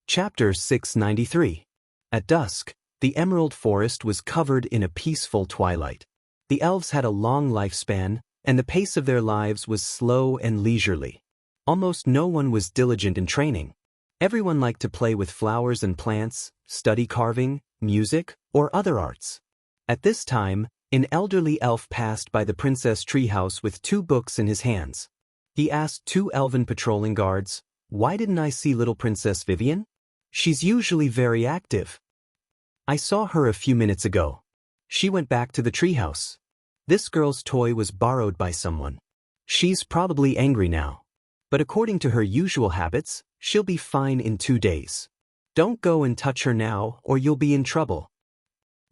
Chapter 693. At dusk, the Emerald Forest was covered in a peaceful twilight. The elves had a long lifespan, and the pace of their lives was slow and leisurely. Almost no one was diligent in training. Everyone liked to play with flowers and plants, study carving, music, or other arts. At this time, an elderly elf passed by the princess treehouse with 2 books in his hands. He asked 2 elven patrolling guards, "Why didn't I see little Princess Vivian? She's usually very active." "I saw her a few minutes ago. She went back to the treehouse. This girl's toy was borrowed by someone. She's probably angry now. But according to her usual habits, she'll be fine in 2 days. Don't go and touch her now or you'll be in trouble."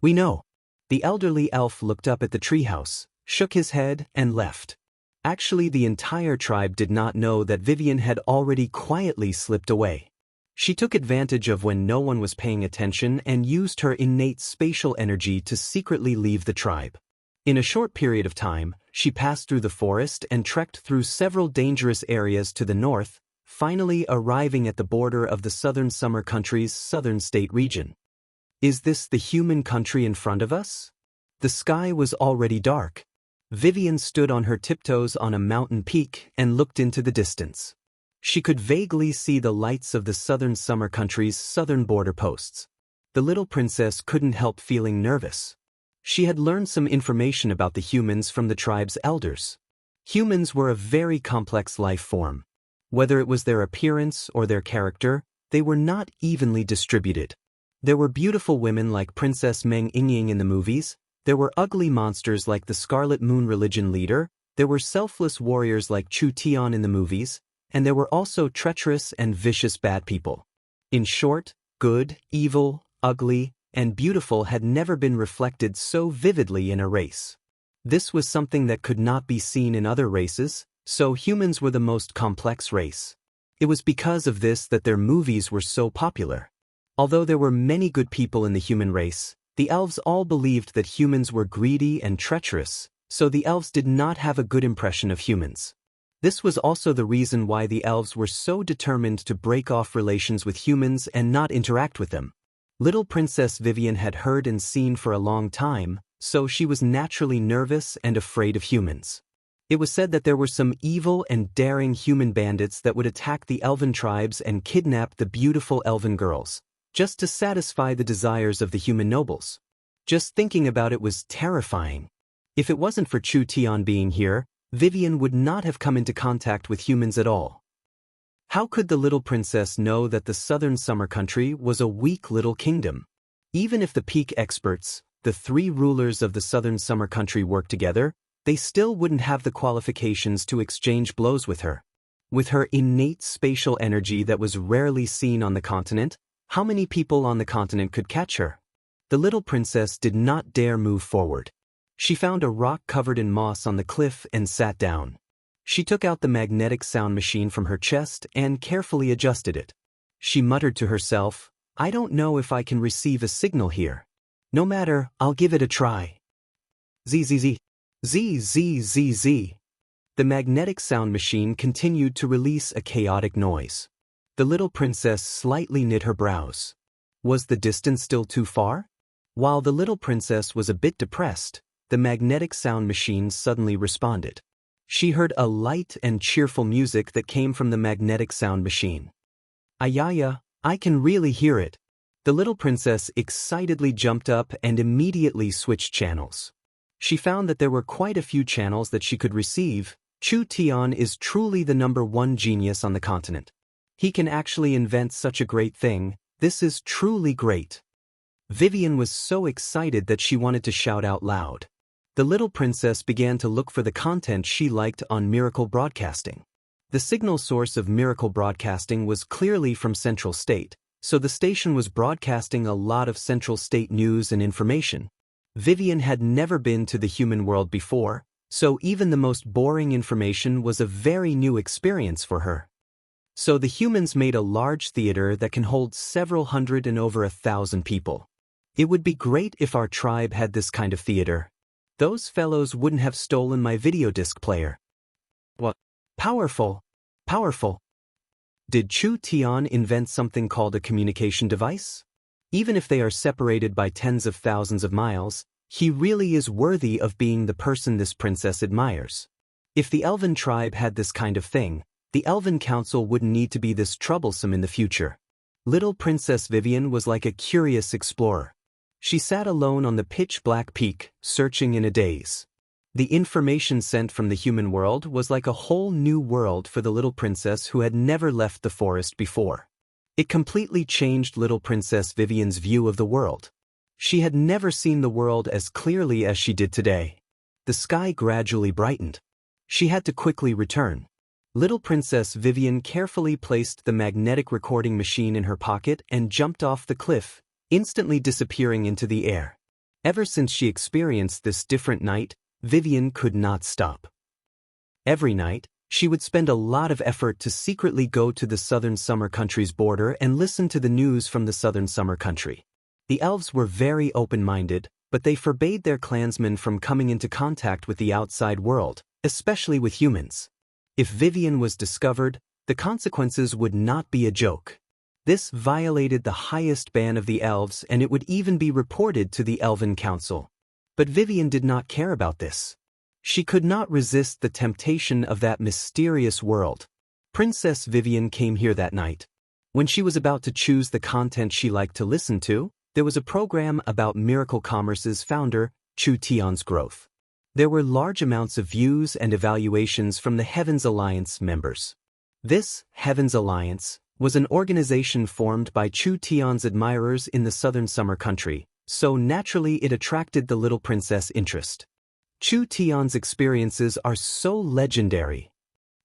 "We know." The elderly elf looked up at the treehouse, shook his head, and left. Actually, the entire tribe did not know that Vivian had already quietly slipped away. She took advantage of when no one was paying attention and used her innate spatial energy to secretly leave the tribe. In a short period of time, she passed through the forest and trekked through several dangerous areas to the north, finally arriving at the border of the southern summer country's southern state region. Is this the human country in front of us? The sky was already dark. Vivian stood on her tiptoes on a mountain peak and looked into the distance. She could vaguely see the lights of the southern summer country's southern border posts. The little princess couldn't help feeling nervous. She had learned some information about the humans from the tribe's elders. Humans were a very complex life form. Whether it was their appearance or their character, they were not evenly distributed. There were beautiful women like Princess Meng Yingying in the movies, there were ugly monsters like the Scarlet Moon religion leader, there were selfless warriors like Chu Tian in the movies, and there were also treacherous and vicious bad people. In short, good, evil, ugly, and beautiful had never been reflected so vividly in a race. This was something that could not be seen in other races, so humans were the most complex race. It was because of this that their movies were so popular. Although there were many good people in the human race, the elves all believed that humans were greedy and treacherous, so the elves did not have a good impression of humans. This was also the reason why the elves were so determined to break off relations with humans and not interact with them. Little Princess Vivian had heard and seen for a long time, so she was naturally nervous and afraid of humans. It was said that there were some evil and daring human bandits that would attack the elven tribes and kidnap the beautiful elven girls, just to satisfy the desires of the human nobles. Just thinking about it was terrifying. If it wasn't for Chu Tian being here, Vivian would not have come into contact with humans at all. How could the little princess know that the southern summer country was a weak little kingdom? Even if the peak experts, the 3 rulers of the southern summer country, worked together, they still wouldn't have the qualifications to exchange blows with her. With her innate spatial energy that was rarely seen on the continent, how many people on the continent could catch her? The little princess did not dare move forward. She found a rock covered in moss on the cliff and sat down. She took out the magnetic sound machine from her chest and carefully adjusted it. She muttered to herself, "I don't know if I can receive a signal here. No matter, I'll give it a try." Zzz. Zzz. The magnetic sound machine continued to release a chaotic noise. The little princess slightly knit her brows. Was the distance still too far? While the little princess was a bit depressed, the magnetic sound machine suddenly responded. She heard a light and cheerful music that came from the magnetic sound machine. "Ayaya, I can really hear it." The little princess excitedly jumped up and immediately switched channels. She found that there were quite a few channels that she could receive. Chu Tian is truly the #1 genius on the continent. He can actually invent such a great thing. This is truly great. Vivian was so excited that she wanted to shout out loud. The little princess began to look for the content she liked on Miracle Broadcasting. The signal source of Miracle Broadcasting was clearly from Central State, so the station was broadcasting a lot of Central State news and information. Vivian had never been to the human world before, so even the most boring information was a very new experience for her. So the humans made a large theater that can hold several hundred and over 1,000 people. It would be great if our tribe had this kind of theater. Those fellows wouldn't have stolen my video disc player. What? Powerful. Powerful. Did Chu Tian invent something called a communication device? Even if they are separated by tens of thousands of miles, he really is worthy of being the person this princess admires. If the Elven tribe had this kind of thing, the Elven Council wouldn't need to be this troublesome in the future. Little Princess Vivian was like a curious explorer. She sat alone on the pitch-black peak, searching in a daze. The information sent from the human world was like a whole new world for the little princess who had never left the forest before. It completely changed little Princess Vivian's view of the world. She had never seen the world as clearly as she did today. The sky gradually brightened. She had to quickly return. Little Princess Vivian carefully placed the magnetic recording machine in her pocket and jumped off the cliff, instantly disappearing into the air. Ever since she experienced this different night, Vivian could not stop. Every night, she would spend a lot of effort to secretly go to the southern summer country's border and listen to the news from the southern summer country. The elves were very open-minded, but they forbade their clansmen from coming into contact with the outside world, especially with humans. If Vivian was discovered, the consequences would not be a joke. This violated the highest ban of the elves, and it would even be reported to the Elven Council. But Vivian did not care about this. She could not resist the temptation of that mysterious world. Princess Vivian came here that night. When she was about to choose the content she liked to listen to, there was a program about Miracle Commerce's founder, Chu Tian's growth. There were large amounts of views and evaluations from the Heavens Alliance members. This Heavens Alliance was an organization formed by Chu Tian's admirers in the southern summer country, so naturally it attracted the little princess' interest. Chu Tian's experiences are so legendary.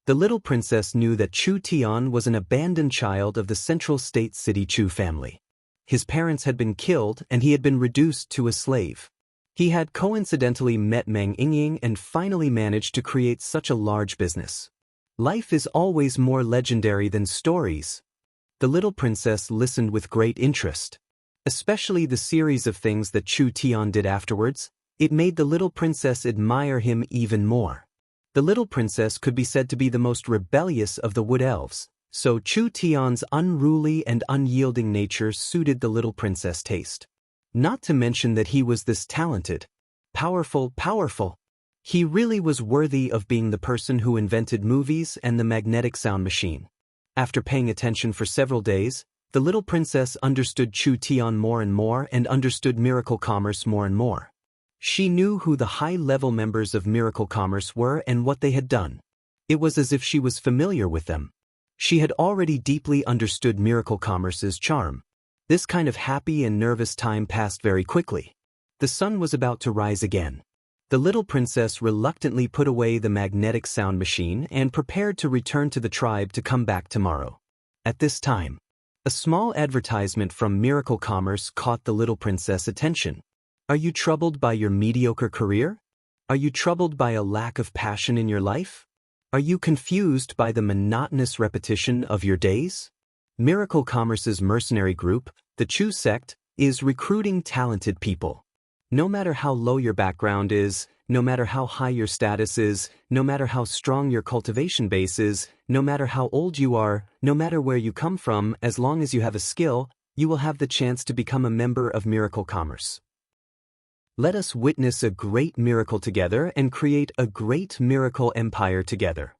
The little princess knew that Chu Tian was an abandoned child of the central state city Chu family. His parents had been killed and he had been reduced to a slave. He had coincidentally met Meng Yingying and finally managed to create such a large business. Life is always more legendary than stories. The little princess listened with great interest. Especially the series of things that Chu Tian did afterwards, it made the little princess admire him even more. The little princess could be said to be the most rebellious of the wood elves, so Chu Tian's unruly and unyielding nature suited the little princess' taste. Not to mention that he was this talented, powerful. He really was worthy of being the person who invented movies and the magnetic sound machine. After paying attention for several days, the little princess understood Chu Tian more and more and understood Miracle Commerce more and more. She knew who the high-level members of Miracle Commerce were and what they had done. It was as if she was familiar with them. She had already deeply understood Miracle Commerce's charm. This kind of happy and nervous time passed very quickly. The sun was about to rise again. The little princess reluctantly put away the magnetic sound machine and prepared to return to the tribe to come back tomorrow. At this time, a small advertisement from Miracle Commerce caught the little princess' attention. Are you troubled by your mediocre career? Are you troubled by a lack of passion in your life? Are you confused by the monotonous repetition of your days? Miracle Commerce's mercenary group, the Chu sect, is recruiting talented people. No matter how low your background is, no matter how high your status is, no matter how strong your cultivation base is, no matter how old you are, no matter where you come from, as long as you have a skill, you will have the chance to become a member of Miracle Commerce. Let us witness a great miracle together and create a great miracle empire together.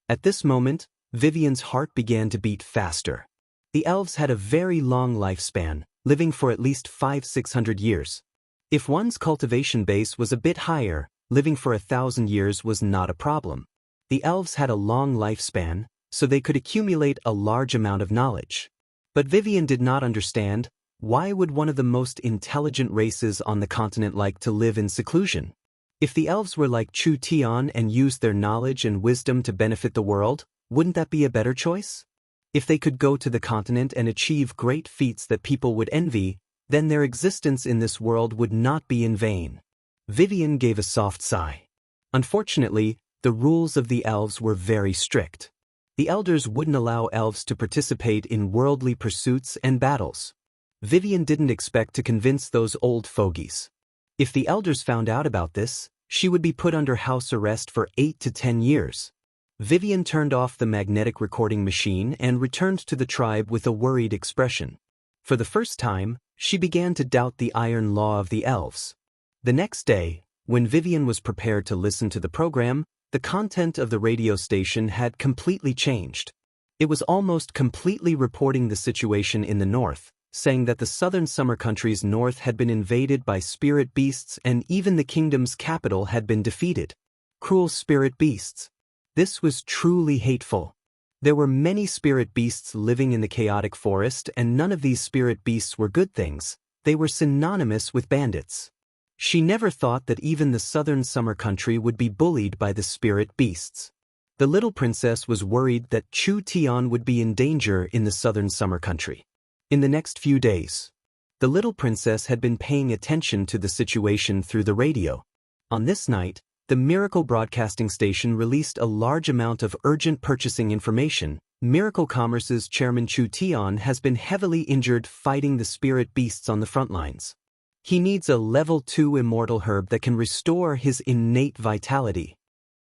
At this moment, Vivian's heart began to beat faster. The elves had a very long lifespan, living for at least 500-600 years. If one's cultivation base was a bit higher, living for 1,000 years was not a problem. The elves had a long lifespan, so they could accumulate a large amount of knowledge. But Vivian did not understand, why would one of the most intelligent races on the continent like to live in seclusion? If the elves were like Chu Tian and used their knowledge and wisdom to benefit the world, wouldn't that be a better choice? If they could go to the continent and achieve great feats that people would envy, then their existence in this world would not be in vain. Vivian gave a soft sigh. Unfortunately, the rules of the elves were very strict. The elders wouldn't allow elves to participate in worldly pursuits and battles. Vivian didn't expect to convince those old fogies. If the elders found out about this, she would be put under house arrest for 8 to 10 years. Vivian turned off the magnetic recording machine and returned to the tribe with a worried expression. For the first time, she began to doubt the iron law of the elves. The next day, when Vivian was prepared to listen to the program, the content of the radio station had completely changed. It was almost completely reporting the situation in the north, saying that the southern summer countries north had been invaded by spirit beasts and even the kingdom's capital had been defeated. Cruel spirit beasts. This was truly hateful. There were many spirit beasts living in the chaotic forest, and none of these spirit beasts were good things. They were synonymous with bandits. She never thought that even the southern summer country would be bullied by the spirit beasts. The little princess was worried that Chu Tian would be in danger in the southern summer country. In the next few days, the little princess had been paying attention to the situation through the radio. On this night, the Miracle Broadcasting Station released a large amount of urgent purchasing information. Miracle Commerce's chairman Chu Tian has been heavily injured fighting the spirit beasts on the front lines. He needs a level 2 immortal herb that can restore his innate vitality.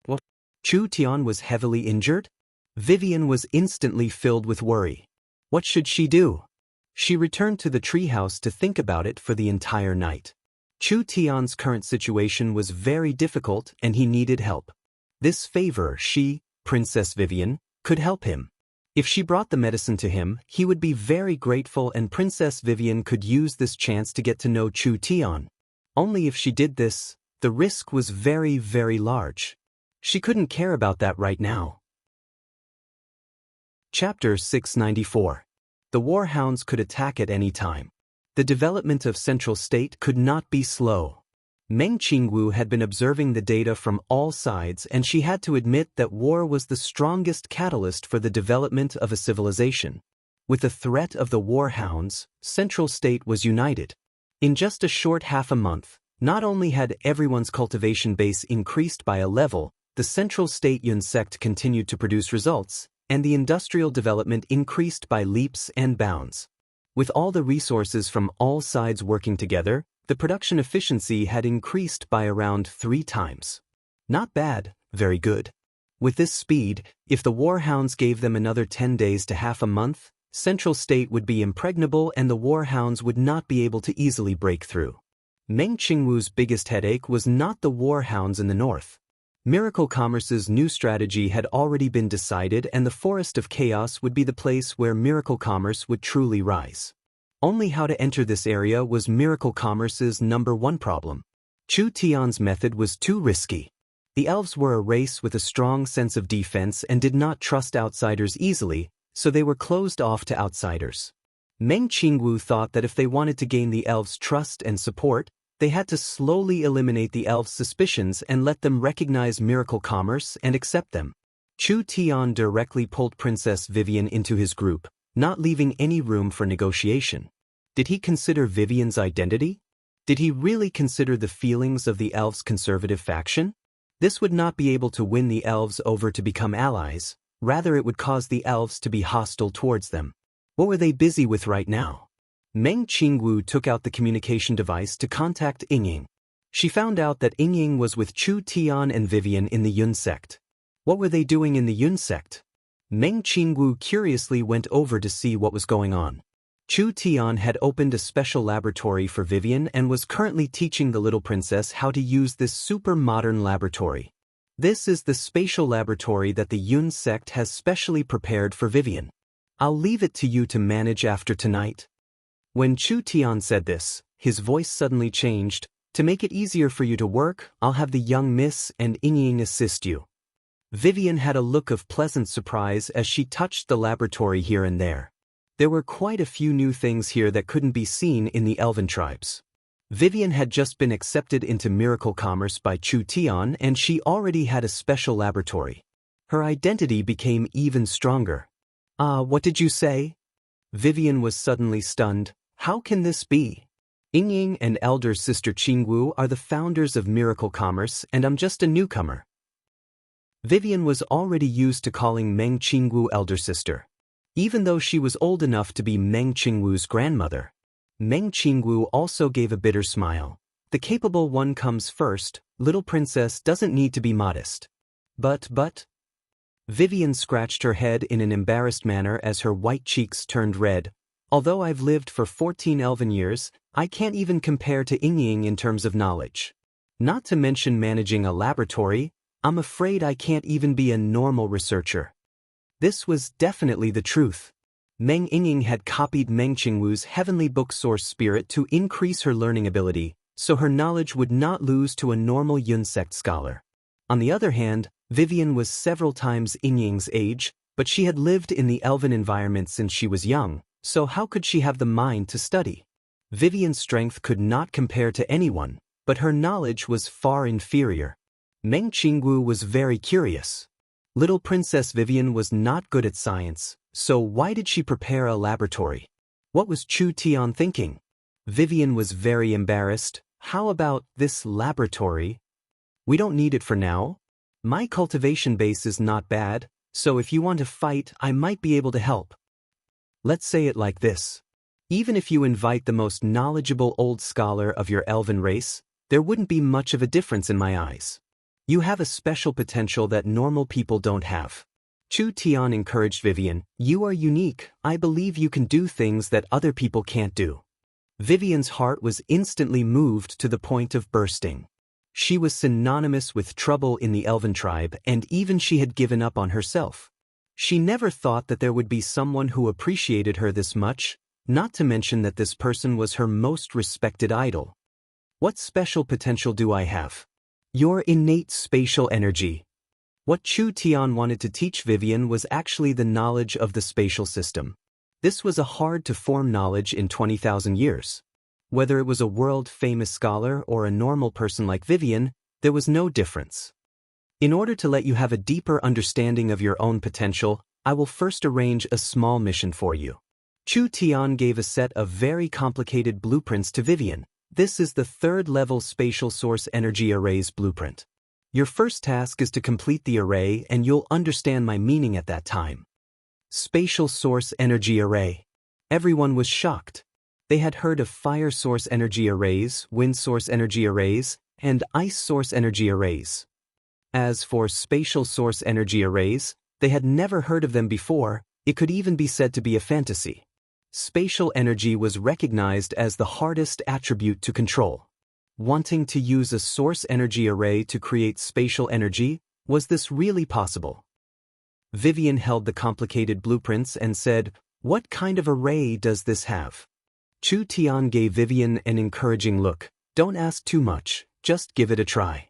What? Chu Tian was heavily injured? Vivian was instantly filled with worry. What should she do? She returned to the treehouse to think about it for the entire night. Chu Tian's current situation was very difficult and he needed help. This favor she, Princess Vivian, could help him. If she brought the medicine to him, he would be very grateful and Princess Vivian could use this chance to get to know Chu Tian. Only if she did this, the risk was very, very large. She couldn't care about that right now. Chapter 694. The warhounds could attack at any time. The development of Central State could not be slow. Meng Qingwu had been observing the data from all sides and she had to admit that war was the strongest catalyst for the development of a civilization. With the threat of the warhounds, Central State was united. In just a short half a month, not only had everyone's cultivation base increased by a level, the Central State Yun sect continued to produce results, and the industrial development increased by leaps and bounds. With all the resources from all sides working together, the production efficiency had increased by around 3 times. Not bad, very good. With this speed, if the warhounds gave them another 10 days to half a month, Central State would be impregnable and the warhounds would not be able to easily break through. Meng Qingwu's biggest headache was not the warhounds in the north. Miracle Commerce's new strategy had already been decided and the Forest of Chaos would be the place where Miracle Commerce would truly rise. Only how to enter this area was Miracle Commerce's #1 problem. Chu Tian's method was too risky. The elves were a race with a strong sense of defense and did not trust outsiders easily, so they were closed off to outsiders. Meng Qingwu thought that if they wanted to gain the elves' trust and support, they had to slowly eliminate the elves' suspicions and let them recognize Miracle Commerce and accept them. Chu Tian directly pulled Princess Vivian into his group, not leaving any room for negotiation. Did he consider Vivian's identity? Did he really consider the feelings of the elves' conservative faction? This would not be able to win the elves over to become allies, rather it would cause the elves to be hostile towards them. What were they busy with right now? Meng Qingwu took out the communication device to contact Yingying. She found out that Yingying was with Chu Tian and Vivian in the Yun sect. What were they doing in the Yun sect? Meng Qingwu curiously went over to see what was going on. Chu Tian had opened a special laboratory for Vivian and was currently teaching the little princess how to use this super modern laboratory. This is the spatial laboratory that the Yun sect has specially prepared for Vivian. I'll leave it to you to manage after tonight. When Chu Tian said this, his voice suddenly changed. To make it easier for you to work, I'll have the young miss and Yingying assist you. Vivian had a look of pleasant surprise as she touched the laboratory here and there. There were quite a few new things here that couldn't be seen in the elven tribes. Vivian had just been accepted into Miracle Commerce by Chu Tian and she already had a special laboratory. Her identity became even stronger. What did you say? Vivian was suddenly stunned. How can this be? Yingying and elder sister Qingwu are the founders of Miracle Commerce and I'm just a newcomer. Vivian was already used to calling Meng Qingwu elder sister. Even though she was old enough to be Meng Qingwu's grandmother. Meng Qingwu also gave a bitter smile. The capable one comes first, little princess doesn't need to be modest. But, Vivian scratched her head in an embarrassed manner as her white cheeks turned red. Although I've lived for 14 elven years, I can't even compare to Ying in terms of knowledge. Not to mention managing a laboratory, I'm afraid I can't even be a normal researcher. This was definitely the truth. Meng Ying had copied Meng Qingwu's heavenly book source spirit to increase her learning ability, so her knowledge would not lose to a normal Yun sect scholar. On the other hand, Vivian was several times Ying's age, but she had lived in the elven environment since she was young, so how could she have the mind to study? Vivian's strength could not compare to anyone, but her knowledge was far inferior. Meng Qingwu was very curious. Little Princess Vivian was not good at science, so why did she prepare a laboratory? What was Chu Tian thinking? Vivian was very embarrassed. How about this laboratory? We don't need it for now. My cultivation base is not bad, so if you want to fight, I might be able to help. Let's say it like this. Even if you invite the most knowledgeable old scholar of your elven race, there wouldn't be much of a difference in my eyes. You have a special potential that normal people don't have. Chu Tian encouraged Vivian. You are unique. I believe you can do things that other people can't do. Vivian's heart was instantly moved to the point of bursting. She was synonymous with trouble in the elven tribe, and even she had given up on herself. She never thought that there would be someone who appreciated her this much, not to mention that this person was her most respected idol. What special potential do I have? Your innate spatial energy. What Chu Tian wanted to teach Vivian was actually the knowledge of the spatial system. This was a hard-to-form knowledge in 20,000 years. Whether it was a world-famous scholar or a normal person like Vivian, there was no difference. In order to let you have a deeper understanding of your own potential, I will first arrange a small mission for you. Chu Tian gave a set of very complicated blueprints to Vivian. This is the third-level spatial source energy array's blueprint. Your first task is to complete the array, and you'll understand my meaning at that time. Spatial source energy array. Everyone was shocked. They had heard of fire source energy arrays, wind source energy arrays, and ice source energy arrays. As for spatial source energy arrays, they had never heard of them before. It could even be said to be a fantasy. Spatial energy was recognized as the hardest attribute to control. Wanting to use a source energy array to create spatial energy, was this really possible? Vivian held the complicated blueprints and said, "What kind of array does this have?" Chu Tian gave Vivian an encouraging look. Don't ask too much, just give it a try.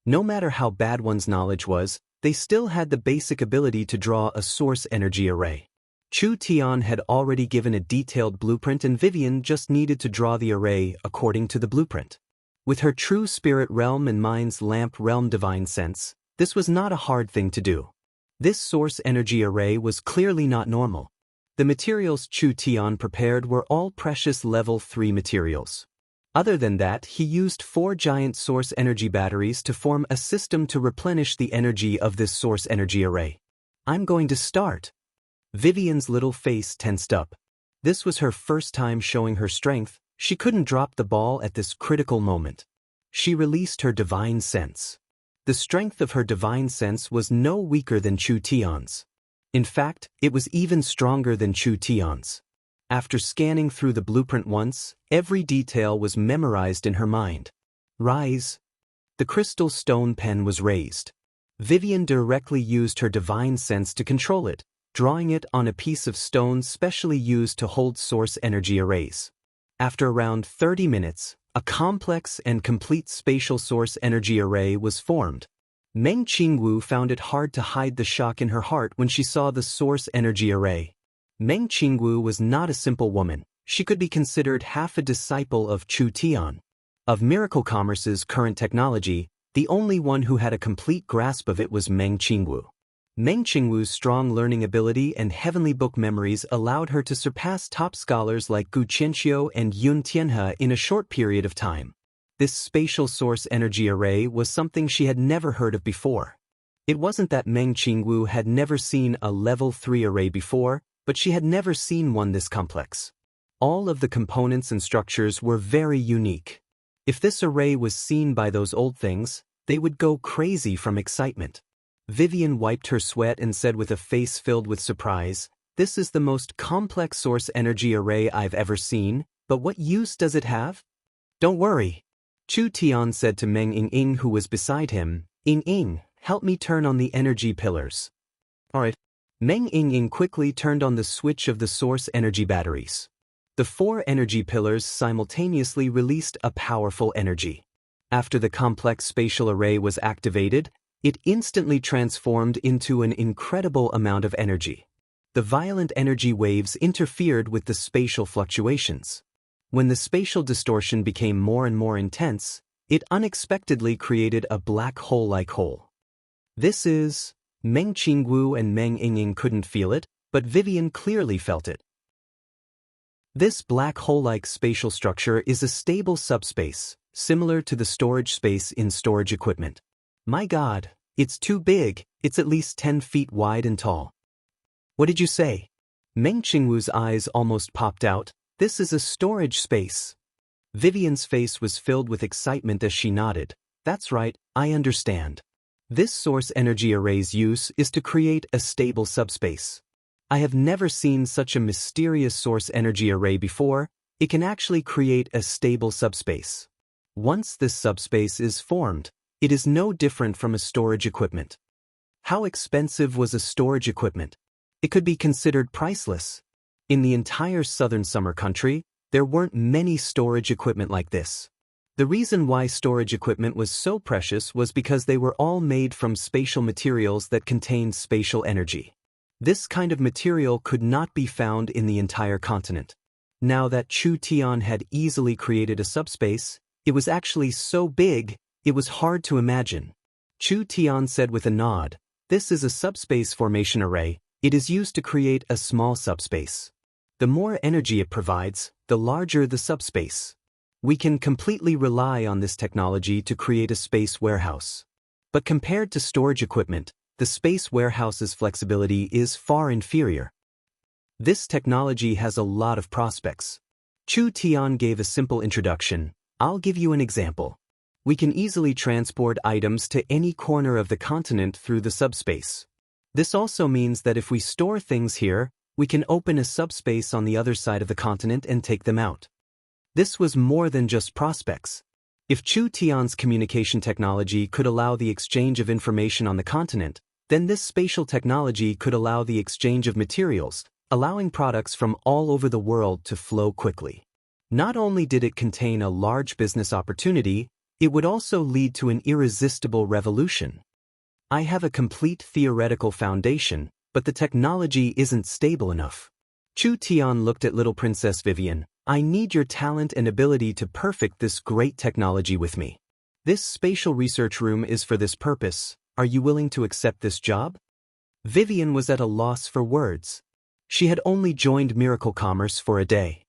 No matter how bad one's knowledge was, they still had the basic ability to draw a source energy array. Chu Tian had already given a detailed blueprint and Vivian just needed to draw the array according to the blueprint. With her true spirit realm and mind's lamp realm divine sense, this was not a hard thing to do. This source energy array was clearly not normal. The materials Chu Tian prepared were all precious level 3 materials. Other than that, he used 4 giant source energy batteries to form a system to replenish the energy of this source energy array. I'm going to start. Vivian's little face tensed up. This was her first time showing her strength. She couldn't drop the ball at this critical moment. She released her divine sense. The strength of her divine sense was no weaker than Chu Tian's. In fact, it was even stronger than Chu Tian's. After scanning through the blueprint once, every detail was memorized in her mind. Rise. The crystal stone pen was raised. Vivian directly used her divine sense to control it, drawing it on a piece of stone specially used to hold source energy arrays. After around 30 minutes, a complex and complete spatial source energy array was formed. Meng Qingwu found it hard to hide the shock in her heart when she saw the source energy array. Meng Qingwu was not a simple woman. She could be considered half a disciple of Chu Tian. Of Miracle Commerce's current technology, the only one who had a complete grasp of it was Meng Qingwu. Meng Qingwu's strong learning ability and heavenly book memories allowed her to surpass top scholars like Gu Qianxiu and Yun Tianhe in a short period of time. This spatial source energy array was something she had never heard of before. It wasn't that Meng Qingwu had never seen a level 3 array before, but she had never seen one this complex. All of the components and structures were very unique. If this array was seen by those old things, they would go crazy from excitement. Vivian wiped her sweat and said with a face filled with surprise, "This is the most complex source energy array I've ever seen, but what use does it have?" "Don't worry," Chu Tian said to Meng Ying, who was beside him. "Ying, help me turn on the energy pillars." "Alright." Meng Ying quickly turned on the switch of the source energy batteries. The 4 energy pillars simultaneously released a powerful energy. After the complex spatial array was activated, it instantly transformed into an incredible amount of energy. The violent energy waves interfered with the spatial fluctuations. When the spatial distortion became more and more intense, it unexpectedly created a black hole-like hole. "This is..." Meng Qingwu and Meng Ying couldn't feel it, but Vivian clearly felt it. This black hole-like spatial structure is a stable subspace, similar to the storage space in storage equipment. "My God, it's too big, it's at least 10 feet wide and tall." "What did you say?" Meng Qingwu's eyes almost popped out. "This is a storage space." Vivian's face was filled with excitement as she nodded. "That's right, I understand. This source energy array's use is to create a stable subspace. I have never seen such a mysterious source energy array before. It can actually create a stable subspace. Once this subspace is formed, it is no different from a storage equipment." How expensive was a storage equipment? It could be considered priceless. In the entire southern summer country, there weren't many storage equipment like this. The reason why storage equipment was so precious was because they were all made from spatial materials that contained spatial energy. This kind of material could not be found in the entire continent. Now that Chu Tian had easily created a subspace, it was actually so big, it was hard to imagine. Chu Tian said with a nod, "This is a subspace formation array. It is used to create a small subspace. The more energy it provides, the larger the subspace. We can completely rely on this technology to create a space warehouse. But compared to storage equipment, the space warehouse's flexibility is far inferior. This technology has a lot of prospects." Chu Tian gave a simple introduction. "I'll give you an example. We can easily transport items to any corner of the continent through the subspace. This also means that if we store things here, we can open a subspace on the other side of the continent and take them out." This was more than just prospects. If Chu Tian's communication technology could allow the exchange of information on the continent, then this spatial technology could allow the exchange of materials, allowing products from all over the world to flow quickly. Not only did it contain a large business opportunity, it would also lead to an irresistible revolution. "I have a complete theoretical foundation, but the technology isn't stable enough." Chu Tian looked at little Princess Vivian. "I need your talent and ability to perfect this great technology with me. This spatial research room is for this purpose. Are you willing to accept this job?" Vivian was at a loss for words. She had only joined Miracle Commerce for a day.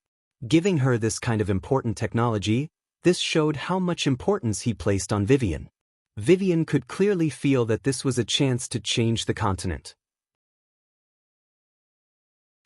Giving her this kind of important technology, this showed how much importance he placed on Vivian. Vivian could clearly feel that this was a chance to change the continent.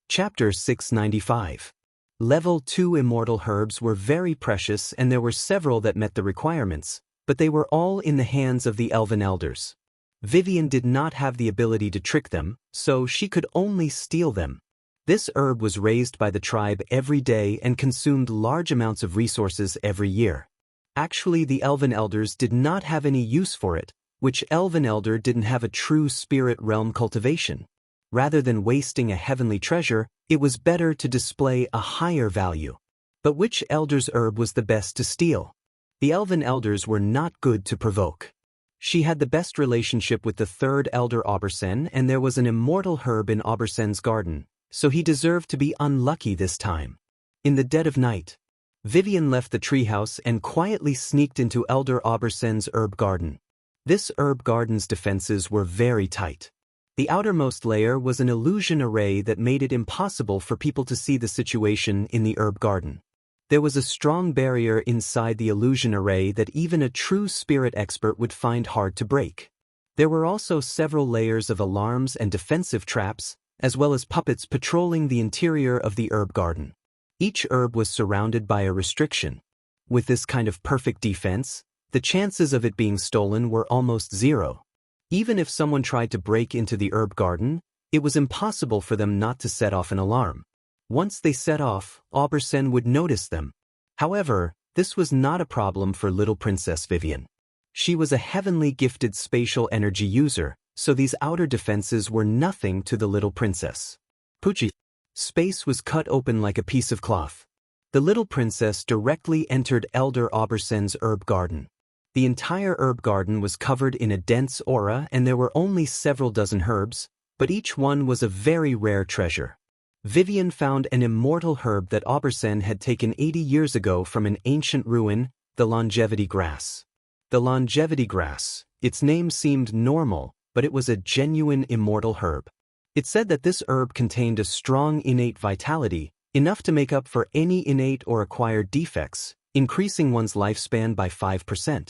Chapter 695. Level 2 immortal herbs were very precious, and there were several that met the requirements, but they were all in the hands of the elven elders. Vivian did not have the ability to trick them, so she could only steal them. This herb was raised by the tribe every day and consumed large amounts of resources every year. Actually, the elven elders did not have any use for it, which elven elder didn't have a true spirit realm cultivation. Rather than wasting a heavenly treasure, it was better to display a higher value. But which elder's herb was the best to steal? The elven elders were not good to provoke. She had the best relationship with the third elder Aubersen, and there was an immortal herb in Aubersen's garden, so he deserved to be unlucky this time. In the dead of night, Vivian left the treehouse and quietly sneaked into Elder Aubersen's herb garden. This herb garden's defenses were very tight. The outermost layer was an illusion array that made it impossible for people to see the situation in the herb garden. There was a strong barrier inside the illusion array that even a true spirit expert would find hard to break. There were also several layers of alarms and defensive traps, as well as puppets patrolling the interior of the herb garden. Each herb was surrounded by a restriction. With this kind of perfect defense, the chances of it being stolen were almost zero. Even if someone tried to break into the herb garden, it was impossible for them not to set off an alarm. Once they set off, Aubersen would notice them. However, this was not a problem for little Princess Vivian. She was a heavenly gifted spatial energy user, so these outer defenses were nothing to the little princess. Poochie. Space was cut open like a piece of cloth. The little princess directly entered Elder Aubersen's herb garden. The entire herb garden was covered in a dense aura and there were only several dozen herbs, but each one was a very rare treasure. Vivian found an immortal herb that Aubersen had taken 80 years ago from an ancient ruin, the longevity grass. The longevity grass, its name seemed normal, but it was a genuine immortal herb. It said that this herb contained a strong innate vitality, enough to make up for any innate or acquired defects, increasing one's lifespan by 5%.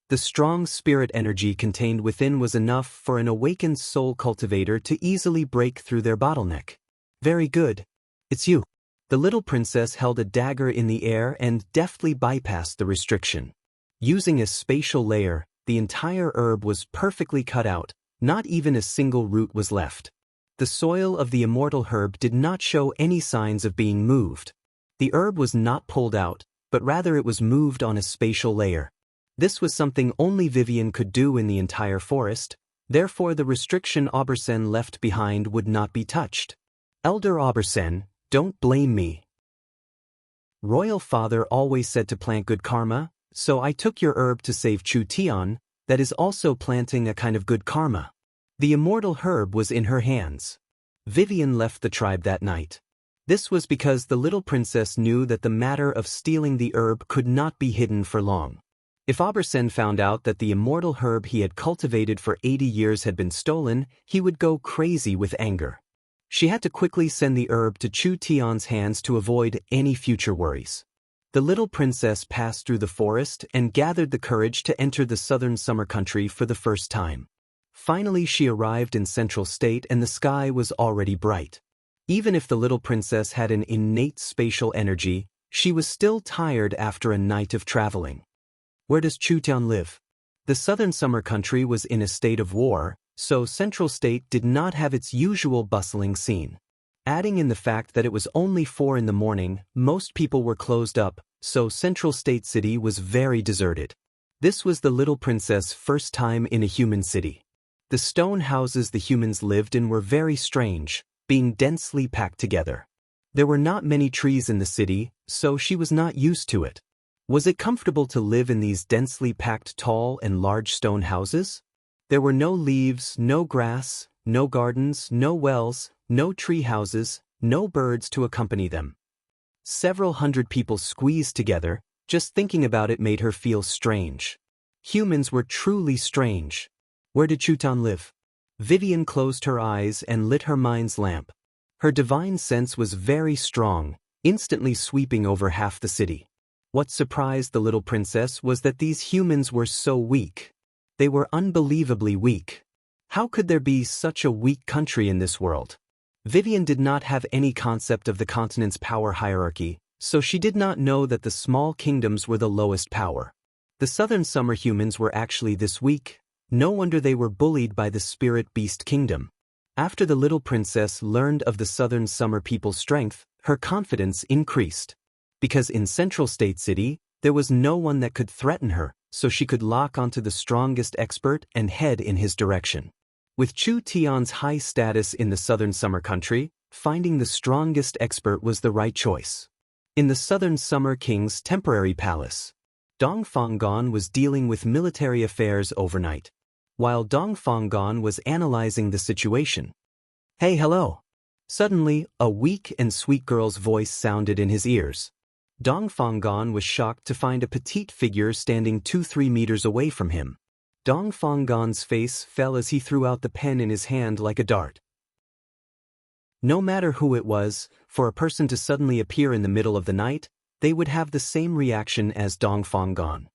The strong spirit energy contained within was enough for an awakened soul cultivator to easily break through their bottleneck. Very good. It's you. The little princess held a dagger in the air and deftly bypassed the restriction. Using a spatial layer, the entire herb was perfectly cut out, not even a single root was left. The soil of the immortal herb did not show any signs of being moved. The herb was not pulled out, but rather it was moved on a spatial layer. This was something only Vivian could do in the entire forest, therefore the restriction Aubersen left behind would not be touched. Elder Aubersen, don't blame me. Royal father always said to plant good karma, so I took your herb to save Chu Tian, that is also planting a kind of good karma. The immortal herb was in her hands. Vivian left the tribe that night. This was because the little princess knew that the matter of stealing the herb could not be hidden for long. If Aubersen found out that the immortal herb he had cultivated for 80 years had been stolen, he would go crazy with anger. She had to quickly send the herb to Chu Tian's hands to avoid any future worries. The little princess passed through the forest and gathered the courage to enter the southern summer country for the first time. Finally she arrived in Central State and the sky was already bright. Even if the little princess had an innate spatial energy, she was still tired after a night of traveling. Where does Chu Tian live? The southern summer country was in a state of war, so Central State did not have its usual bustling scene. Adding in the fact that it was only 4 in the morning, most people were closed up, so Central State City was very deserted. This was the little princess' first time in a human city. The stone houses the humans lived in were very strange, being densely packed together. There were not many trees in the city, so she was not used to it. Was it comfortable to live in these densely packed tall and large stone houses? There were no leaves, no grass, no gardens, no wells, no tree houses, no birds to accompany them. Several hundred people squeezed together, just thinking about it made her feel strange. Humans were truly strange. Where did Chu Tian live? Vivian closed her eyes and lit her mind's lamp. Her divine sense was very strong, instantly sweeping over half the city. What surprised the little princess was that these humans were so weak. They were unbelievably weak. How could there be such a weak country in this world? Vivian did not have any concept of the continent's power hierarchy, so she did not know that the small kingdoms were the lowest power. The southern summer humans were actually this weak. No wonder they were bullied by the spirit beast kingdom. After the little princess learned of the southern summer people's strength, her confidence increased. Because in Central State City, there was no one that could threaten her, so she could lock onto the strongest expert and head in his direction. With Chu Tian's high status in the southern summer country, finding the strongest expert was the right choice. In the southern summer king's temporary palace, Dong Fanggon was dealing with military affairs overnight. While Dong Fanggon was analyzing the situation. Hey, hello. Suddenly, a weak and sweet girl's voice sounded in his ears. Dong Fanggon was shocked to find a petite figure standing 2-3 meters away from him. Dong Fanggon's face fell as he threw out the pen in his hand like a dart. No matter who it was, for a person to suddenly appear in the middle of the night, they would have the same reaction as Dong Fanggon.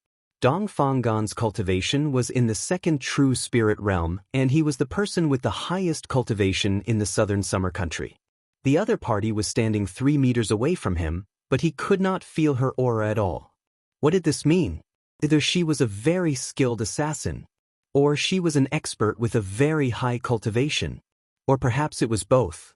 Dong Fanggon's cultivation was in the second true spirit realm, and he was the person with the highest cultivation in the southern summer country. The other party was standing 3 meters away from him, but he could not feel her aura at all. What did this mean? Either she was a very skilled assassin. Or she was an expert with a very high cultivation. Or perhaps it was both.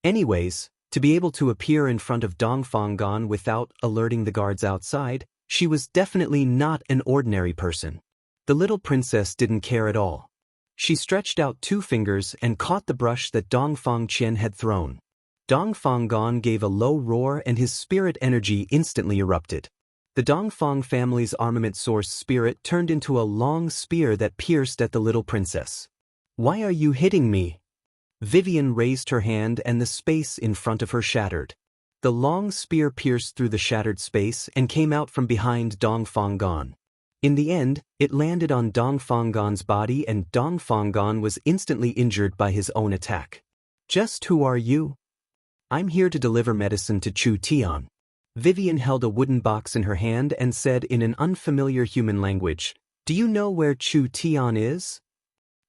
Anyways, to be able to appear in front of Dongfanggan without alerting the guards outside, she was definitely not an ordinary person. The little princess didn't care at all. She stretched out 2 fingers and caught the brush that Dongfang Qian had thrown. Dongfanggan gave a low roar and his spirit energy instantly erupted. The Dongfang family's armament source spirit turned into a long spear that pierced at the little princess. "Why are you hitting me?" Vivian raised her hand and the space in front of her shattered. The long spear pierced through the shattered space and came out from behind Dongfanggan. In the end, it landed on Dongfanggan's body and Dongfanggan was instantly injured by his own attack. "Just who are you?" "I'm here to deliver medicine to Chu Tian." Vivian held a wooden box in her hand and said in an unfamiliar human language, "Do you know where Chu Tian is?"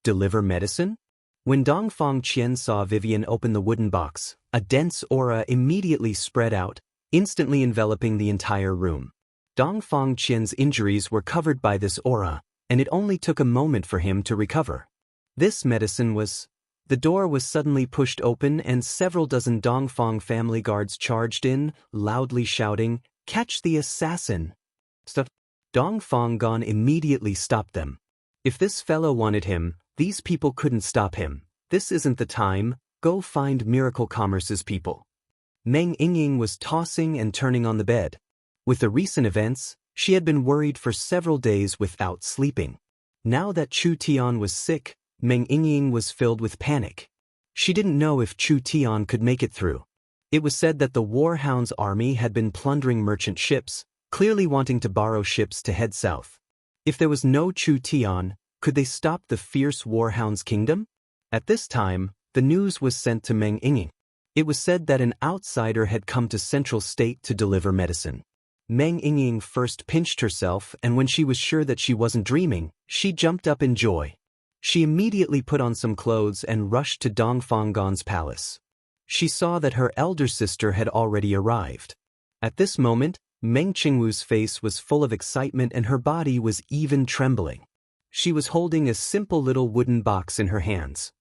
"Deliver medicine?" When Dongfang Qian saw Vivian open the wooden box, a dense aura immediately spread out, instantly enveloping the entire room. Dongfang Qian's injuries were covered by this aura, and it only took a moment for him to recover. This medicine was... The door was suddenly pushed open and several dozen Dongfang family guards charged in, loudly shouting, "Catch the assassin!" Dongfanggan immediately stopped them. If this fellow wanted him, these people couldn't stop him. "This isn't the time, go find Miracle Commerce's people." Meng Yingying was tossing and turning on the bed. With the recent events, she had been worried for several days without sleeping. Now that Chu Tian was sick, Meng Yingying was filled with panic. She didn't know if Chu Tian could make it through. It was said that the Warhound's army had been plundering merchant ships, clearly wanting to borrow ships to head south. If there was no Chu Tian, could they stop the fierce Warhound's kingdom? At this time, the news was sent to Meng Yingying. It was said that an outsider had come to Central State to deliver medicine. Meng Yingying first pinched herself, and when she was sure that she wasn't dreaming, she jumped up in joy. She immediately put on some clothes and rushed to Dongfanggan's palace. She saw that her elder sister had already arrived. At this moment, Meng Qingwu's face was full of excitement and her body was even trembling. She was holding a simple little wooden box in her hands.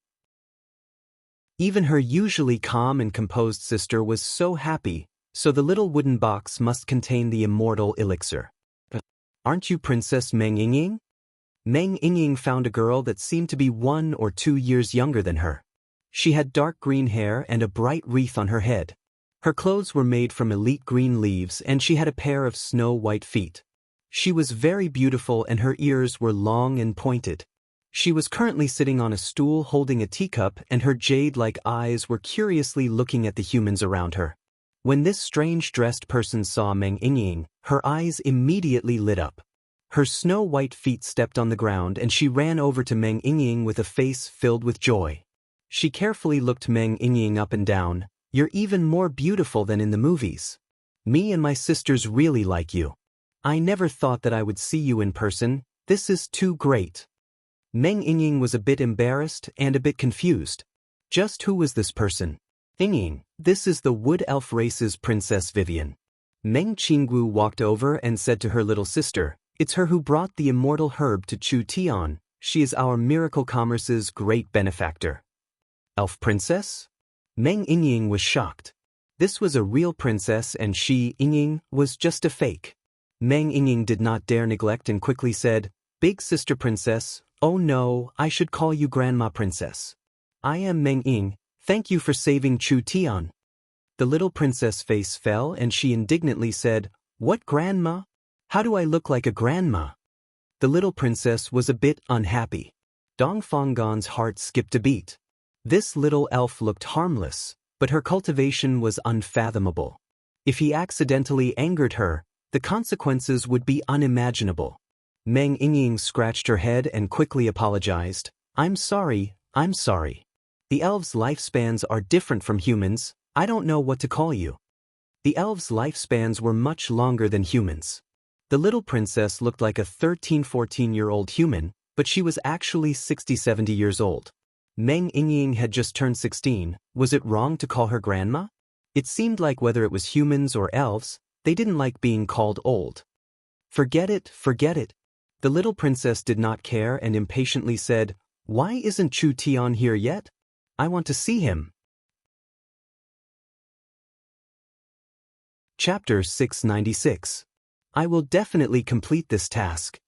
Even her usually calm and composed sister was so happy, so the little wooden box must contain the immortal elixir. "Aren't you Princess Meng Yingying?" Meng Yingying found a girl that seemed to be 1 or 2 years younger than her. She had dark green hair and a bright wreath on her head. Her clothes were made from elite green leaves and she had a pair of snow-white feet. She was very beautiful and her ears were long and pointed. She was currently sitting on a stool holding a teacup and her jade-like eyes were curiously looking at the humans around her. When this strange-dressed person saw Meng Yingying, her eyes immediately lit up. Her snow-white feet stepped on the ground and she ran over to Meng Yingying with a face filled with joy. She carefully looked Meng Yingying up and down. "You're even more beautiful than in the movies. Me and my sisters really like you. I never thought that I would see you in person. This is too great." Meng Yingying was a bit embarrassed and a bit confused. Just who was this person? "Yingying, this is the Wood Elf race's Princess Vivian." Meng Qingwu walked over and said to her little sister, "It's her who brought the immortal herb to Chu Tian. She is our Miracle Commerce's great benefactor." "Elf princess?" Meng Yingying was shocked. This was a real princess and she, Yingying, was just a fake. Meng Yingying did not dare neglect and quickly said, "Big sister princess, oh no, I should call you Grandma Princess. I am Meng Ying, thank you for saving Chu Tian." The little princess' face fell and she indignantly said, "What grandma? How do I look like a grandma?" The little princess was a bit unhappy. Dongfanggan's heart skipped a beat. This little elf looked harmless, but her cultivation was unfathomable. If he accidentally angered her, the consequences would be unimaginable. Meng Yingying scratched her head and quickly apologized. I'm sorry. The elves' lifespans are different from humans. I don't know what to call you." The elves' lifespans were much longer than humans. The little princess looked like a 13-14-year-old human, but she was actually 60-70 years old. Meng Yingying had just turned 16. Was it wrong to call her grandma? It seemed like whether it was humans or elves, they didn't like being called old. Forget it. The little princess did not care and impatiently said, "Why isn't Chu Tian here yet? I want to see him." Chapter 696. I will definitely complete this task.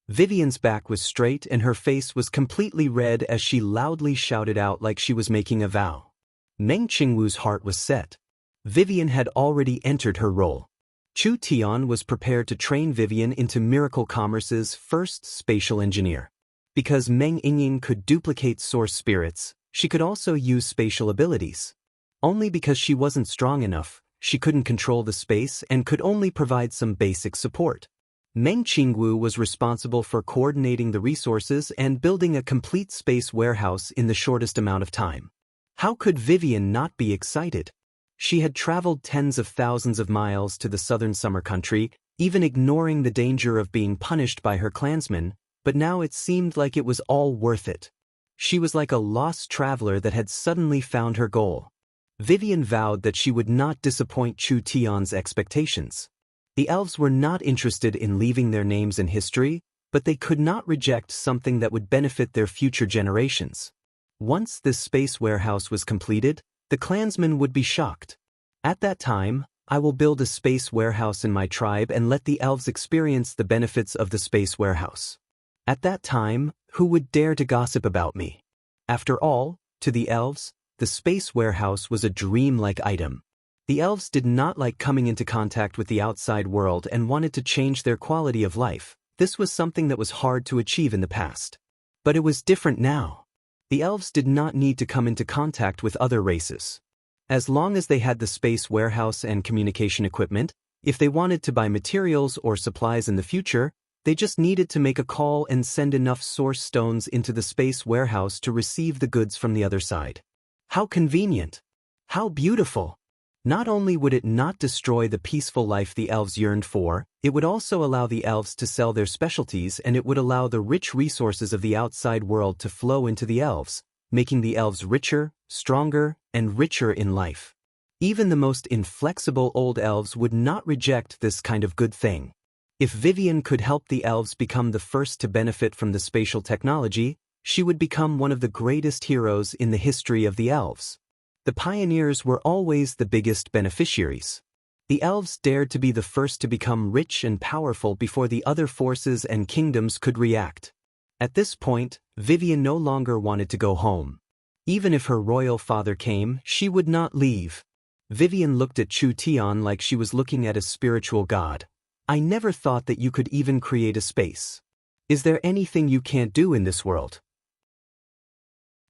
Vivian's back was straight and her face was completely red as she loudly shouted out like she was making a vow. Meng Qingwu's heart was set. Vivian had already entered her role. Chu Tian was prepared to train Vivian into Miracle Commerce's first spatial engineer. Because Meng Yingying could duplicate source spirits, she could also use spatial abilities. Only because she wasn't strong enough, she couldn't control the space and could only provide some basic support. Meng Qingwu was responsible for coordinating the resources and building a complete space warehouse in the shortest amount of time. How could Vivian not be excited? She had traveled tens of thousands of miles to the southern summer country, even ignoring the danger of being punished by her clansmen, but now it seemed like it was all worth it. She was like a lost traveler that had suddenly found her goal. Vivian vowed that she would not disappoint Chu Tian's expectations. The elves were not interested in leaving their names in history, but they could not reject something that would benefit their future generations. Once this space warehouse was completed, the clansmen would be shocked. At that time, I will build a space warehouse in my tribe and let the elves experience the benefits of the space warehouse. At that time, who would dare to gossip about me? After all, to the elves, the space warehouse was a dream-like item. The elves did not like coming into contact with the outside world and wanted to change their quality of life. This was something that was hard to achieve in the past. But it was different now. The elves did not need to come into contact with other races. As long as they had the space warehouse and communication equipment, if they wanted to buy materials or supplies in the future, they just needed to make a call and send enough source stones into the space warehouse to receive the goods from the other side. How convenient! How beautiful! Not only would it not destroy the peaceful life the elves yearned for, it would also allow the elves to sell their specialties, and it would allow the rich resources of the outside world to flow into the elves, making the elves richer, stronger, and richer in life. Even the most inflexible old elves would not reject this kind of good thing. If Vivian could help the elves become the first to benefit from the spatial technology, she would become one of the greatest heroes in the history of the elves. The pioneers were always the biggest beneficiaries. The elves dared to be the first to become rich and powerful before the other forces and kingdoms could react. At this point, Vivian no longer wanted to go home. Even if her royal father came, she would not leave. Vivian looked at Chu Tian like she was looking at a spiritual god. I never thought that you could even create a space. Is there anything you can't do in this world?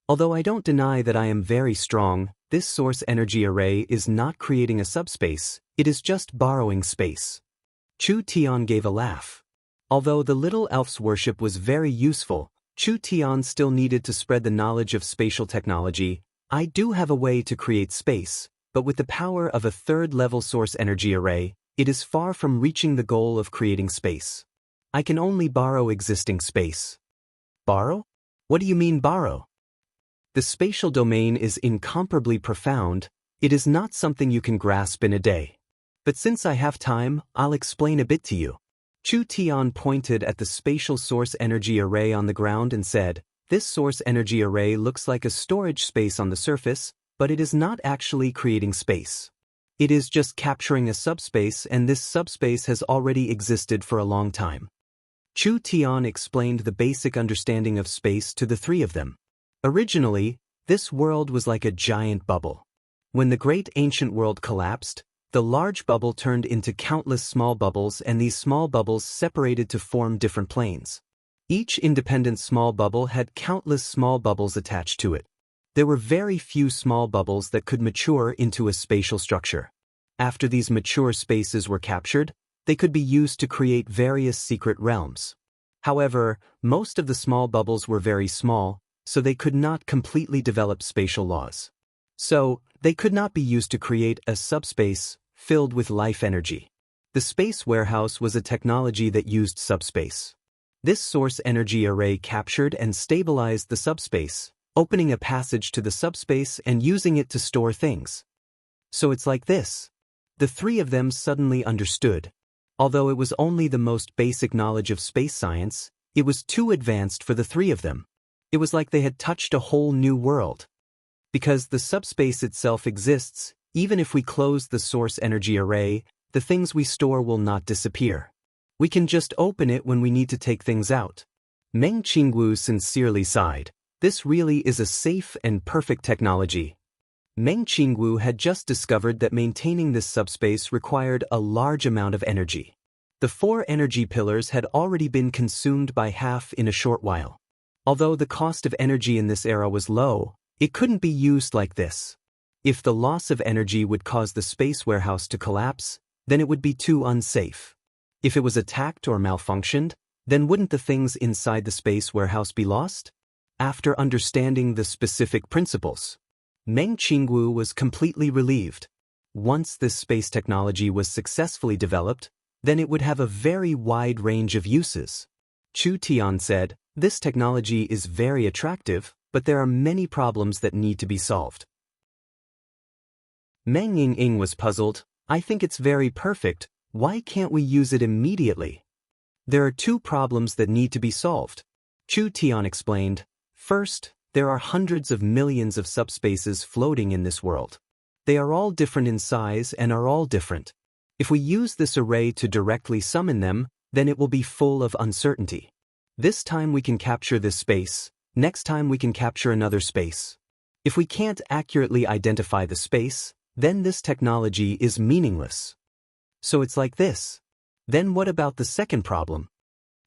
Although I don't deny that I am very strong, this source energy array is not creating a subspace, it is just borrowing space. Chu Tian gave a laugh. Although the little elf's worship was very useful, Chu Tian still needed to spread the knowledge of spatial technology. I do have a way to create space, but with the power of a third-level source energy array, it is far from reaching the goal of creating space. I can only borrow existing space. Borrow? What do you mean borrow? The spatial domain is incomparably profound, it is not something you can grasp in a day. But since I have time, I'll explain a bit to you. Chu Tian pointed at the spatial source energy array on the ground and said, this source energy array looks like a storage space on the surface, but it is not actually creating space. It is just capturing a subspace, and this subspace has already existed for a long time. Chu Tian explained the basic understanding of space to the three of them. Originally, this world was like a giant bubble. When the great ancient world collapsed, the large bubble turned into countless small bubbles, and these small bubbles separated to form different planes. Each independent small bubble had countless small bubbles attached to it. There were very few small bubbles that could mature into a spatial structure. After these mature spaces were captured, they could be used to create various secret realms. However, most of the small bubbles were very small, so they could not completely develop spatial laws. So, they could not be used to create a subspace filled with life energy. The space warehouse was a technology that used subspace. This source energy array captured and stabilized the subspace, opening a passage to the subspace and using it to store things. So it's like this. The three of them suddenly understood. Although it was only the most basic knowledge of space science, it was too advanced for the three of them. It was like they had touched a whole new world. Because the subspace itself exists, even if we close the source energy array, the things we store will not disappear. We can just open it when we need to take things out. Meng Qingwu sincerely sighed. This really is a safe and perfect technology. Meng Qingwu had just discovered that maintaining this subspace required a large amount of energy. The 4 energy pillars had already been consumed by half in a short while. Although the cost of energy in this era was low, it couldn't be used like this. If the loss of energy would cause the space warehouse to collapse, then it would be too unsafe. If it was attacked or malfunctioned, then wouldn't the things inside the space warehouse be lost? After understanding the specific principles, Meng Qingwu was completely relieved. Once this space technology was successfully developed, then it would have a very wide range of uses. Chu Tian said, "This technology is very attractive, but there are many problems that need to be solved." Meng Ying was puzzled. "I think it's very perfect. Why can't we use it immediately?" "There are 2 problems that need to be solved," Chu Tian explained. "First, there are hundreds of millions of subspaces floating in this world. They are all different in size and are all different. If we use this array to directly summon them, then it will be full of uncertainty. This time we can capture this space, next time we can capture another space. If we can't accurately identify the space, then this technology is meaningless. So it's like this. Then what about the second problem?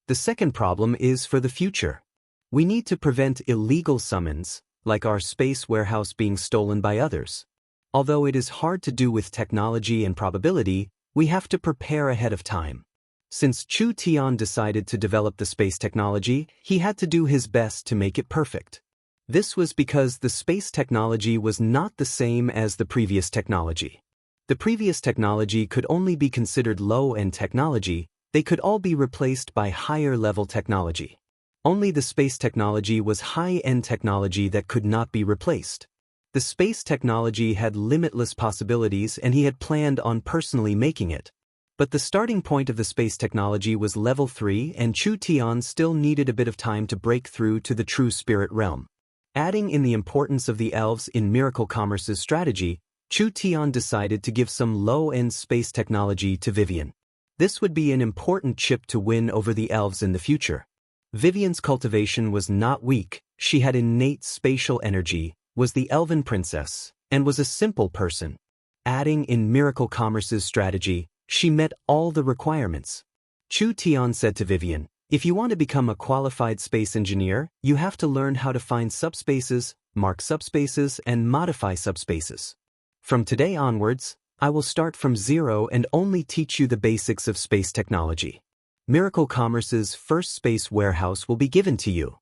The second problem is for the future. We need to prevent illegal summons, like our space warehouse being stolen by others. Although it is hard to do with technology and probability, we have to prepare ahead of time. Since Chu Tian decided to develop the space technology, he had to do his best to make it perfect. This was because the space technology was not the same as the previous technology. The previous technology could only be considered low-end technology. They could all be replaced by higher-level technology. Only the space technology was high-end technology that could not be replaced. The space technology had limitless possibilities and he had planned on personally making it. But the starting point of the space technology was level 3 and Chu Tian still needed a bit of time to break through to the true spirit realm. Adding in the importance of the elves in Miracle Commerce's strategy, Chu Tian decided to give some low-end space technology to Vivian. This would be an important chip to win over the elves in the future. Vivian's cultivation was not weak, she had innate spatial energy, was the elven princess, and was a simple person. Adding in Miracle Commerce's strategy, she met all the requirements. Chu Tian said to Vivian, "If you want to become a qualified space engineer, you have to learn how to find subspaces, mark subspaces, and modify subspaces. From today onwards, I will start from 0 and only teach you the basics of space technology. Miracle Commerce's first space warehouse will be given to you."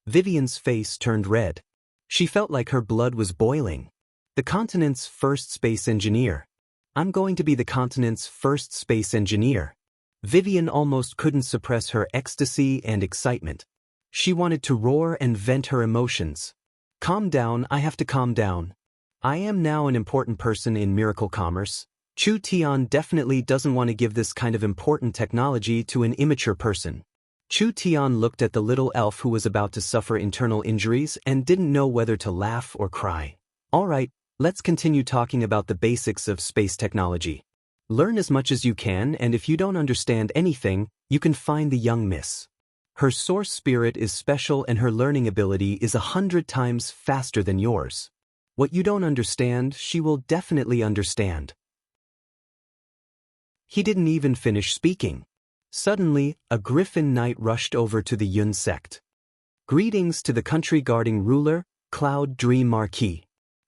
Vivian's face turned red. She felt like her blood was boiling. The continent's first space engineer. I'm going to be the continent's first space engineer. Vivian almost couldn't suppress her ecstasy and excitement. She wanted to roar and vent her emotions. "Calm down, I have to calm down. I am now an important person in Miracle Commerce. Chu Tian definitely doesn't want to give this kind of important technology to an immature person." Chu Tian looked at the little elf who was about to suffer internal injuries and didn't know whether to laugh or cry. "All right, let's continue talking about the basics of space technology. Learn as much as you can, and if you don't understand anything, you can find the young miss. Her source spirit is special and her learning ability is 100 times faster than yours. What you don't understand, she will definitely understand." He didn't even finish speaking. Suddenly, a griffin knight rushed over to the Yun sect. "Greetings to the country guarding ruler, Cloud Dream Marquis.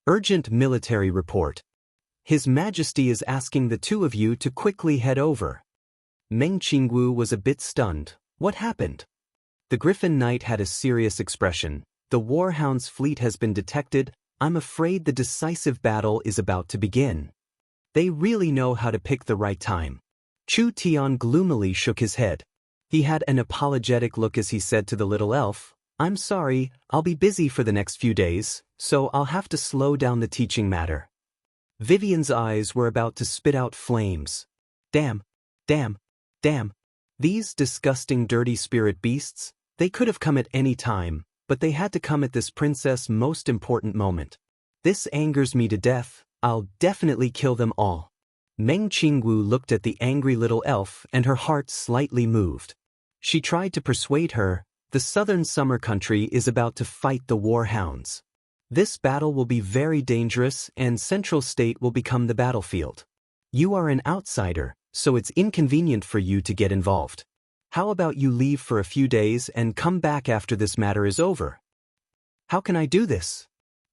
Urgent military report. His Majesty is asking the 2 of you to quickly head over." Meng Qingwu was a bit stunned. What happened? The griffin knight had a serious expression. "The Warhound's fleet has been detected. I'm afraid the decisive battle is about to begin." They really know how to pick the right time. Chu Tian gloomily shook his head. He had an apologetic look as he said to the little elf, "I'm sorry, I'll be busy for the next few days, so I'll have to slow down the teaching matter." Vivian's eyes were about to spit out flames. Damn. Damn. These disgusting dirty spirit beasts, they could have come at any time, but they had to come at this princess' most important moment. This angers me to death. I'll definitely kill them all. Meng Qingwu looked at the angry little elf and her heart slightly moved. She tried to persuade her, the southern summer country is about to fight the war hounds. This battle will be very dangerous and Central State will become the battlefield. You are an outsider, so it's inconvenient for you to get involved. How about you leave for a few days and come back after this matter is over? How can I do this?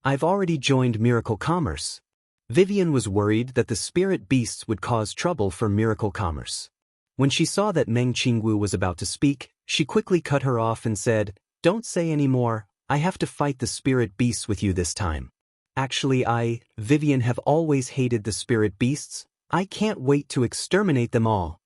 I've already joined Miracle Commerce. Vivian was worried that the spirit beasts would cause trouble for Miracle Commerce. When she saw that Meng Qingwu was about to speak, she quickly cut her off and said, "Don't say any more, I have to fight the spirit beasts with you this time. Actually Vivian have always hated the spirit beasts, I can't wait to exterminate them all."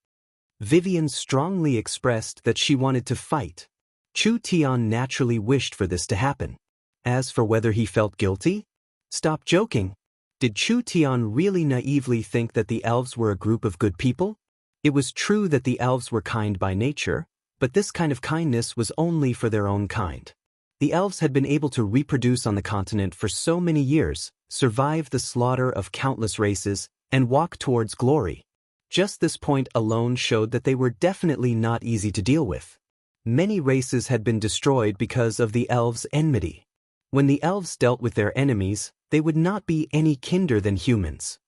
Vivian strongly expressed that she wanted to fight. Chu Tian naturally wished for this to happen. As for whether he felt guilty? Stop joking. Did Chu Tian really naively think that the elves were a group of good people? It was true that the elves were kind by nature, but this kind of kindness was only for their own kind. The elves had been able to reproduce on the continent for so many years, survive the slaughter of countless races, and walk towards glory. Just this point alone showed that they were definitely not easy to deal with. Many races had been destroyed because of the elves' enmity. When the elves dealt with their enemies, they would not be any kinder than humans.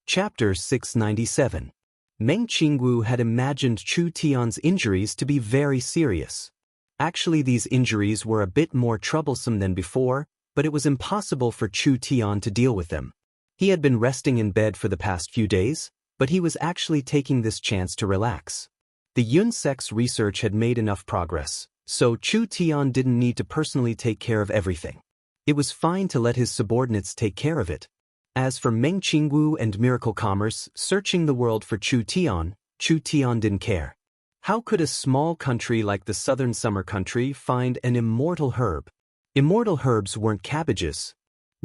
Chapter 697. Meng Qingwu had imagined Chu Tian's injuries to be very serious. Actually, these injuries were a bit more troublesome than before, but it was impossible for Chu Tian to deal with them. He had been resting in bed for the past few days, but he was actually taking this chance to relax. The Yunsek's research had made enough progress, so Chu Tian didn't need to personally take care of everything. It was fine to let his subordinates take care of it. As for Meng Qingwu and Miracle Commerce searching the world for Chu Tian didn't care. How could a small country like the southern summer country find an immortal herb? Immortal herbs weren't cabbages.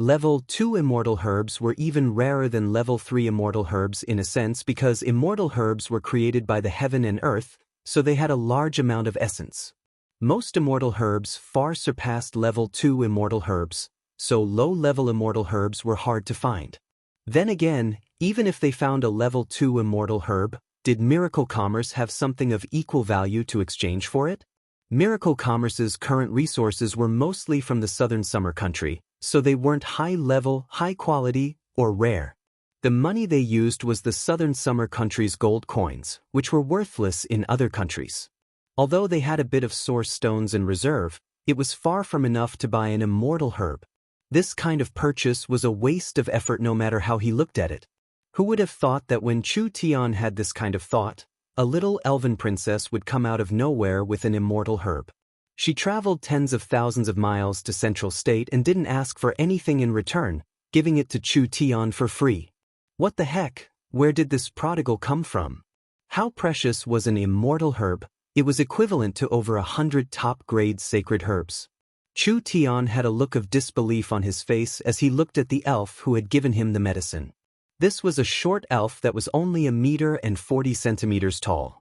Level 2 immortal herbs were even rarer than level 3 immortal herbs in a sense because immortal herbs were created by the heaven and earth, so they had a large amount of essence. Most immortal herbs far surpassed level 2 immortal herbs, so low-level immortal herbs were hard to find. Then again, even if they found a level 2 immortal herb, did Miracle Commerce have something of equal value to exchange for it? Miracle Commerce's current resources were mostly from the southern summer country, so they weren't high-level, high-quality, or rare. The money they used was the southern summer country's gold coins, which were worthless in other countries. Although they had a bit of source stones in reserve, it was far from enough to buy an immortal herb. This kind of purchase was a waste of effort no matter how he looked at it. Who would have thought that when Chu Tian had this kind of thought, a little elven princess would come out of nowhere with an immortal herb? She traveled tens of thousands of miles to Central State and didn't ask for anything in return, giving it to Chu Tian for free. What the heck? Where did this prodigal come from? How precious was an immortal herb? It was equivalent to over 100 top-grade sacred herbs. Chu Tian had a look of disbelief on his face as he looked at the elf who had given him the medicine. This was a short elf that was only 1.40 meters tall.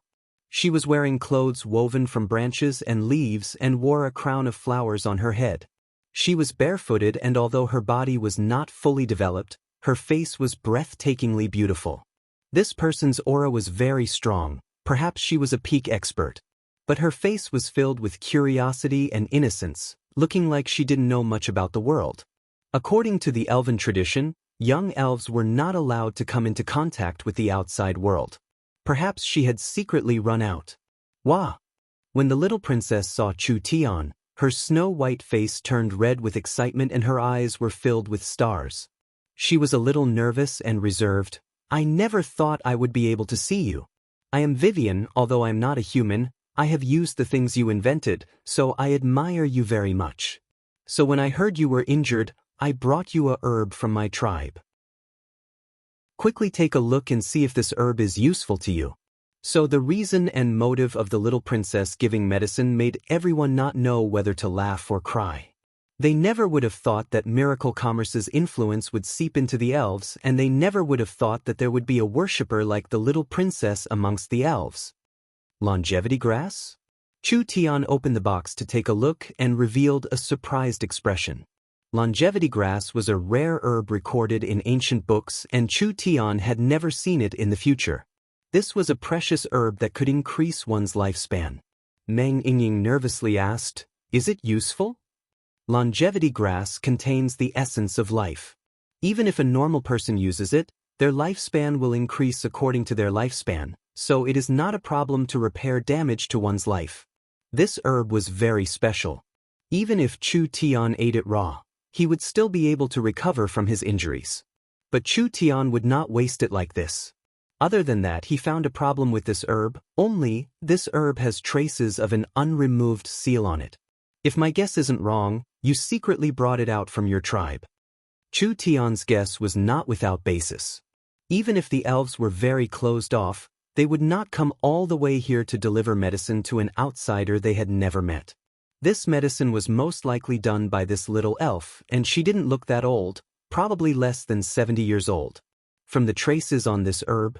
She was wearing clothes woven from branches and leaves and wore a crown of flowers on her head. She was barefooted and although her body was not fully developed, her face was breathtakingly beautiful. This person's aura was very strong, perhaps she was a peak expert. But her face was filled with curiosity and innocence, looking like she didn't know much about the world. According to the elven tradition, young elves were not allowed to come into contact with the outside world. Perhaps she had secretly run out. Wah! When the little princess saw Chu Tian, her snow-white face turned red with excitement and her eyes were filled with stars. She was a little nervous and reserved. "I never thought I would be able to see you. I am Vivian, although I am not a human. I have used the things you invented, so I admire you very much. So when I heard you were injured, I brought you a herb from my tribe. Quickly take a look and see if this herb is useful to you." So the reason and motive of the little princess giving medicine made everyone not know whether to laugh or cry. They never would have thought that miracle commerce's influence would seep into the elves, and they never would have thought that there would be a worshipper like the little princess amongst the elves. Longevity grass? Chu Tian opened the box to take a look and revealed a surprised expression. Longevity grass was a rare herb recorded in ancient books, and Chu Tian had never seen it in the future. This was a precious herb that could increase one's lifespan. Meng Yingying nervously asked, "Is it useful?" Longevity grass contains the essence of life. Even if a normal person uses it, their lifespan will increase according to their lifespan, so it is not a problem to repair damage to one's life. This herb was very special. Even if Chu Tian ate it raw, he would still be able to recover from his injuries. But Chu Tian would not waste it like this. Other than that, he found a problem with this herb, only this herb has traces of an unremoved seal on it. If my guess isn't wrong, you secretly brought it out from your tribe. Chu Tian's guess was not without basis. Even if the elves were very closed off, they would not come all the way here to deliver medicine to an outsider they had never met. This medicine was most likely done by this little elf, and she didn't look that old, probably less than 70 years old. From the traces on this herb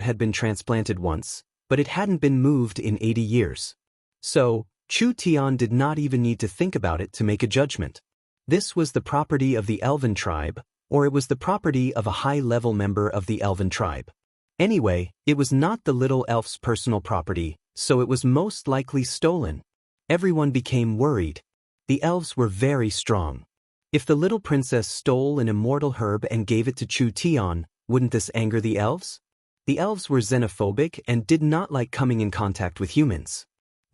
had been transplanted once, but it hadn't been moved in 80 years. So, Chu Tian did not even need to think about it to make a judgment. This was the property of the elven tribe, or it was the property of a high-level member of the elven tribe. Anyway, it was not the little elf's personal property, so it was most likely stolen. Everyone became worried. The elves were very strong. If the little princess stole an immortal herb and gave it to Chu Tian, wouldn't this anger the elves? The elves were xenophobic and did not like coming in contact with humans.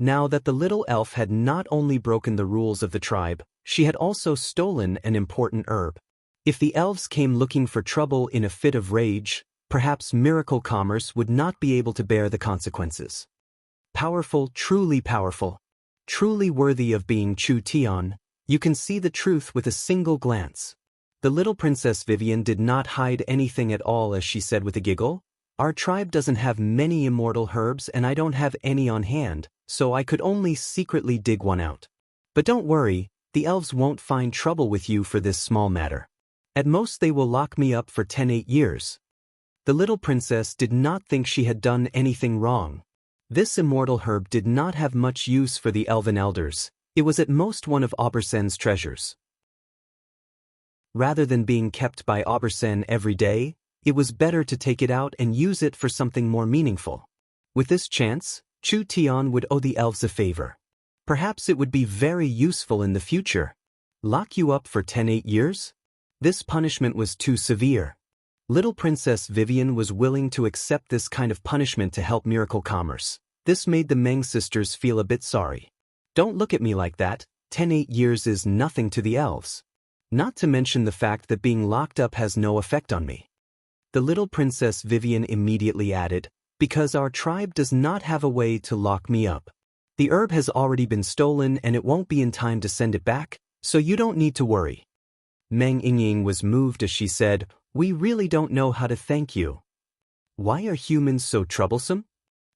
Now that the little elf had not only broken the rules of the tribe, she had also stolen an important herb. If the elves came looking for trouble in a fit of rage, perhaps miracle commerce would not be able to bear the consequences. Powerful, truly worthy of being Chu Tian, you can see the truth with a single glance. The little Princess Vivian did not hide anything at all as she said with a giggle, "Our tribe doesn't have many immortal herbs and I don't have any on hand, so I could only secretly dig one out. But don't worry, the elves won't find trouble with you for this small matter. At most they will lock me up for 8 years. The little princess did not think she had done anything wrong. This immortal herb did not have much use for the elven elders, it was at most one of Aubersen's treasures. Rather than being kept by Aubersen every day, it was better to take it out and use it for something more meaningful. With this chance, Chu Tian would owe the elves a favor. Perhaps it would be very useful in the future. Lock you up for 8 years? This punishment was too severe. Little Princess Vivian was willing to accept this kind of punishment to help miracle commerce. This made the Meng sisters feel a bit sorry. Don't look at me like that, 8 years is nothing to the elves. Not to mention the fact that being locked up has no effect on me. The little Princess Vivian immediately added, because our tribe does not have a way to lock me up. The herb has already been stolen and it won't be in time to send it back, so you don't need to worry. Meng Yingying was moved as she said, "We really don't know how to thank you. Why are humans so troublesome?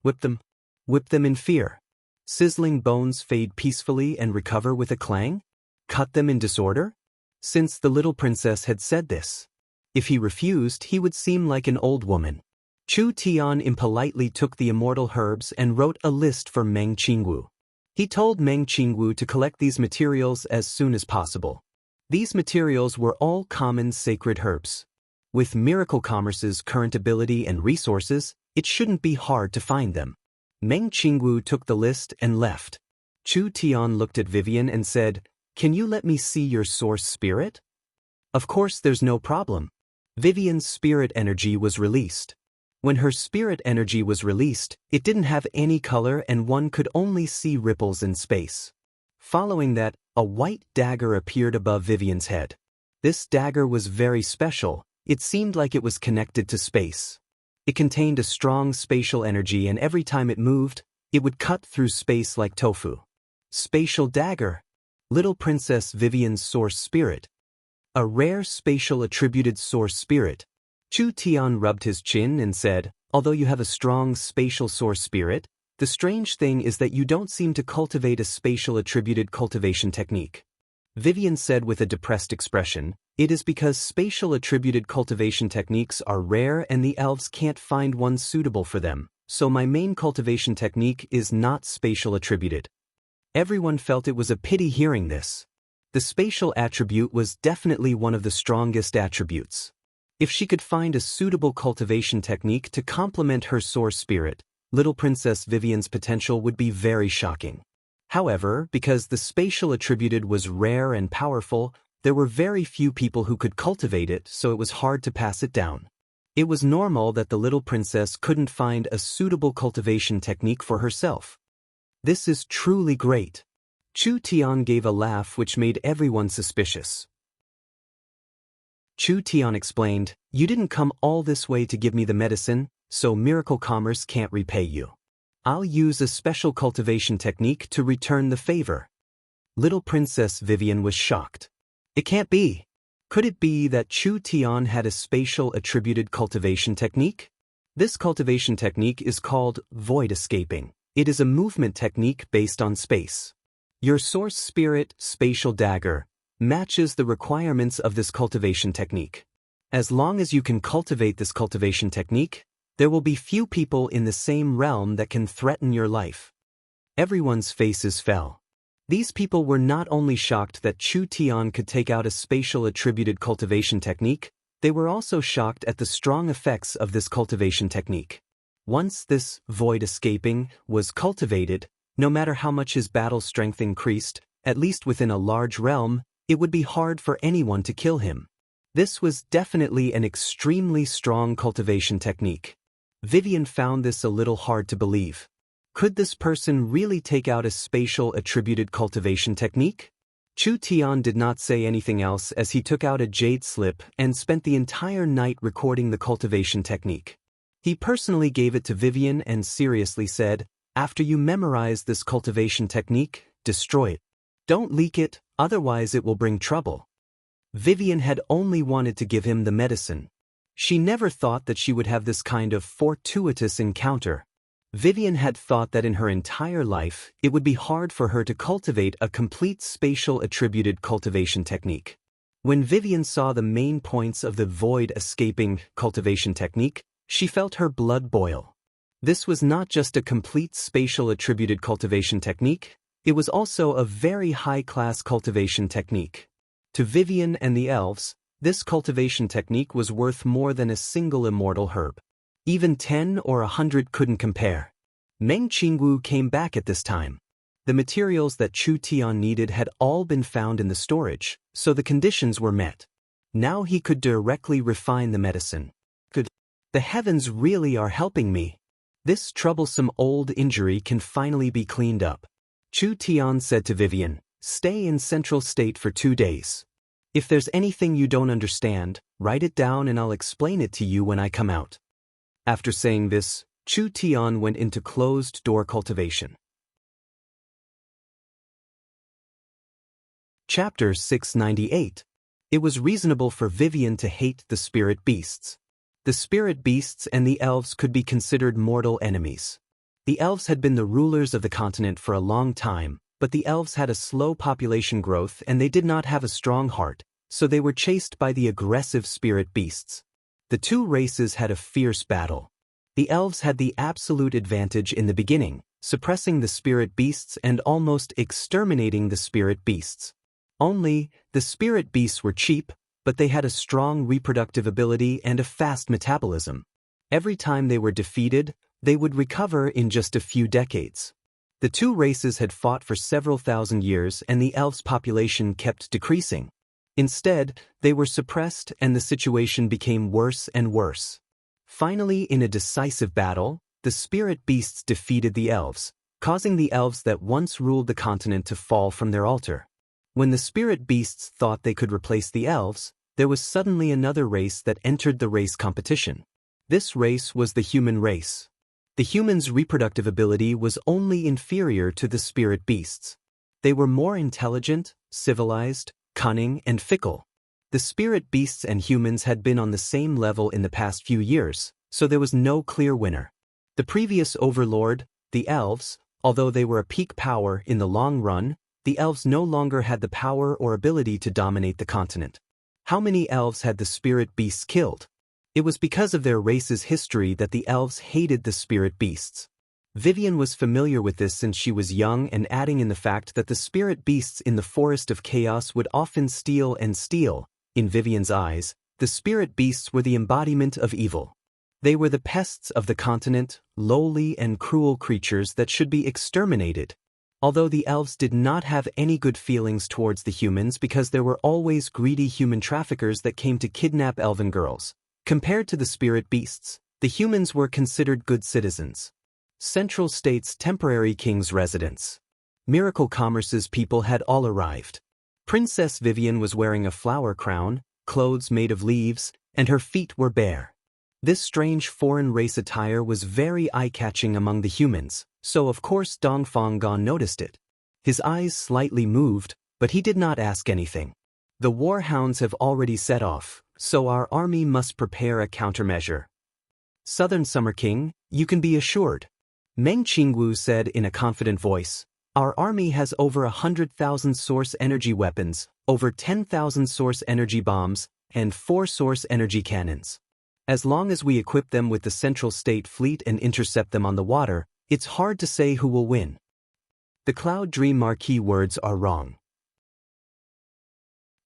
Whip them. Whip them in fear. Sizzling bones fade peacefully and recover with a clang? Cut them in disorder?" Since the little princess had said this, if he refused, he would seem like an old woman. Chu Tian impolitely took the immortal herbs and wrote a list for Meng Qingwu. He told Meng Qingwu to collect these materials as soon as possible. These materials were all common sacred herbs. With Miracle Commerce's current ability and resources, it shouldn't be hard to find them. Meng Qingwu took the list and left. Chu Tian looked at Vivian and said, "Can you let me see your source spirit?" Of course, there's no problem. Vivian's spirit energy was released. When her spirit energy was released, it didn't have any color and one could only see ripples in space. Following that, a white dagger appeared above Vivian's head. This dagger was very special, it seemed like it was connected to space. It contained a strong spatial energy and every time it moved, it would cut through space like tofu. Spatial dagger. Little Princess Vivian's source spirit. A rare spatial attributed source spirit. Chu Tian rubbed his chin and said, "Although you have a strong spatial source spirit, the strange thing is that you don't seem to cultivate a spatial attributed cultivation technique. Vivian said with a depressed expression, "It is because spatial attributed cultivation techniques are rare and the elves can't find one suitable for them, so my main cultivation technique is not spatial attributed." Everyone felt it was a pity hearing this. The spatial attribute was definitely one of the strongest attributes. If she could find a suitable cultivation technique to complement her source spirit, little Princess Vivian's potential would be very shocking. However, because the spatial attributed was rare and powerful, there were very few people who could cultivate it, so it was hard to pass it down. It was normal that the little princess couldn't find a suitable cultivation technique for herself. "This is truly great." Chu Tian gave a laugh which made everyone suspicious. Chu Tian explained, "You didn't come all this way to give me the medicine, so Miracle Commerce can't repay you. I'll use a special cultivation technique to return the favor." Little Princess Vivian was shocked. It can't be. Could it be that Chu Tian had a spatial attributed cultivation technique? This cultivation technique is called void escaping. It is a movement technique based on space. Your source spirit, spatial dagger, matches the requirements of this cultivation technique. As long as you can cultivate this cultivation technique, there will be few people in the same realm that can threaten your life. Everyone's faces fell. These people were not only shocked that Chu Tian could take out a spatial attributed cultivation technique, they were also shocked at the strong effects of this cultivation technique. Once this void escaping was cultivated, no matter how much his battle strength increased, at least within a large realm, it would be hard for anyone to kill him. This was definitely an extremely strong cultivation technique. Vivian found this a little hard to believe. Could this person really take out a spatial attributed cultivation technique? Chu Tian did not say anything else as he took out a jade slip and spent the entire night recording the cultivation technique. He personally gave it to Vivian and seriously said, "After you memorize this cultivation technique, destroy it. Don't leak it, otherwise it will bring trouble." Vivian had only wanted to give him the medicine. She never thought that she would have this kind of fortuitous encounter. Vivian had thought that in her entire life, it would be hard for her to cultivate a complete spatial attributed cultivation technique. When Vivian saw the main points of the void escaping cultivation technique, she felt her blood boil. This was not just a complete spatial attributed cultivation technique, it was also a very high-class cultivation technique. To Vivian and the elves, this cultivation technique was worth more than a single immortal herb. Even 10 or 100 couldn't compare. Meng Qingwu came back at this time. The materials that Chu Tian needed had all been found in the storage, so the conditions were met. Now he could directly refine the medicine. Good. The heavens really are helping me. This troublesome old injury can finally be cleaned up. Chu Tian said to Vivian, "Stay in Central State for 2 days. If there's anything you don't understand, write it down and I'll explain it to you when I come out." After saying this, Chu Tian went into closed-door cultivation. Chapter 698. It was reasonable for Vivian to hate the spirit beasts. The spirit beasts and the elves could be considered mortal enemies. The elves had been the rulers of the continent for a long time, but the elves had a slow population growth and they did not have a strong heart, so they were chased by the aggressive spirit beasts. The two races had a fierce battle. The elves had the absolute advantage in the beginning, suppressing the spirit beasts and almost exterminating the spirit beasts. Only, the spirit beasts were cheap, but they had a strong reproductive ability and a fast metabolism. Every time they were defeated, they would recover in just a few decades. The two races had fought for several thousand years and the elves' population kept decreasing. Instead, they were suppressed and the situation became worse and worse. Finally, in a decisive battle, the spirit beasts defeated the elves, causing the elves that once ruled the continent to fall from their altar. When the spirit beasts thought they could replace the elves, there was suddenly another race that entered the race competition. This race was the human race. The humans' reproductive ability was only inferior to the spirit beasts. They were more intelligent, civilized, cunning, and fickle. The spirit beasts and humans had been on the same level in the past few years, so there was no clear winner. The previous overlord, the elves, although they were a peak power in the long run, The elves no longer had the power or ability to dominate the continent. How many elves had the spirit beasts killed? It was because of their race's history that the elves hated the spirit beasts. Vivian was familiar with this since she was young, and adding in the fact that the spirit beasts in the Forest of Chaos would often steal and steal. In Vivian's eyes, the spirit beasts were the embodiment of evil. They were the pests of the continent, lowly and cruel creatures that should be exterminated. Although the elves did not have any good feelings towards the humans because there were always greedy human traffickers that came to kidnap elven girls. Compared to the spirit beasts, the humans were considered good citizens. Central State's temporary king's residence. Miracle Commerce's people had all arrived. Princess Vivian was wearing a flower crown, clothes made of leaves, and her feet were bare. This strange foreign race attire was very eye-catching among the humans, so of course Dong Fanggan noticed it. His eyes slightly moved, but he did not ask anything. The war hounds have already set off, so our army must prepare a countermeasure. Southern Summer King, you can be assured. Meng Qingwu said in a confident voice, our army has over 100,000 source energy weapons, over 10,000 source energy bombs, and 4 source energy cannons. As long as we equip them with the Central State Fleet and intercept them on the water, it's hard to say who will win. The Cloud Dream Marquis words are wrong.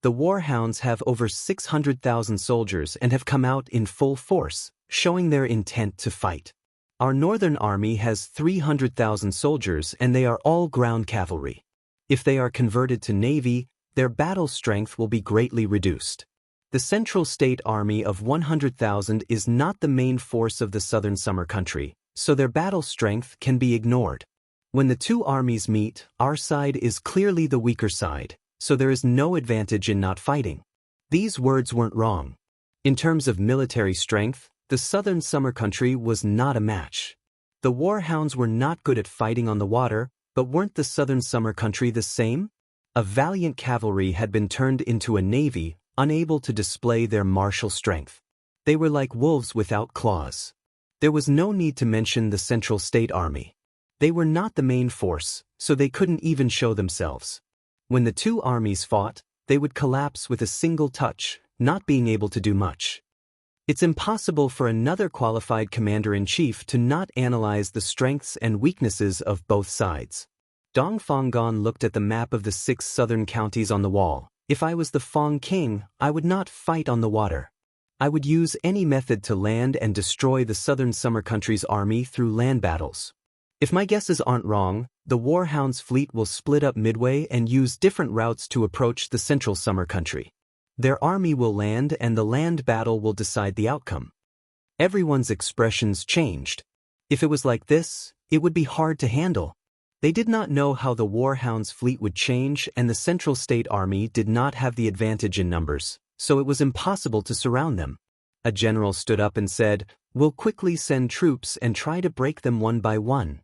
The Warhounds have over 600,000 soldiers and have come out in full force, showing their intent to fight. Our Northern Army has 300,000 soldiers and they are all ground cavalry. If they are converted to navy, their battle strength will be greatly reduced. The Central State Army of 100,000 is not the main force of the Southern Summer Country, so their battle strength can be ignored. When the two armies meet, our side is clearly the weaker side, so there is no advantage in not fighting. These words weren't wrong. In terms of military strength, the Southern Summer Country was not a match. The Warhounds were not good at fighting on the water, but weren't the Southern Summer Country the same? A valiant cavalry had been turned into a navy, unable to display their martial strength. They were like wolves without claws. There was no need to mention the Central State Army. They were not the main force, so they couldn't even show themselves. When the two armies fought, they would collapse with a single touch, not being able to do much. It's impossible for another qualified commander-in-chief to not analyze the strengths and weaknesses of both sides. Dong Fanggan looked at the map of the 6 southern counties on the wall. If I was the Fang King, I would not fight on the water. I would use any method to land and destroy the Southern Summer Country's army through land battles. If my guesses aren't wrong, the Warhounds' fleet will split up midway and use different routes to approach the Central Summer Country. Their army will land and the land battle will decide the outcome. Everyone's expressions changed. If it was like this, it would be hard to handle. They did not know how the Warhounds' fleet would change, and the Central State Army did not have the advantage in numbers, so it was impossible to surround them. A general stood up and said, "We'll quickly send troops and try to break them one by one."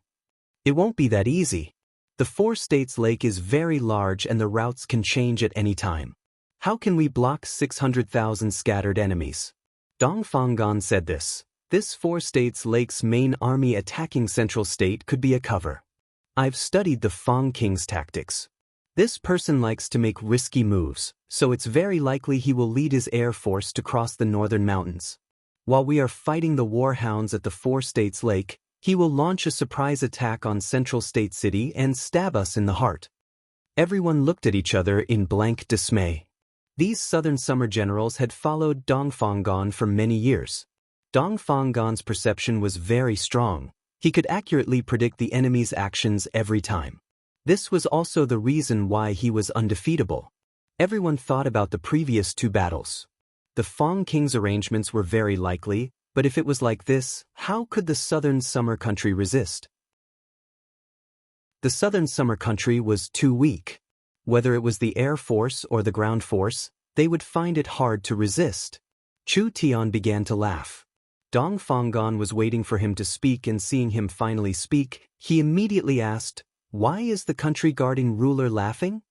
It won't be that easy. The 4 states lake is very large and the routes can change at any time. How can we block 600,000 scattered enemies? Dong Fanggan said this. This 4 states lake's main army attacking Central State could be a cover. I've studied the Fang King's tactics. This person likes to make risky moves, so it's very likely he will lead his air force to cross the northern mountains. While we are fighting the Warhounds at the 4 states lake, he will launch a surprise attack on Central State City and stab us in the heart. Everyone looked at each other in blank dismay. These Southern Summer generals had followed Dong Fanggan for many years. Dong Fanggan's perception was very strong. He could accurately predict the enemy's actions every time. This was also the reason why he was undefeatable. Everyone thought about the previous 2 battles. The Fang King's arrangements were very likely, but if it was like this, how could the Southern Summer Country resist? The Southern Summer Country was too weak. Whether it was the air force or the ground force, they would find it hard to resist. Chu Tian began to laugh. Dong Fanggan was waiting for him to speak, and seeing him finally speak, he immediately asked, "Why is the country guarding ruler laughing?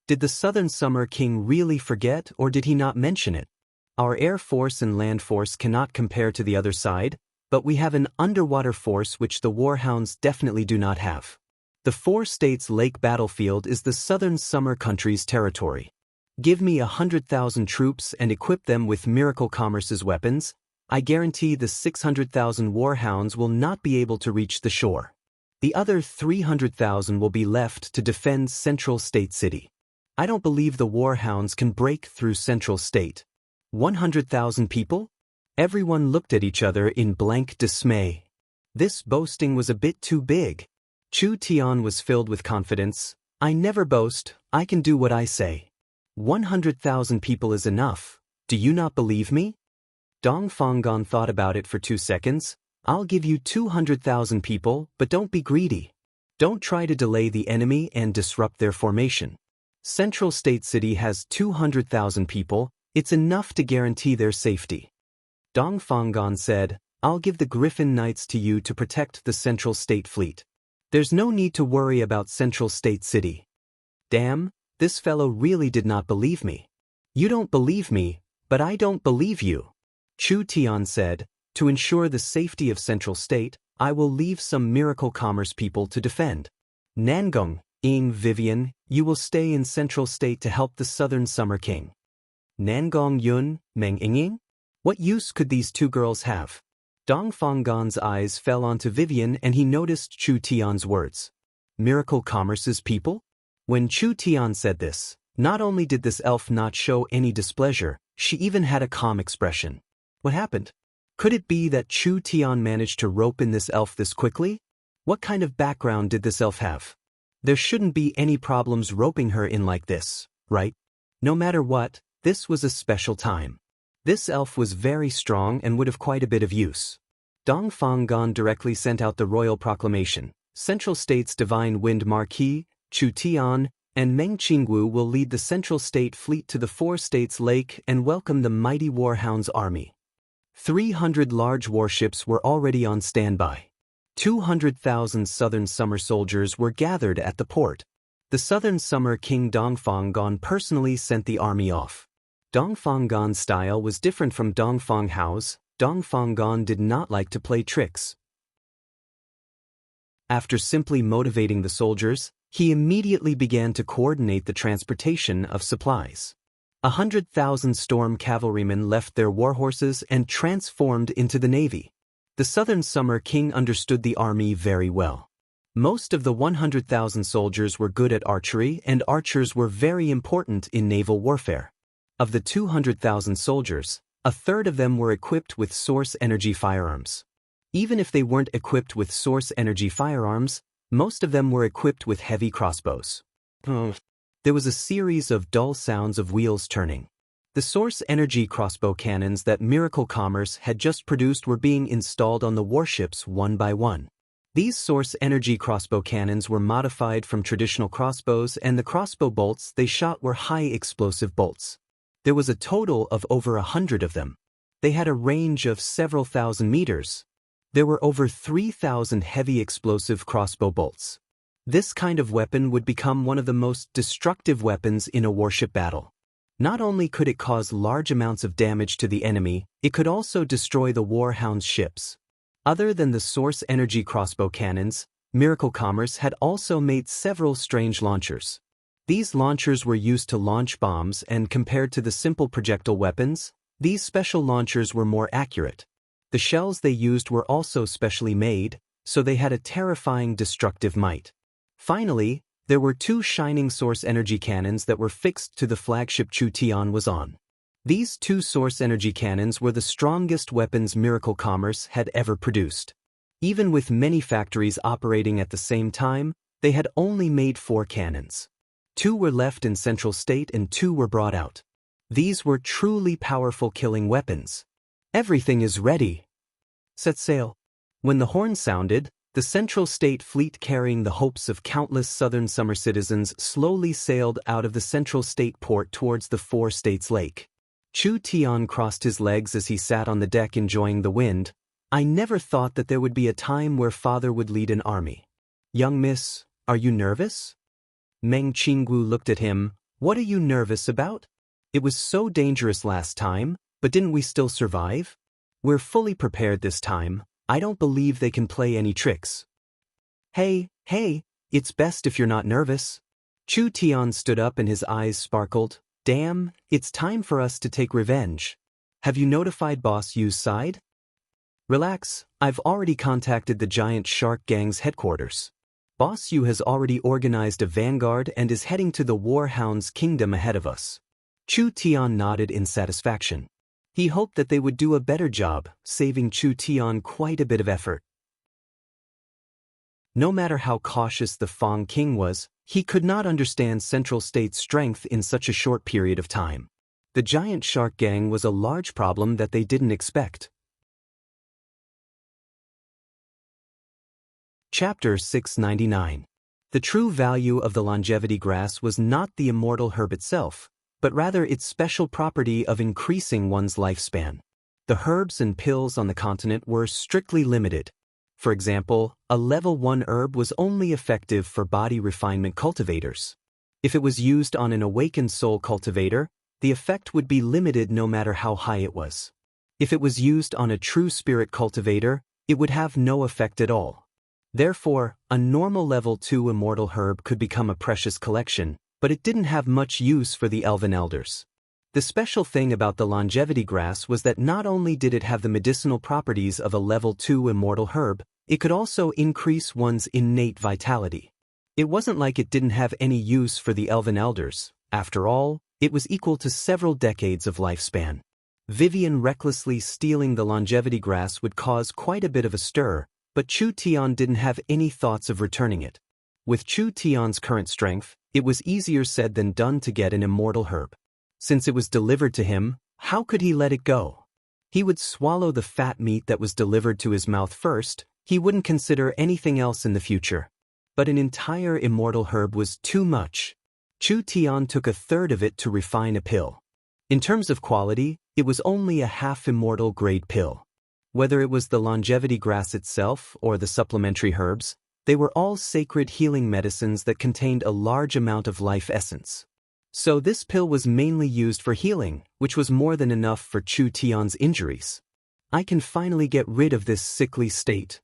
Did the Southern Summer King really forget, or did he not mention it? Our air force and land force cannot compare to the other side, but we have an underwater force which the Warhounds definitely do not have. The four states lake battlefield is the southern summer country's territory. Give me 100,000 troops and equip them with Miracle Commerce's weapons. I guarantee the 600,000 warhounds will not be able to reach the shore. The other 300,000 will be left to defend Central State City. I don't believe the warhounds can break through Central State. 100,000 people? Everyone looked at each other in blank dismay. This boasting was a bit too big. Chu Tian was filled with confidence. I never boast, I can do what I say. 100,000 people is enough. Do you not believe me? Dong Fanggan thought about it for 2 seconds. I'll give you 200,000 people, but don't be greedy. Don't try to delay the enemy and disrupt their formation. Central State City has 200,000 people, it's enough to guarantee their safety. Dong Fanggan said, I'll give the Griffin Knights to you to protect the Central State Fleet. There's no need to worry about Central State City. Damn, this fellow really did not believe me. You don't believe me, but I don't believe you. Chu Tian said, to ensure the safety of Central State, I will leave some Miracle Commerce people to defend. Nangong, Ying Vivian, you will stay in Central State to help the Southern Summer King. Nangong Yun, Meng Ying? What use could these two girls have? Dong Fanggan's eyes fell onto Vivian and he noticed Chu Tian's words. Miracle Commerce's people? When Chu Tian said this, not only did this elf not show any displeasure, she even had a calm expression. What happened? Could it be that Chu Tian managed to rope in this elf this quickly? What kind of background did this elf have? There shouldn't be any problems roping her in like this, right? No matter what, this was a special time. This elf was very strong and would have quite a bit of use. Dong Fanggan directly sent out the royal proclamation. Central State's Divine Wind Marquis, Chu Tian, and Meng Qingwu will lead the Central State Fleet to the four states' lake and welcome the mighty Warhounds army. 300 large warships were already on standby. 200,000 Southern Summer soldiers were gathered at the port. The Southern Summer King Dong Fanggan personally sent the army off. Dong Fanggan's style was different from Dong Fanghao's. Dong Fanggan did not like to play tricks. After simply motivating the soldiers, he immediately began to coordinate the transportation of supplies. 100,000 storm cavalrymen left their warhorses and transformed into the navy. The Southern Summer King understood the army very well. Most of the 100,000 soldiers were good at archery, and archers were very important in naval warfare. Of the 200,000 soldiers, a third of them were equipped with source energy firearms. Even if they weren't equipped with source energy firearms, most of them were equipped with heavy crossbows. There was a series of dull sounds of wheels turning. The source energy crossbow cannons that Miracle Commerce had just produced were being installed on the warships one by one. These source energy crossbow cannons were modified from traditional crossbows, and the crossbow bolts they shot were high explosive bolts. There was a total of over 100 of them. They had a range of several thousand meters. There were over 3,000 heavy explosive crossbow bolts. This kind of weapon would become one of the most destructive weapons in a warship battle. Not only could it cause large amounts of damage to the enemy, it could also destroy the Warhound's ships. Other than the source energy crossbow cannons, Miracle Commerce had also made several strange launchers. These launchers were used to launch bombs, and compared to the simple projectile weapons, these special launchers were more accurate. The shells they used were also specially made, so they had a terrifying destructive might. Finally, there were 2 shining source energy cannons that were fixed to the flagship Chu Tian was on. These 2 source energy cannons were the strongest weapons Miracle Commerce had ever produced. Even with many factories operating at the same time, they had only made 4 cannons. 2 were left in Central State and 2 were brought out. These were truly powerful killing weapons. Everything is ready. Set sail. When the horn sounded, the Central State Fleet carrying the hopes of countless Southern Summer citizens slowly sailed out of the Central State port towards the four states lake. Chu Tian crossed his legs as he sat on the deck enjoying the wind. I never thought that there would be a time where father would lead an army. Young miss, are you nervous? Meng Qingwu looked at him. What are you nervous about? It was so dangerous last time, but didn't we still survive? We're fully prepared this time. I don't believe they can play any tricks. Hey, it's best if you're not nervous. Chu Tian stood up and his eyes sparkled. Damn, it's time for us to take revenge. Have you notified Boss Yu's side? Relax, I've already contacted the giant shark gang's headquarters. Boss Yu has already organized a vanguard and is heading to the Warhound's kingdom ahead of us. Chu Tian nodded in satisfaction. He hoped that they would do a better job, saving Chu Tian quite a bit of effort. No matter how cautious the Fang King was, he could not understand Central State's strength in such a short period of time. The giant shark gang was a large problem that they didn't expect. Chapter 699. The true value of the longevity grass was not the immortal herb itself, but rather its special property of increasing one's lifespan. The herbs and pills on the continent were strictly limited. For example, a level 1 herb was only effective for body refinement cultivators. If it was used on an awakened soul cultivator, the effect would be limited no matter how high it was. If it was used on a true spirit cultivator, it would have no effect at all. Therefore, a normal level 2 immortal herb could become a precious collection, but it didn't have much use for the elven elders. The special thing about the longevity grass was that not only did it have the medicinal properties of a level 2 immortal herb, it could also increase one's innate vitality. It wasn't like it didn't have any use for the elven elders. After all, it was equal to several decades of lifespan. Vivian recklessly stealing the longevity grass would cause quite a bit of a stir, but Chu Tian didn't have any thoughts of returning it. With Chu Tian's current strength, it was easier said than done to get an immortal herb. Since it was delivered to him, how could he let it go? He would swallow the fat meat that was delivered to his mouth first. He wouldn't consider anything else in the future. But an entire immortal herb was too much. Chu Tian took a third of it to refine a pill. In terms of quality, it was only a half-immortal grade pill. Whether it was the longevity grass itself or the supplementary herbs, they were all sacred healing medicines that contained a large amount of life essence. So this pill was mainly used for healing, which was more than enough for Chu Tian's injuries. I can finally get rid of this sickly state.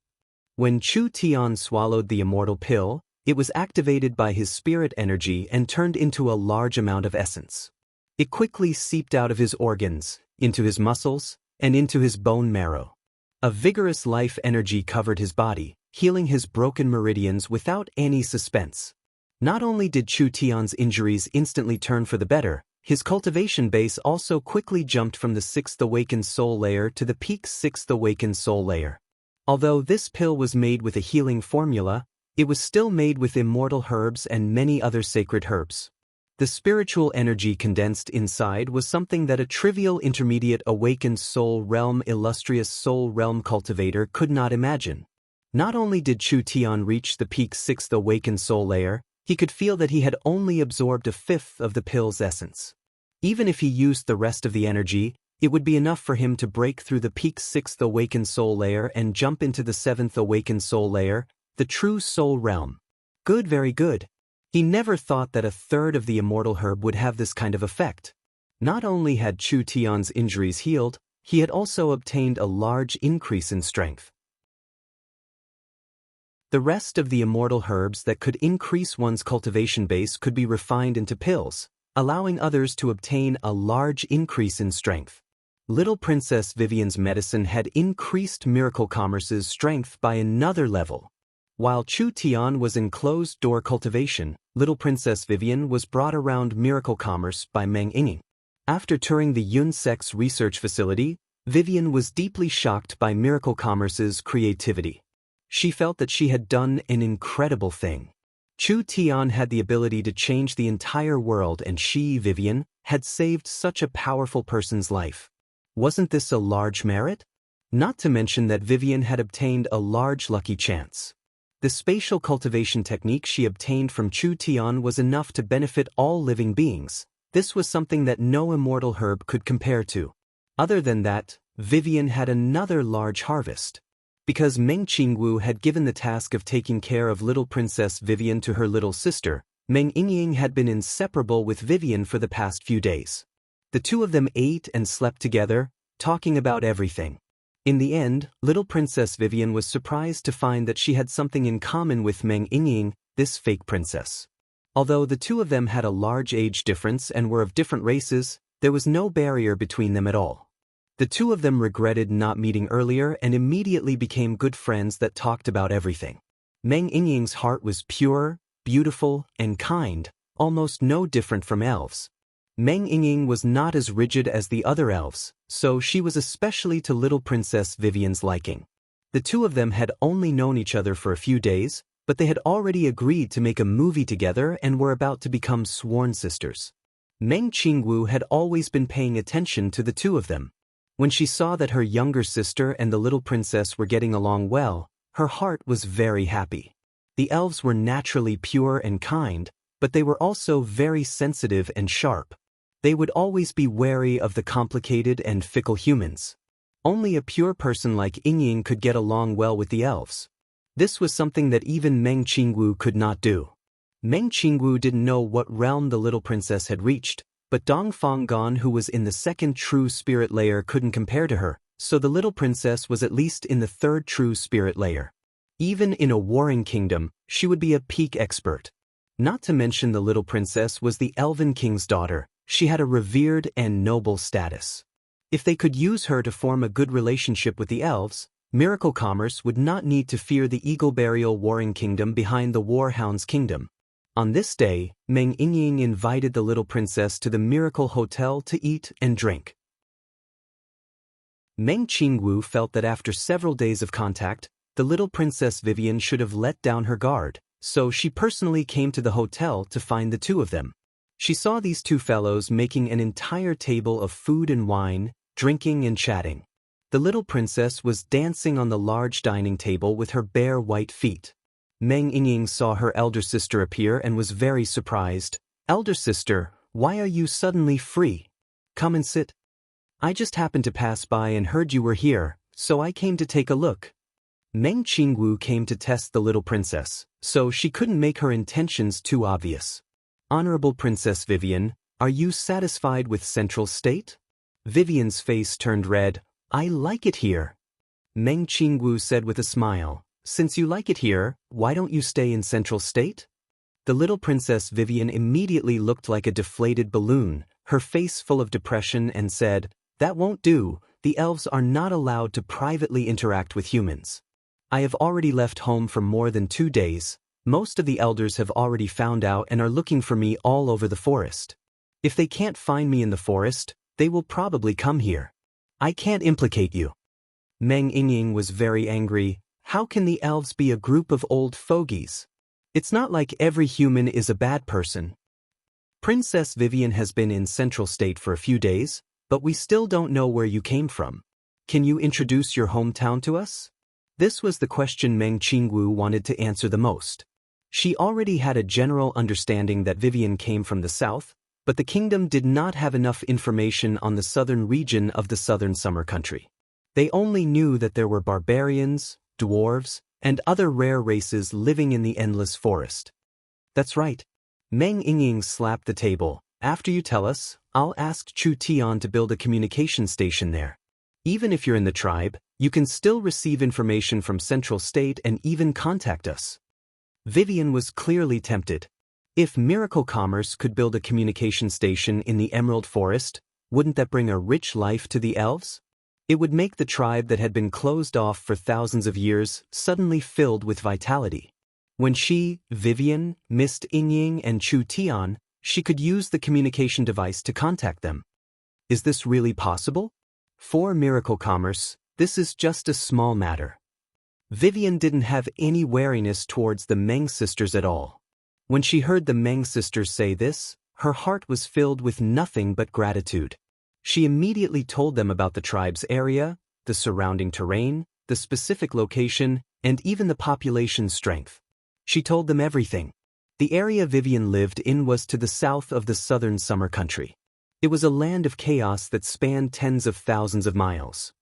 When Chu Tian swallowed the immortal pill, it was activated by his spirit energy and turned into a large amount of essence. It quickly seeped out of his organs, into his muscles, and into his bone marrow. A vigorous life energy covered his body, healing his broken meridians without any suspense. Not only did Chu Tian's injuries instantly turn for the better, his cultivation base also quickly jumped from the 6th awakened soul layer to the peak 6th awakened soul layer. Although this pill was made with a healing formula, it was still made with immortal herbs and many other sacred herbs. The spiritual energy condensed inside was something that a trivial intermediate awakened soul realm illustrious soul realm cultivator could not imagine. Not only did Chu Tian reach the peak 6th awakened soul layer, he could feel that he had only absorbed a fifth of the pill's essence. Even if he used the rest of the energy, it would be enough for him to break through the peak 6th awakened soul layer and jump into the 7th awakened soul layer, the true soul realm. Good, very good. He never thought that a third of the immortal herb would have this kind of effect. Not only had Chu Tian's injuries healed, he had also obtained a large increase in strength. The rest of the immortal herbs that could increase one's cultivation base could be refined into pills, allowing others to obtain a large increase in strength. Little Princess Vivian's medicine had increased Miracle Commerce's strength by another level. While Chu Tian was in closed-door cultivation, Little Princess Vivian was brought around Miracle Commerce by Meng Yinging. After touring the Yunsek's research facility, Vivian was deeply shocked by Miracle Commerce's creativity. She felt that she had done an incredible thing. Chu Tian had the ability to change the entire world and she, Vivian, had saved such a powerful person's life. Wasn't this a large merit? Not to mention that Vivian had obtained a large lucky chance. The spatial cultivation technique she obtained from Chu Tian was enough to benefit all living beings. This was something that no immortal herb could compare to. Other than that, Vivian had another large harvest. Because Meng Qingwu had given the task of taking care of little Princess Vivian to her little sister, Meng Yingying had been inseparable with Vivian for the past few days. The two of them ate and slept together, talking about everything. In the end, little Princess Vivian was surprised to find that she had something in common with Meng Yingying, this fake princess. Although the two of them had a large age difference and were of different races, there was no barrier between them at all. The two of them regretted not meeting earlier and immediately became good friends that talked about everything. Meng Yingying's heart was pure, beautiful, and kind, almost no different from elves. Meng Yingying was not as rigid as the other elves, so she was especially to little Princess Vivian's liking. The two of them had only known each other for a few days, but they had already agreed to make a movie together and were about to become sworn sisters. Meng Qingwu had always been paying attention to the two of them. When she saw that her younger sister and the little princess were getting along well, her heart was very happy. The elves were naturally pure and kind, but they were also very sensitive and sharp. They would always be wary of the complicated and fickle humans. Only a pure person like Yingying could get along well with the elves. This was something that even Meng Qingwu could not do. Meng Qingwu didn't know what realm the little princess had reached, but Dongfang Gan, who was in the second true spirit layer, couldn't compare to her, so the little princess was at least in the third true spirit layer. Even in a warring kingdom, she would be a peak expert. Not to mention the little princess was the Elven King's daughter. She had a revered and noble status. If they could use her to form a good relationship with the elves, Miracle Commerce would not need to fear the Eagle Burial Warring Kingdom behind the Warhound's kingdom. On this day, Meng Yingying invited the little princess to the Miracle Hotel to eat and drink. Meng Qingwu felt that after several days of contact, the little Princess Vivian should have let down her guard, so she personally came to the hotel to find the two of them. She saw these two fellows making an entire table of food and wine, drinking and chatting. The little princess was dancing on the large dining table with her bare white feet. Meng Yingying saw her elder sister appear and was very surprised. "Elder sister, why are you suddenly free? Come and sit. I just happened to pass by and heard you were here, so I came to take a look." Meng Qingwu came to test the little princess, so she couldn't make her intentions too obvious. "Honorable Princess Vivian, are you satisfied with Central State?" Vivian's face turned red. "I like it here." Meng Qingwu said with a smile, "Since you like it here, why don't you stay in Central State?" The little Princess Vivian immediately looked like a deflated balloon, her face full of depression, and said, "That won't do. The elves are not allowed to privately interact with humans. I have already left home for more than 2 days. Most of the elders have already found out and are looking for me all over the forest. If they can't find me in the forest, they will probably come here. I can't implicate you." Meng Yingying was very angry. How can the elves be a group of old fogies? It's not like every human is a bad person. Princess Vivian has been in Central State for a few days, but we still don't know where you came from. Can you introduce your hometown to us? This was the question Meng Qingwu wanted to answer the most. She already had a general understanding that Vivian came from the south, but the kingdom did not have enough information on the southern region of the southern summer country. They only knew that there were barbarians, dwarves, and other rare races living in the endless forest. "That's right." Meng Yingying slapped the table. "After you tell us, I'll ask Chu Tian to build a communication station there. Even if you're in the tribe, you can still receive information from Central State and even contact us." Vivian was clearly tempted. If Miracle Commerce could build a communication station in the Emerald Forest, wouldn't that bring a rich life to the elves? It would make the tribe that had been closed off for thousands of years suddenly filled with vitality. When she, Vivian, missed Yingying and Chu Tian, she could use the communication device to contact them. Is this really possible? For Miracle Commerce, this is just a small matter. Vivian didn't have any wariness towards the Meng sisters at all. When she heard the Meng sisters say this, her heart was filled with nothing but gratitude. She immediately told them about the tribe's area, the surrounding terrain, the specific location, and even the population strength. She told them everything. The area Vivian lived in was to the south of the southern summer country. It was a land of chaos that spanned tens of thousands of miles.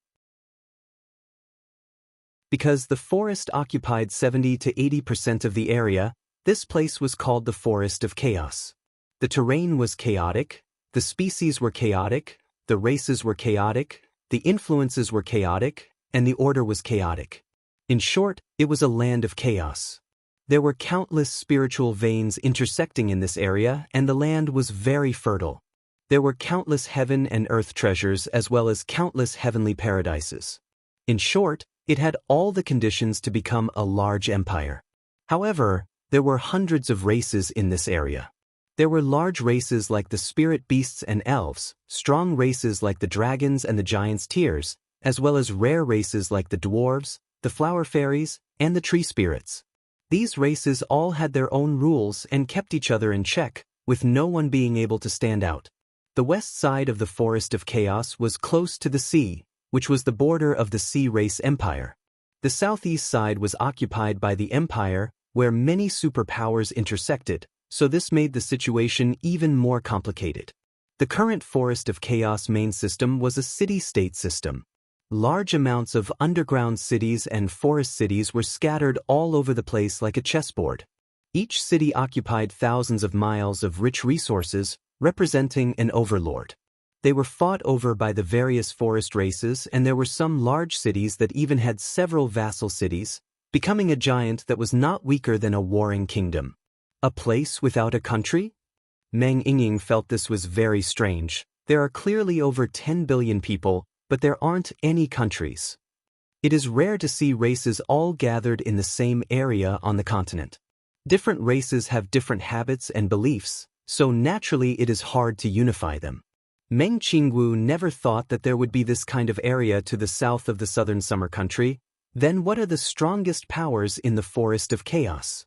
Because the forest occupied 70 to 80% of the area, this place was called the Forest of Chaos. The terrain was chaotic, the species were chaotic, the races were chaotic, the influences were chaotic, and the order was chaotic. In short, it was a land of chaos. There were countless spiritual veins intersecting in this area, and the land was very fertile. There were countless heaven and earth treasures as well as countless heavenly paradises. In short, it had all the conditions to become a large empire. However, there were hundreds of races in this area. There were large races like the spirit beasts and elves, strong races like the dragons and the giants' tears, as well as rare races like the dwarves, the flower fairies, and the tree spirits. These races all had their own rules and kept each other in check, with no one being able to stand out. The west side of the Forest of Chaos was close to the sea, which was the border of the Sea Race Empire. The southeast side was occupied by the Empire, where many superpowers intersected, so this made the situation even more complicated. The current Forest of Chaos main system was a city-state system. Large amounts of underground cities and forest cities were scattered all over the place like a chessboard. Each city occupied thousands of miles of rich resources, representing an overlord. They were fought over by the various forest races, and there were some large cities that even had several vassal cities, becoming a giant that was not weaker than a warring kingdom. A place without a country? Meng Yingying felt this was very strange. There are clearly over 10 billion people, but there aren't any countries. It is rare to see races all gathered in the same area on the continent. Different races have different habits and beliefs, so naturally it is hard to unify them. Meng Qingwu never thought that there would be this kind of area to the south of the southern summer country. Then what are the strongest powers in the Forest of Chaos?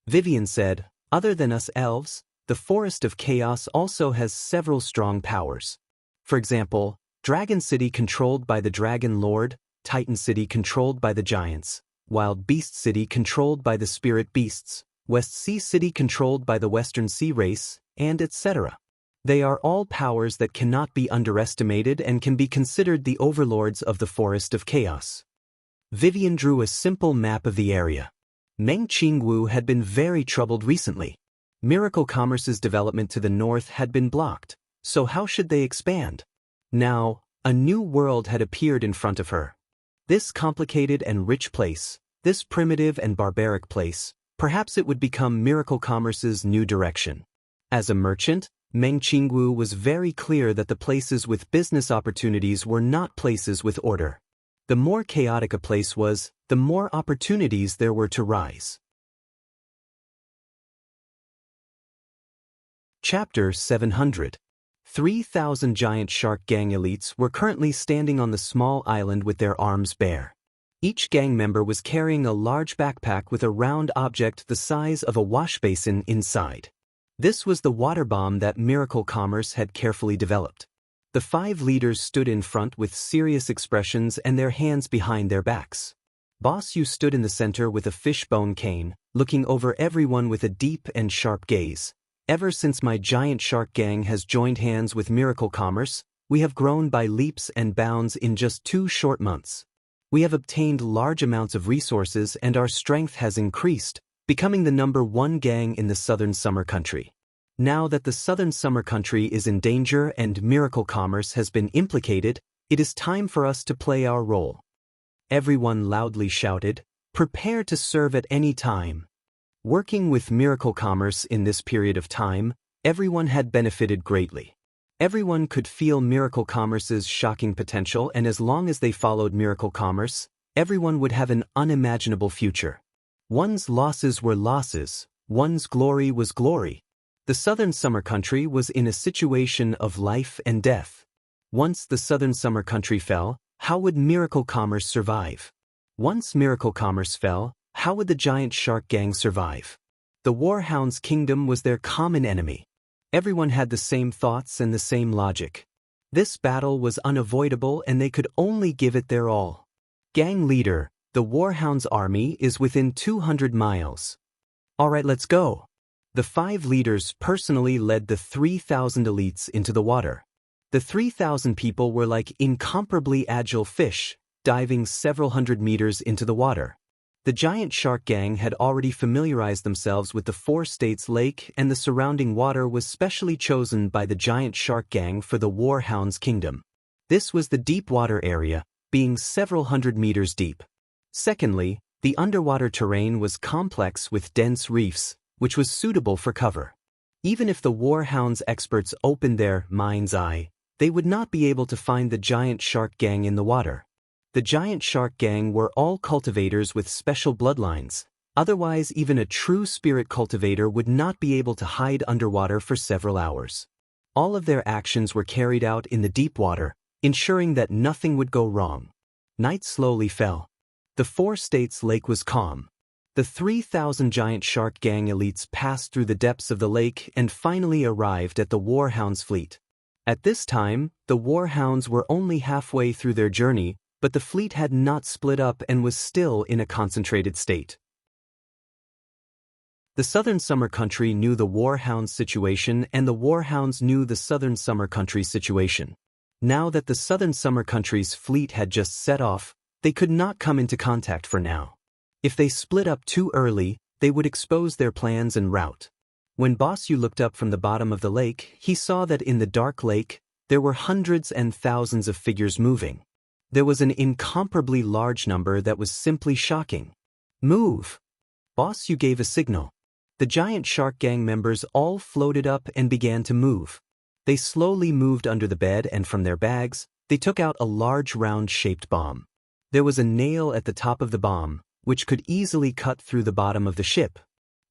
Vivian said, other than us elves, the Forest of Chaos also has several strong powers. For example, Dragon City controlled by the Dragon Lord, Titan City controlled by the Giants, Wild Beast City controlled by the Spirit Beasts, West Sea City controlled by the Western Sea Race, and etc. They are all powers that cannot be underestimated and can be considered the overlords of the Forest of Chaos. Vivian drew a simple map of the area. Meng Qingwu had been very troubled recently. Miracle Commerce's development to the north had been blocked, so how should they expand? Now, a new world had appeared in front of her. This complicated and rich place, this primitive and barbaric place, perhaps it would become Miracle Commerce's new direction. As a merchant, Meng Qingwu was very clear that the places with business opportunities were not places with order. The more chaotic a place was, the more opportunities there were to rise. Chapter 700. 3,000 giant shark gang elites were currently standing on the small island with their arms bare. Each gang member was carrying a large backpack with a round object the size of a wash basin inside. This was the water bomb that Miracle Commerce had carefully developed. The 5 leaders stood in front with serious expressions and their hands behind their backs. Boss Yu stood in the center with a fishbone cane, looking over everyone with a deep and sharp gaze. Ever since my giant shark gang has joined hands with Miracle Commerce, we have grown by leaps and bounds in just 2 short months. We have obtained large amounts of resources and our strength has increased, becoming the #1 gang in the southern summer country. Now that the southern summer country is in danger and Miracle Commerce has been implicated, it is time for us to play our role. Everyone loudly shouted, "Prepare to serve at any time." Working with Miracle Commerce in this period of time, everyone had benefited greatly. Everyone could feel Miracle Commerce's shocking potential, and as long as they followed Miracle Commerce, everyone would have an unimaginable future. One's losses were losses, one's glory was glory. The southern summer country was in a situation of life and death. Once the southern summer country fell, how would Miracle Commerce survive? Once Miracle Commerce fell, how would the giant shark gang survive? The Warhound's kingdom was their common enemy. Everyone had the same thoughts and the same logic. This battle was unavoidable and they could only give it their all. Gang leader, the Warhound's army is within 200 miles. Alright, let's go. The 5 leaders personally led the 3,000 elites into the water. The 3,000 people were like incomparably agile fish, diving several hundred meters into the water. The giant shark gang had already familiarized themselves with the 4 states lake, and the surrounding water was specially chosen by the giant shark gang for the Warhound's kingdom. This was the deep water area, being several hundred meters deep. Secondly, The underwater terrain was complex with dense reefs, which was suitable for cover. Even if the Warhounds experts opened their mind's eye, they would not be able to find the giant shark gang in the water. The giant shark gang were all cultivators with special bloodlines. Otherwise, even a true spirit cultivator would not be able to hide underwater for several hours. All of their actions were carried out in the deep water, ensuring that nothing would go wrong. Night slowly fell. The 4 states lake was calm. The 3,000 giant shark gang elites passed through the depths of the lake and finally arrived at the Warhounds' fleet. At this time, the Warhounds were only halfway through their journey, but the fleet had not split up and was still in a concentrated state. The Southern Summer Country knew the Warhounds' situation and the Warhounds knew the Southern Summer Country's situation. Now that the Southern Summer Country's fleet had just set off, they could not come into contact for now. If they split up too early, they would expose their plans and route. When Bossu looked up from the bottom of the lake, he saw that in the dark lake, there were hundreds and thousands of figures moving. There was an incomparably large number that was simply shocking. Move! Bossu gave a signal. The giant shark gang members all floated up and began to move. They slowly moved under the bed and from their bags, they took out a large round-shaped bomb. There was a nail at the top of the bomb, which could easily cut through the bottom of the ship.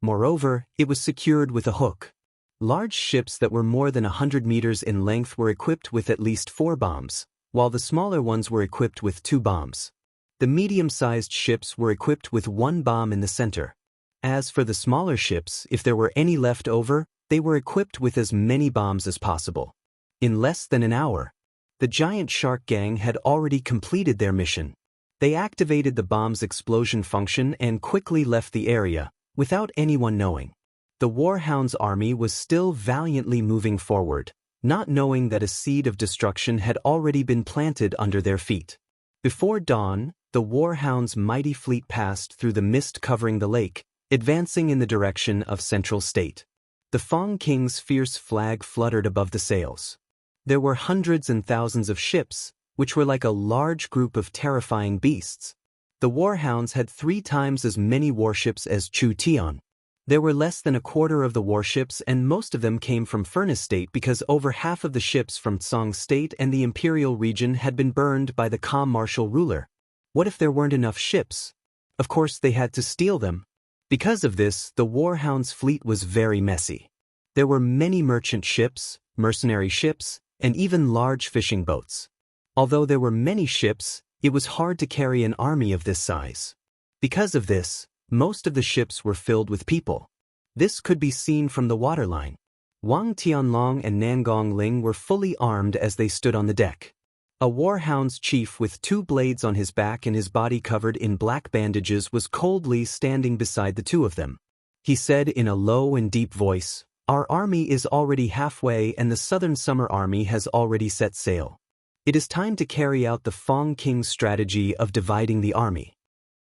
Moreover, it was secured with a hook. Large ships that were more than 100 meters in length were equipped with at least 4 bombs, while the smaller ones were equipped with 2 bombs. The medium-sized ships were equipped with 1 bomb in the center. As for the smaller ships, if there were any left over, they were equipped with as many bombs as possible. In less than an hour, the giant shark gang had already completed their mission. They activated the bomb's explosion function and quickly left the area, without anyone knowing. The Warhounds' army was still valiantly moving forward, not knowing that a seed of destruction had already been planted under their feet. Before dawn, the Warhounds' mighty fleet passed through the mist covering the lake, advancing in the direction of Central State. The Fong King's fierce flag fluttered above the sails. There were hundreds and thousands of ships, which were like a large group of terrifying beasts. The Warhounds had 3 times as many warships as Chu Tian. There were less than a quarter of the warships and most of them came from Furnace State because over half of the ships from Tsang State and the Imperial region had been burned by the Kam martial ruler. What if there weren't enough ships? Of course they had to steal them. Because of this, the Warhounds' fleet was very messy. There were many merchant ships, mercenary ships, and even large fishing boats. Although there were many ships, it was hard to carry an army of this size. Because of this, most of the ships were filled with people. This could be seen from the waterline. Wang Tianlong and Nangong Ling were fully armed as they stood on the deck. A Warhounds chief with 2 blades on his back and his body covered in black bandages was coldly standing beside the 2 of them. He said in a low and deep voice, "Our army is already halfway and the Southern Summer Army has already set sail. It is time to carry out the Fong King's strategy of dividing the army."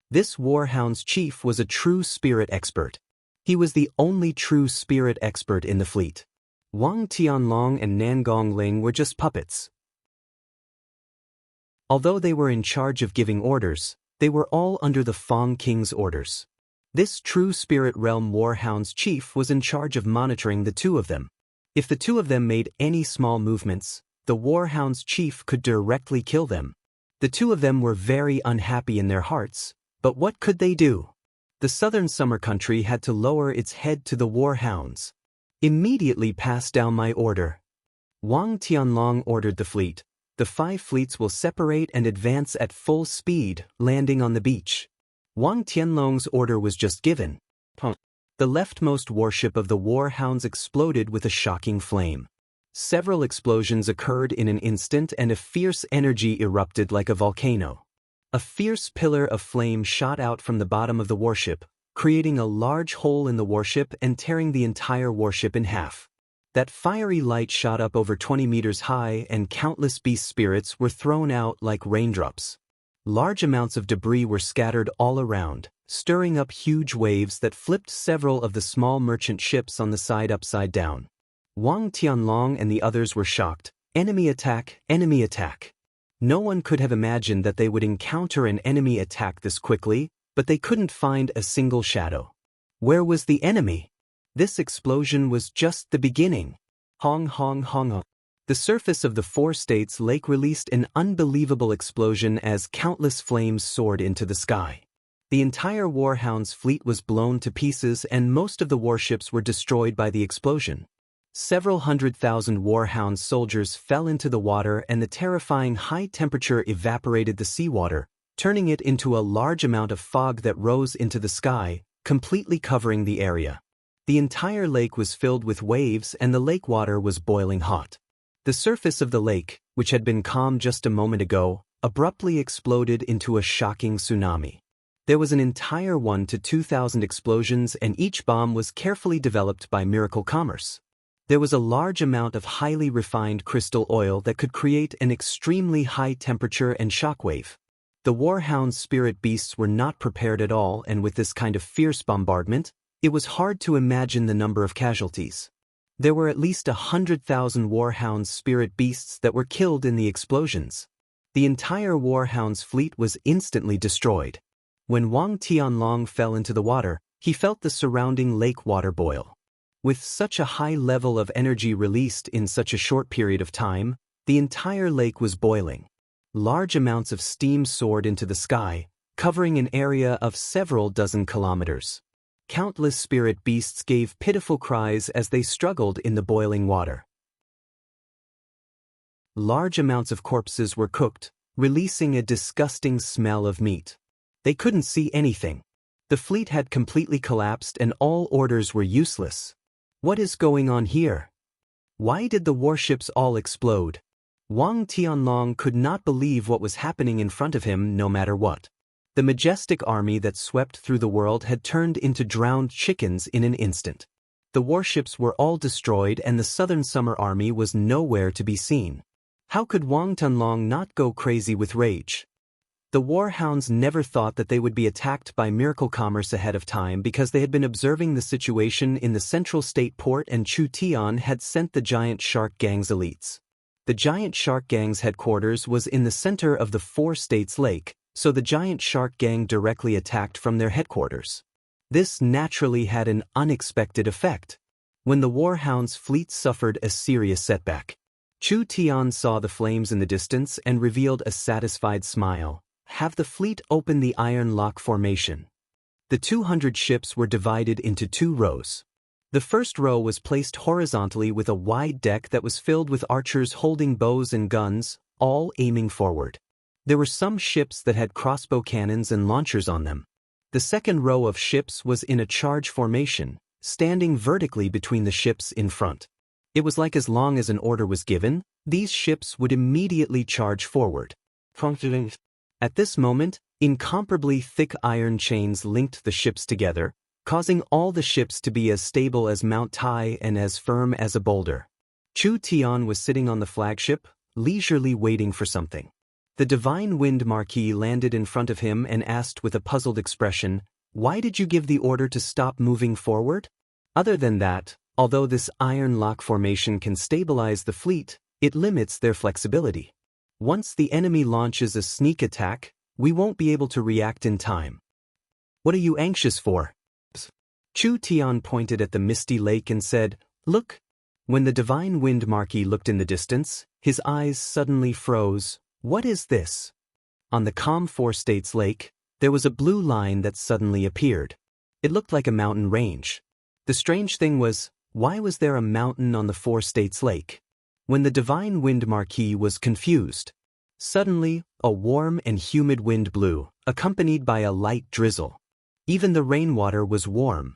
This Warhounds chief was a true spirit expert. He was the only true spirit expert in the fleet. Wang Tianlong and Nangong Ling were just puppets. Although they were in charge of giving orders, they were all under the Fong King's orders. This true spirit realm Warhounds chief was in charge of monitoring the 2 of them. If the 2 of them made any small movements, the Warhounds chief could directly kill them. The 2 of them were very unhappy in their hearts, but what could they do? The Southern Summer Country had to lower its head to the Warhounds. "Immediately pass down my order." Wang Tianlong ordered the fleet. "The 5 fleets will separate and advance at full speed, landing on the beach." Wang Tianlong's order was just given. The leftmost warship of the Warhounds exploded with a shocking flame. Several explosions occurred in an instant and a fierce energy erupted like a volcano. A fierce pillar of flame shot out from the bottom of the warship, creating a large hole in the warship and tearing the entire warship in half. That fiery light shot up over 20 meters high and countless beast spirits were thrown out like raindrops. Large amounts of debris were scattered all around, stirring up huge waves that flipped several of the small merchant ships on the side upside down. Wang Tianlong and the others were shocked. Enemy attack, enemy attack. No one could have imagined that they would encounter an enemy attack this quickly, but they couldn't find a single shadow. Where was the enemy? This explosion was just the beginning. Hong hong hong hong. The surface of the Four States Lake released an unbelievable explosion as countless flames soared into the sky. The entire Warhound's fleet was blown to pieces and most of the warships were destroyed by the explosion. Several 100,000 Warhound soldiers fell into the water and the terrifying high temperature evaporated the seawater, turning it into a large amount of fog that rose into the sky, completely covering the area. The entire lake was filled with waves and the lake water was boiling hot. The surface of the lake, which had been calm just a moment ago, abruptly exploded into a shocking tsunami. There was an entire 1 to 2,000 explosions and each bomb was carefully developed by Miracle Commerce. There was a large amount of highly refined crystal oil that could create an extremely high temperature and shockwave. The Warhound's spirit beasts were not prepared at all, and with this kind of fierce bombardment, it was hard to imagine the number of casualties. There were at least 100,000 Warhound's spirit beasts that were killed in the explosions. The entire Warhound's fleet was instantly destroyed. When Wang Tianlong fell into the water, he felt the surrounding lake water boil. With such a high level of energy released in such a short period of time, the entire lake was boiling. Large amounts of steam soared into the sky, covering an area of several dozen kilometers. Countless spirit beasts gave pitiful cries as they struggled in the boiling water. Large amounts of corpses were cooked, releasing a disgusting smell of meat. They couldn't see anything. The fleet had completely collapsed and all orders were useless. What is going on here? Why did the warships all explode? Wang Tianlong could not believe what was happening in front of him no matter what. The majestic army that swept through the world had turned into drowned chickens in an instant. The warships were all destroyed and the Southern Summer Army was nowhere to be seen. How could Wang Tianlong not go crazy with rage? The Warhounds never thought that they would be attacked by Miracle Commerce ahead of time because they had been observing the situation in the Central State Port and Chu Tian had sent the Giant Shark Gang's elites. The Giant Shark Gang's headquarters was in the center of the Four States Lake, so the Giant Shark Gang directly attacked from their headquarters. This naturally had an unexpected effect. When the Warhound's fleet suffered a serious setback, Chu Tian saw the flames in the distance and revealed a satisfied smile. Have the fleet open the Iron Lock formation. The 200 ships were divided into 2 rows. The first row was placed horizontally with a wide deck that was filled with archers holding bows and guns, all aiming forward. There were some ships that had crossbow cannons and launchers on them. The second row of ships was in a charge formation, standing vertically between the ships in front. It was like as long as an order was given, these ships would immediately charge forward. At this moment, incomparably thick iron chains linked the ships together, causing all the ships to be as stable as Mount Tai and as firm as a boulder. Chu Tian was sitting on the flagship, leisurely waiting for something. The Divine Wind Marquis landed in front of him and asked with a puzzled expression, "Why did you give the order to stop moving forward?" Other than that, although this iron lock formation can stabilize the fleet, it limits their flexibility. Once the enemy launches a sneak attack, we won't be able to react in time. What are you anxious for? Chu Tian pointed at the misty lake and said, "Look." When the Divine Wind Marquis looked in the distance, his eyes suddenly froze. What is this? On the calm Four States Lake, there was a blue line that suddenly appeared. It looked like a mountain range. The strange thing was, why was there a mountain on the Four States Lake? When the Divine Wind Marquis was confused, suddenly, a warm and humid wind blew, accompanied by a light drizzle. Even the rainwater was warm.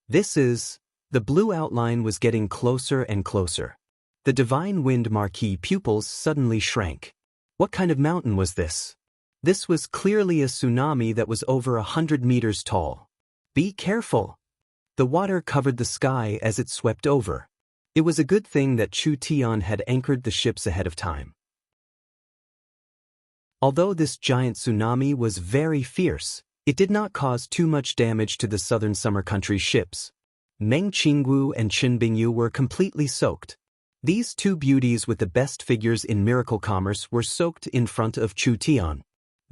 The blue outline was getting closer and closer. The Divine Wind Marquis pupils suddenly shrank. What kind of mountain was this? This was clearly a tsunami that was over 100 meters tall. Be careful! The water covered the sky as it swept over. It was a good thing that Chu Tian had anchored the ships ahead of time. Although this giant tsunami was very fierce, it did not cause too much damage to the Southern Summer Country's ships. Meng Qingwu and Qin Bingyu were completely soaked. These 2 beauties with the best figures in Miracle Commerce were soaked in front of Chu Tian.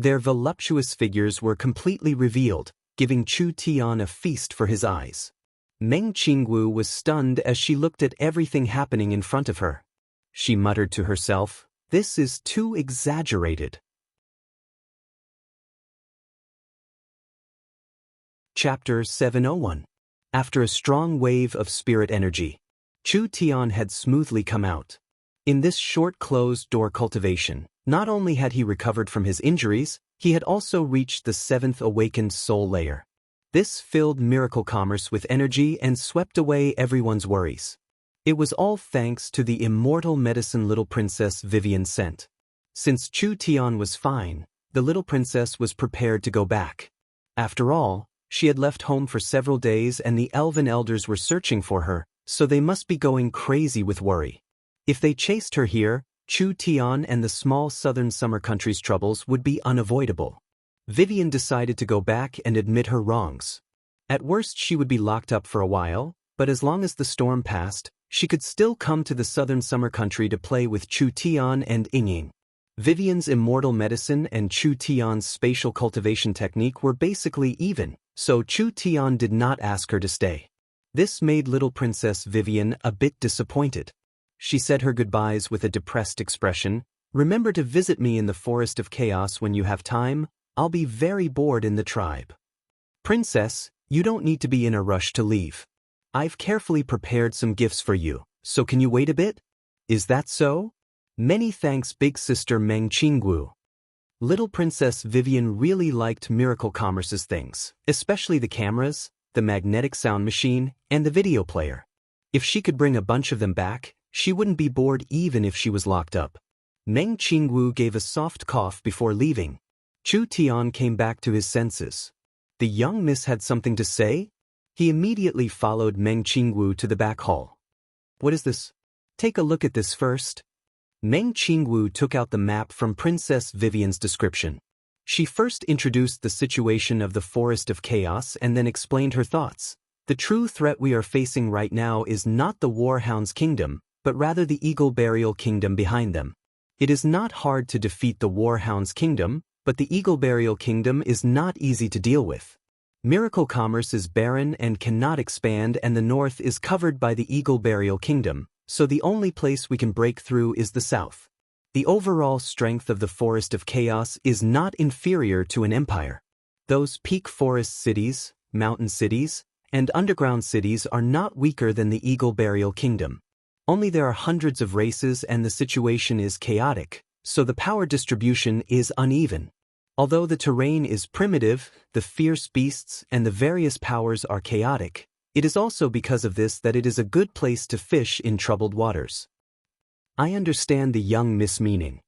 Their voluptuous figures were completely revealed, giving Chu Tian a feast for his eyes. Meng Qingwu was stunned as she looked at everything happening in front of her. She muttered to herself, "This is too exaggerated." Chapter 701. After a strong wave of spirit energy, Chu Tian had smoothly come out. In this short closed-door cultivation, not only had he recovered from his injuries, he had also reached the 7th awakened soul layer. This filled Miracle Commerce with energy and swept away everyone's worries. It was all thanks to the immortal medicine little princess Vivian sent. Since Chu Tian was fine, the little princess was prepared to go back. After all, she had left home for several days and the elven elders were searching for her, so they must be going crazy with worry. If they chased her here, Chu Tian and the small southern summer country's troubles would be unavoidable. Vivian decided to go back and admit her wrongs. At worst she would be locked up for a while, but as long as the storm passed, she could still come to the southern summer country to play with Chu Tian and Yingying. Vivian's immortal medicine and Chu Tian's spatial cultivation technique were basically even, so Chu Tian did not ask her to stay. This made little Princess Vivian a bit disappointed. She said her goodbyes with a depressed expression. "Remember to visit me in the Forest of Chaos when you have time. I'll be very bored in the tribe." "Princess, you don't need to be in a rush to leave. I've carefully prepared some gifts for you, so can you wait a bit?" "Is that so?" "Many thanks, big sister Meng Qingwu." Little Princess Vivian really liked Miracle Commerce's things, especially the cameras, the magnetic sound machine, and the video player. If she could bring a bunch of them back, she wouldn't be bored even if she was locked up. Meng Qingwu gave a soft cough before leaving. Chu Tian came back to his senses. The young miss had something to say? He immediately followed Meng Qingwu to the back hall. "What is this? Take a look at this first." Meng Qingwu took out the map from Princess Vivian's description. She first introduced the situation of the Forest of Chaos and then explained her thoughts. "The true threat we are facing right now is not the Warhound's kingdom, but rather the Eagle Burial Kingdom behind them. It is not hard to defeat the Warhound's kingdom, but the Eagle Burial Kingdom is not easy to deal with. Miracle Commerce is barren and cannot expand, and the north is covered by the Eagle Burial Kingdom, so the only place we can break through is the south. The overall strength of the Forest of Chaos is not inferior to an empire. Those peak forest cities, mountain cities, and underground cities are not weaker than the Eagle Burial Kingdom. Only there are hundreds of races and the situation is chaotic, so the power distribution is uneven. Although the terrain is primitive, the fierce beasts and the various powers are chaotic, it is also because of this that it is a good place to fish in troubled waters. I understand the young miss meaning.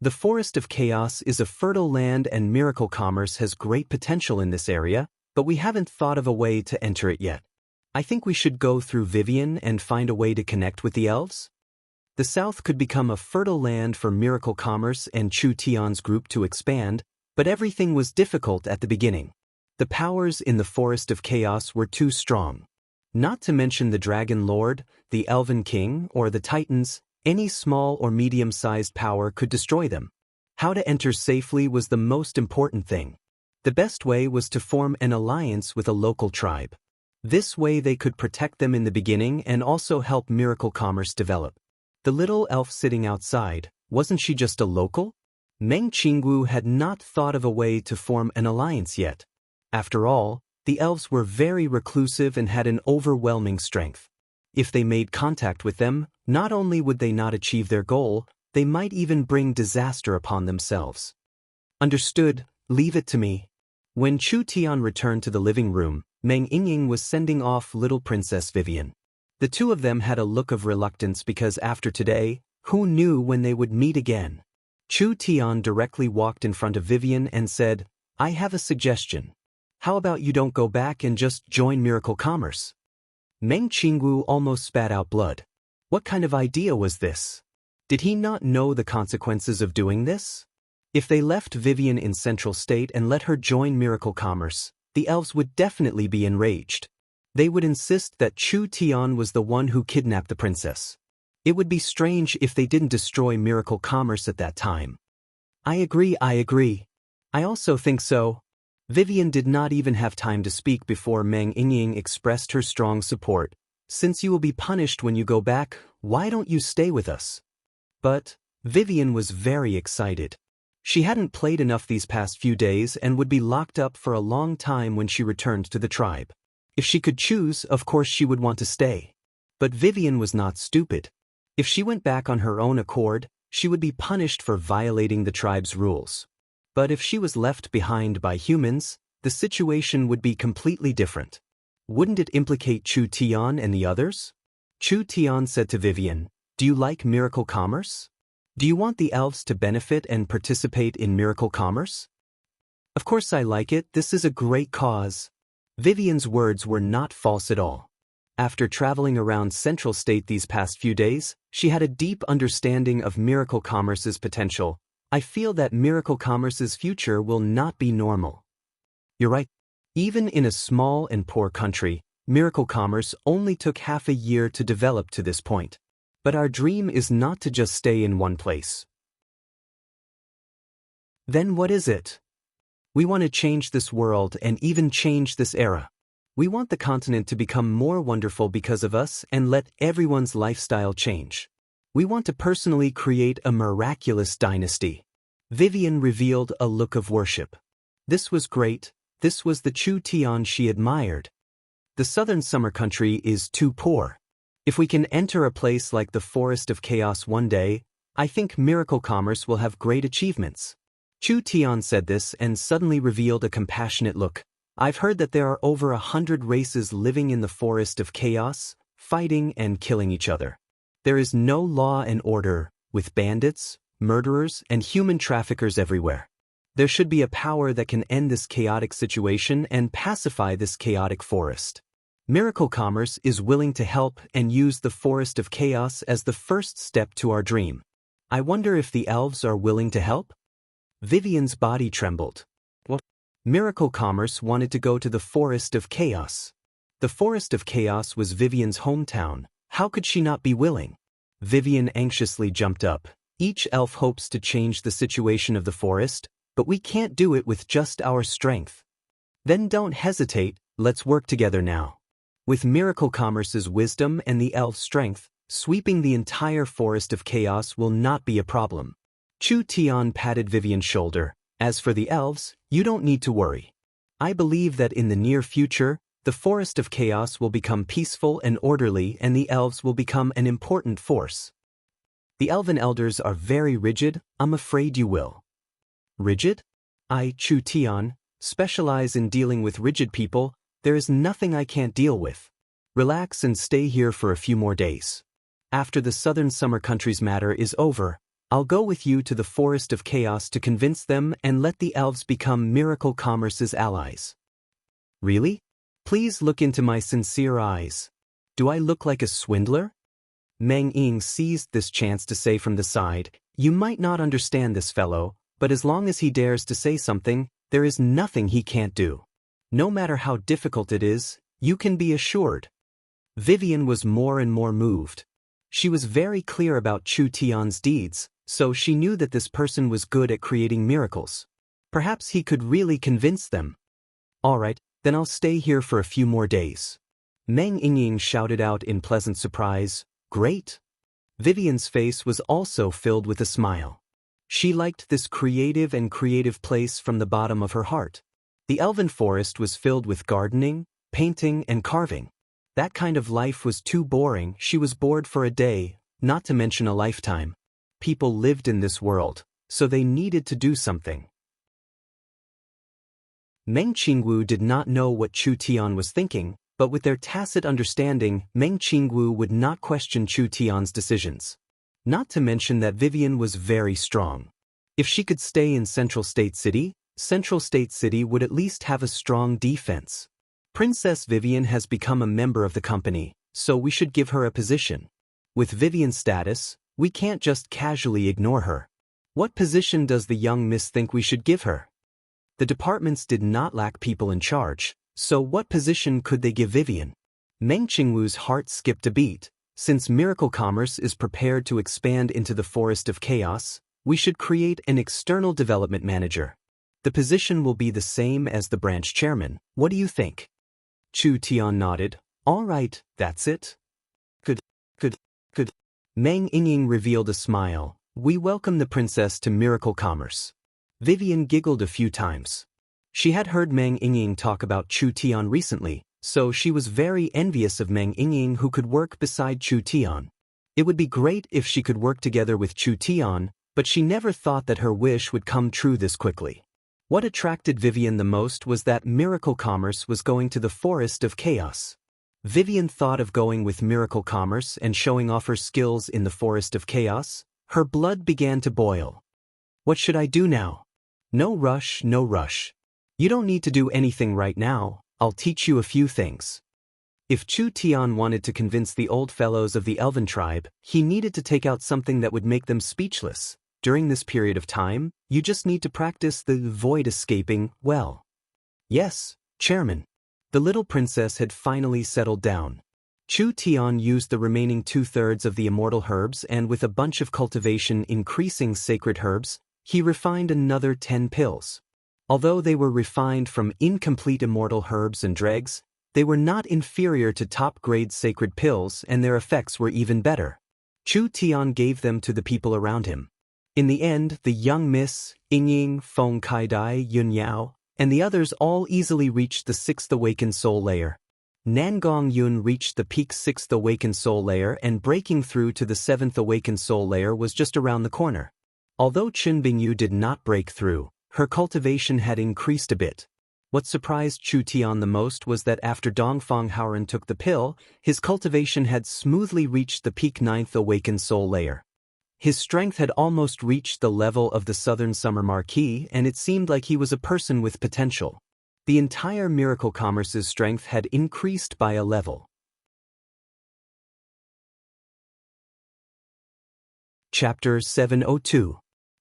The Forest of Chaos is a fertile land and Miracle Commerce has great potential in this area, but we haven't thought of a way to enter it yet. I think we should go through Vivian and find a way to connect with the elves. The south could become a fertile land for Miracle Commerce and Chu Tian's group to expand, but everything was difficult at the beginning. The powers in the Forest of Chaos were too strong. Not to mention the Dragon Lord, the Elven King, or the Titans, any small or medium-sized power could destroy them. How to enter safely was the most important thing. The best way was to form an alliance with a local tribe. This way they could protect them in the beginning and also help Miracle Commerce develop. The little elf sitting outside, wasn't she just a local? Meng Qingwu had not thought of a way to form an alliance yet. After all, the elves were very reclusive and had an overwhelming strength. If they made contact with them, not only would they not achieve their goal, they might even bring disaster upon themselves. Understood, leave it to me. When Chu Tian returned to the living room, Meng Yingying was sending off little Princess Vivian. The two of them had a look of reluctance because after today, who knew when they would meet again? Chu Tian directly walked in front of Vivian and said, "I have a suggestion. How about you don't go back and just join Miracle Commerce?" Meng Qingwu almost spat out blood. What kind of idea was this? Did he not know the consequences of doing this? If they left Vivian in Central State and let her join Miracle Commerce, the elves would definitely be enraged. They would insist that Chu Tian was the one who kidnapped the princess. It would be strange if they didn't destroy Miracle Commerce at that time. I agree. I also think so. Vivian did not even have time to speak before Meng Yingying expressed her strong support. Since you will be punished when you go back, why don't you stay with us? But Vivian was very excited. She hadn't played enough these past few days and would be locked up for a long time when she returned to the tribe. If she could choose, of course she would want to stay. But Vivian was not stupid. If she went back on her own accord, she would be punished for violating the tribe's rules. But if she was left behind by humans, the situation would be completely different. Wouldn't it implicate Chu Tian and the others? Chu Tian said to Vivian, "Do you like miracle commerce? Do you want the elves to benefit and participate in miracle commerce?" "Of course I like it, this is a great cause." Vivian's words were not false at all. After traveling around Central State these past few days, she had a deep understanding of miracle commerce's potential. "I feel that miracle commerce's future will not be normal." You're right. Even in a small and poor country, miracle commerce only took half a year to develop to this point. But our dream is not to just stay in one place. Then what is it? We want to change this world and even change this era. We want the continent to become more wonderful because of us and let everyone's lifestyle change. We want to personally create a miraculous dynasty. Vivian revealed a look of worship. This was great. This was the Chu Tian she admired. The southern summer country is too poor. If we can enter a place like the Forest of Chaos one day, I think miracle commerce will have great achievements. Chu Tian said this and suddenly revealed a compassionate look. "I've heard that there are over 100 races living in the Forest of Chaos, fighting and killing each other. There is no law and order, with bandits, murderers, and human traffickers everywhere. There should be a power that can end this chaotic situation and pacify this chaotic forest. Miracle Commerce is willing to help and use the Forest of Chaos as the first step to our dream. I wonder if the elves are willing to help?" Vivian's body trembled. What? Miracle Commerce wanted to go to the Forest of Chaos. The Forest of Chaos was Vivian's hometown. How could she not be willing? Vivian anxiously jumped up. "Each elf hopes to change the situation of the forest, but we can't do it with just our strength." "Then don't hesitate, let's work together now. With Miracle Commerce's wisdom and the elf's strength, sweeping the entire Forest of Chaos will not be a problem." Chu Tian patted Vivian's shoulder. "As for the elves, you don't need to worry. I believe that in the near future, the Forest of Chaos will become peaceful and orderly and the elves will become an important force." "The elven elders are very rigid, I'm afraid you will." "Rigid? I, Chu Tian, specialize in dealing with rigid people. There is nothing I can't deal with. Relax and stay here for a few more days. After the southern summer country's matter is over, I'll go with you to the Forest of Chaos to convince them and let the elves become Miracle Commerce's allies." "Really? Please look into my sincere eyes. Do I look like a swindler?" Meng Ying seized this chance to say from the side, "You might not understand this fellow, but as long as he dares to say something, there is nothing he can't do. No matter how difficult it is, you can be assured." Vivian was more and more moved. She was very clear about Chu Tian's deeds, so she knew that this person was good at creating miracles. Perhaps he could really convince them. "All right, then I'll stay here for a few more days." Meng Yingying shouted out in pleasant surprise, "Great!" Vivian's face was also filled with a smile. She liked this creative place from the bottom of her heart. The elven forest was filled with gardening, painting, and carving. That kind of life was too boring. She was bored for a day, not to mention a lifetime. People lived in this world, so they needed to do something. Meng Qingwu did not know what Chu Tian was thinking, but with their tacit understanding, Meng Qingwu would not question Chu Tian's decisions. Not to mention that Vivian was very strong. If she could stay in Central State City would at least have a strong defense. Princess Vivian has become a member of the company, so we should give her a position. With Vivian's status, we can't just casually ignore her. What position does the young miss think we should give her? The departments did not lack people in charge, so what position could they give Vivian? Meng Qingwu's heart skipped a beat. Since Miracle Commerce is prepared to expand into the Forest of Chaos, We should create an external development manager. The position will be the same as the branch chairman. What do you think? Chu Tian nodded. All right, that's it. Good. Meng Yingying revealed a smile. We welcome the princess to Miracle Commerce. Vivian giggled a few times. She had heard Meng Yingying talk about Chu Tian recently, so she was very envious of Meng Yingying who could work beside Chu Tian. It would be great if she could work together with Chu Tian, but she never thought that her wish would come true this quickly. What attracted Vivian the most was that Miracle Commerce was going to the Forest of Chaos. Vivian thought of going with Miracle Commerce and showing off her skills in the Forest of Chaos. Her blood began to boil. What should I do now? No rush, no rush. You don't need to do anything right now. I'll teach you a few things. If Chu Tian wanted to convince the old fellows of the Elven tribe, he needed to take out something that would make them speechless. During this period of time, you just need to practice the void escaping well. Yes, Chairman. The little princess had finally settled down. Chu Tian used the remaining 2/3 of the immortal herbs and with a bunch of cultivation increasing sacred herbs, he refined another 10 pills. Although they were refined from incomplete immortal herbs and dregs, they were not inferior to top-grade sacred pills and their effects were even better. Chu Tian gave them to the people around him. In the end, the young Miss, Yingying, Feng Kaidai, Yun Yao, and the others all easily reached the 6th awakened soul layer. Nangong Yun reached the peak 6th awakened soul layer and breaking through to the 7th awakened soul layer was just around the corner. Although Chen Bingyu did not break through, her cultivation had increased a bit. What surprised Chu Tian the most was that after Dongfang Haoren took the pill, his cultivation had smoothly reached the peak 9th awakened soul layer. His strength had almost reached the level of the Southern Summer Marquis and it seemed like he was a person with potential. The entire Miracle Commerce's strength had increased by a level. Chapter 702.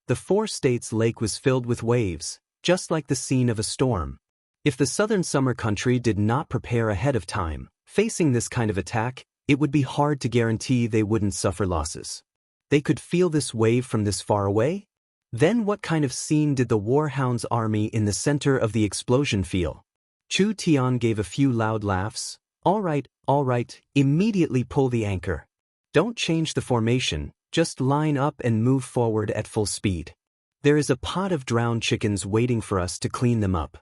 The Four States Lake was filled with waves, just like the scene of a storm. If the Southern Summer Country did not prepare ahead of time, facing this kind of attack, it would be hard to guarantee they wouldn't suffer losses. They could feel this wave from this far away? Then what kind of scene did the Warhound's army in the center of the explosion feel? Chu Tian gave a few loud laughs. All right, immediately pull the anchor. Don't change the formation, just line up and move forward at full speed. There is a pot of drowned chickens waiting for us to clean them up.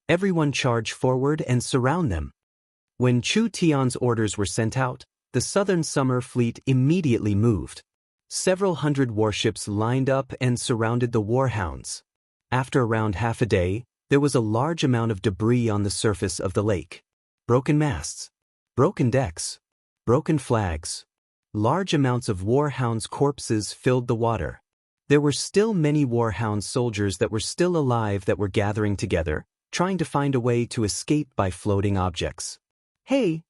Everyone charge forward and surround them. When Chu Tian's orders were sent out, the Southern Summer Fleet immediately moved. Several hundred warships lined up and surrounded the Warhounds. After around half a day, there was a large amount of debris on the surface of the lake. Broken masts, broken decks, broken flags. Large amounts of Warhounds' corpses filled the water. There were still many Warhound soldiers that were still alive that were gathering together, trying to find a way to escape by floating objects. Hey,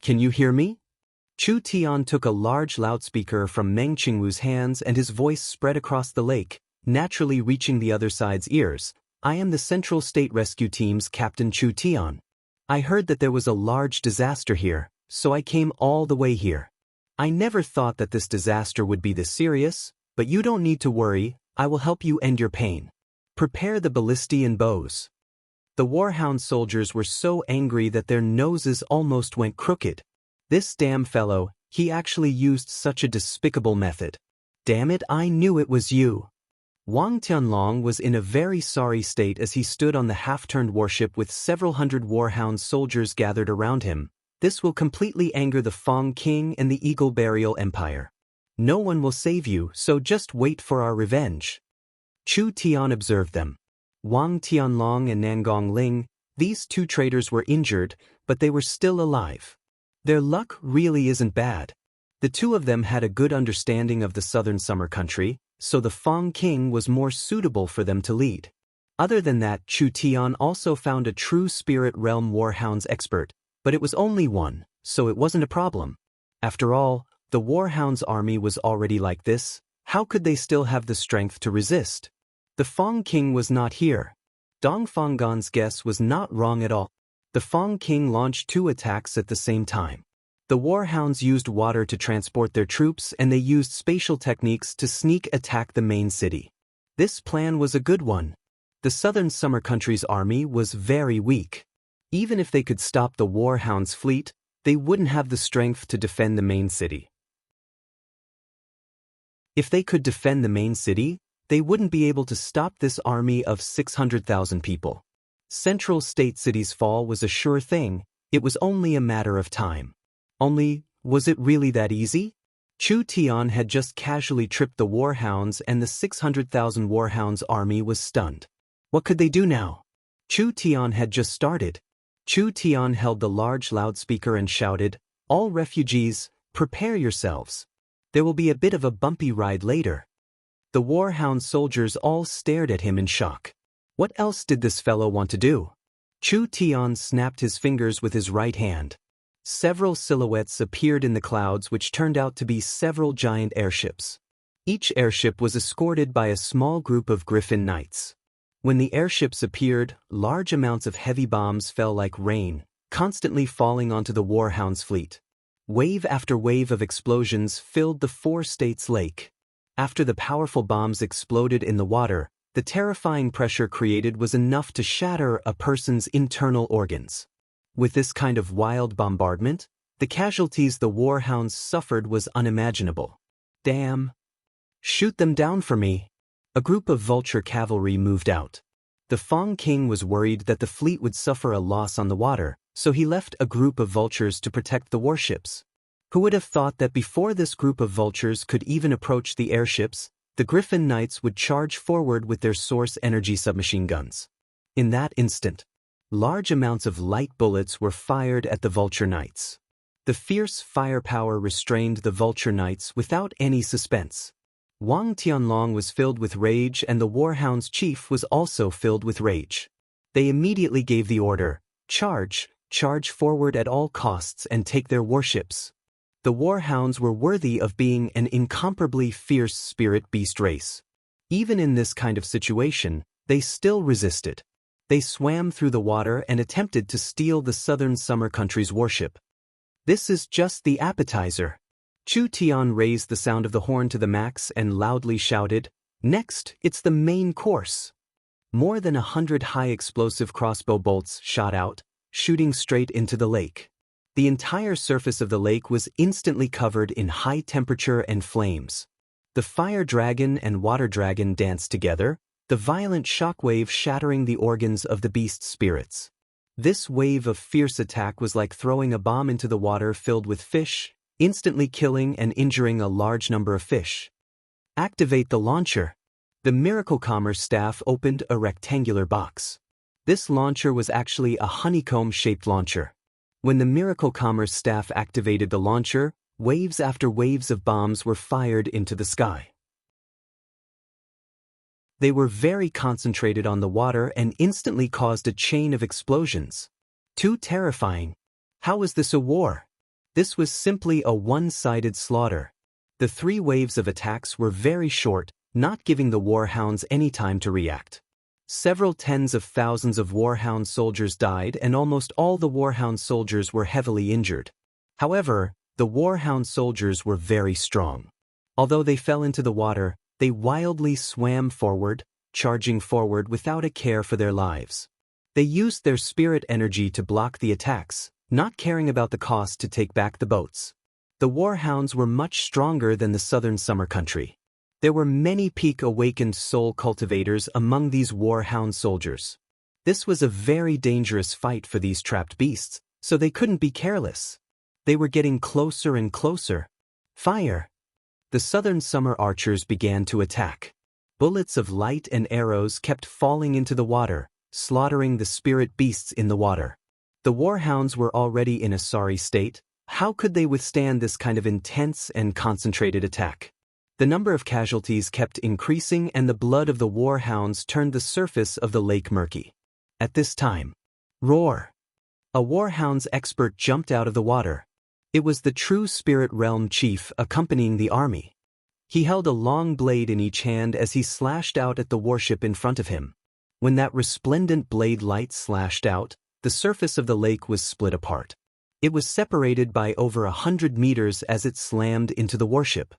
can you hear me? Chu Tian took a large loudspeaker from Meng Qingwu's hands and his voice spread across the lake, naturally reaching the other side's ears. I am the Central State Rescue Team's Captain Chu Tian. I heard that there was a large disaster here, so I came all the way here. I never thought that this disaster would be this serious, but you don't need to worry, I will help you end your pain. Prepare the ballistae and bows. The Warhound soldiers were so angry that their noses almost went crooked. This damn fellow, he actually used such a despicable method. Damn it, I knew it was you. Wang Tianlong was in a very sorry state as he stood on the half-turned warship with several hundred Warhound soldiers gathered around him. This will completely anger the Fong King and the Eagle Burial Empire. No one will save you, so just wait for our revenge. Chu Tian observed them. Wang Tianlong and Nangong Ling, these two traitors were injured, but they were still alive. Their luck really isn't bad. The two of them had a good understanding of the Southern Summer Country, so the Fong King was more suitable for them to lead. Other than that, Chu Tian also found a true Spirit Realm Warhounds expert, but it was only one, so it wasn't a problem. After all, the Warhounds army was already like this. How could they still have the strength to resist? The Fong King was not here. Dongfang Gan's guess was not wrong at all. The Fong King launched 2 attacks at the same time. The warhounds used water to transport their troops, and they used spatial techniques to sneak attack the main city. This plan was a good one. The southern summer country's army was very weak. Even if they could stop the warhounds' fleet, they wouldn't have the strength to defend the main city. If they could defend the main city, they wouldn't be able to stop this army of 600,000 people. Central state city's fall was a sure thing. It was only a matter of time. Only, was it really that easy? Chu Tian had just casually tripped the warhounds, and the 600,000 warhounds army was stunned. What could they do now? Chu Tian had just started. Chu Tian held the large loudspeaker and shouted, "All refugees, prepare yourselves. There will be a bit of a bumpy ride later." The warhound soldiers all stared at him in shock. What else did this fellow want to do? Chu Tian snapped his fingers with his right hand. Several silhouettes appeared in the clouds, which turned out to be several giant airships. Each airship was escorted by a small group of Griffin Knights. When the airships appeared, large amounts of heavy bombs fell like rain, constantly falling onto the warhounds' fleet. Wave after wave of explosions filled the four states' lake. After the powerful bombs exploded in the water, the terrifying pressure created was enough to shatter a person's internal organs. With this kind of wild bombardment, the casualties the warhounds suffered was unimaginable. Damn! Shoot them down for me! A group of vulture cavalry moved out. The Fong King was worried that the fleet would suffer a loss on the water, so he left a group of vultures to protect the warships. Who would have thought that before this group of vultures could even approach the airships, the Griffin Knights would charge forward with their source energy submachine guns? In that instant, large amounts of light bullets were fired at the Vulture Knights. The fierce firepower restrained the Vulture Knights without any suspense. Wang Tianlong was filled with rage, and the warhounds' chief was also filled with rage. They immediately gave the order, charge forward at all costs and take their warships. The warhounds were worthy of being an incomparably fierce spirit beast race. Even in this kind of situation, they still resisted. They swam through the water and attempted to steal the southern summer country's warship. This is just the appetizer. Chu Tian raised the sound of the horn to the max and loudly shouted, "Next, it's the main course." More than 100 high-explosive crossbow bolts shot out, shooting straight into the lake. The entire surface of the lake was instantly covered in high temperature and flames. The fire dragon and water dragon danced together, the violent shockwave shattering the organs of the beast's spirits. This wave of fierce attack was like throwing a bomb into the water filled with fish, instantly killing and injuring a large number of fish. Activate the launcher. The Miracle Commerce staff opened a rectangular box. This launcher was actually a honeycomb-shaped launcher. When the Miracle Commerce staff activated the launcher, waves after waves of bombs were fired into the sky. They were very concentrated on the water and instantly caused a chain of explosions. Too terrifying. How was this a war? This was simply a one-sided slaughter. The three waves of attacks were very short, not giving the warhounds any time to react. Several tens of thousands of warhound soldiers died, and almost all the warhound soldiers were heavily injured. However, the warhound soldiers were very strong. Although they fell into the water, they wildly swam forward, charging forward without a care for their lives. They used their spirit energy to block the attacks, not caring about the cost to take back the boats. The warhounds were much stronger than the southern summer country. There were many peak-awakened soul cultivators among these warhound soldiers. This was a very dangerous fight for these trapped beasts, so they couldn't be careless. They were getting closer and closer. Fire! The southern summer archers began to attack. Bullets of light and arrows kept falling into the water, slaughtering the spirit beasts in the water. The warhounds were already in a sorry state. How could they withstand this kind of intense and concentrated attack? The number of casualties kept increasing, and the blood of the warhounds turned the surface of the lake murky. At this time, roar! A warhounds expert jumped out of the water. It was the true spirit realm chief accompanying the army. He held a long blade in each hand as he slashed out at the warship in front of him. When that resplendent blade light slashed out, the surface of the lake was split apart. It was separated by over 100 meters as it slammed into the warship.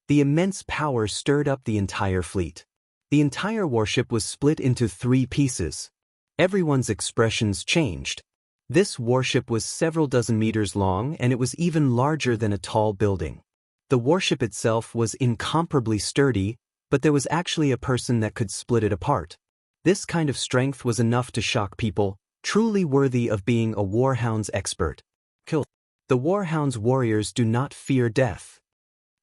The immense power stirred up the entire fleet. The entire warship was split into 3 pieces. Everyone's expressions changed. This warship was several dozen meters long, and it was even larger than a tall building. The warship itself was incomparably sturdy, but there was actually a person that could split it apart. This kind of strength was enough to shock people, truly worthy of being a warhound's expert. Kill. The warhound's warriors do not fear death.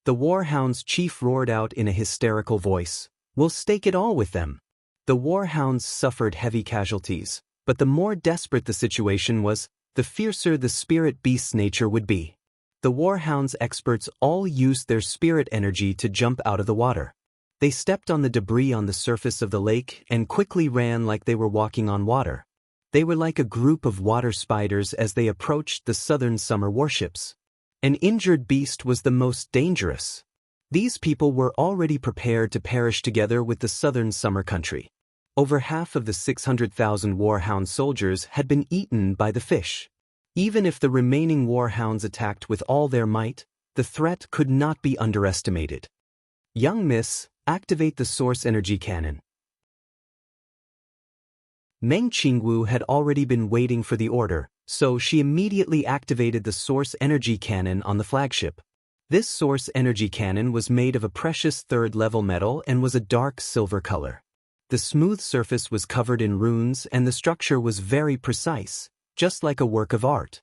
The warhound's chief roared out in a hysterical voice, "We'll stake it all with them." The warhounds suffered heavy casualties, but the more desperate the situation was, the fiercer the spirit beast's nature would be. The warhounds experts all used their spirit energy to jump out of the water. They stepped on the debris on the surface of the lake and quickly ran like they were walking on water. They were like a group of water spiders as they approached the southern summer warships. An injured beast was the most dangerous. These people were already prepared to perish together with the southern summer country. Over half of the 600,000 warhound soldiers had been eaten by the fish. Even if the remaining warhounds attacked with all their might, the threat could not be underestimated. "Young miss, activate the source energy cannon." Meng Qingwu had already been waiting for the order, so she immediately activated the source energy cannon on the flagship. This source energy cannon was made of a precious third-level metal and was a dark silver color. The smooth surface was covered in runes and the structure was very precise, just like a work of art.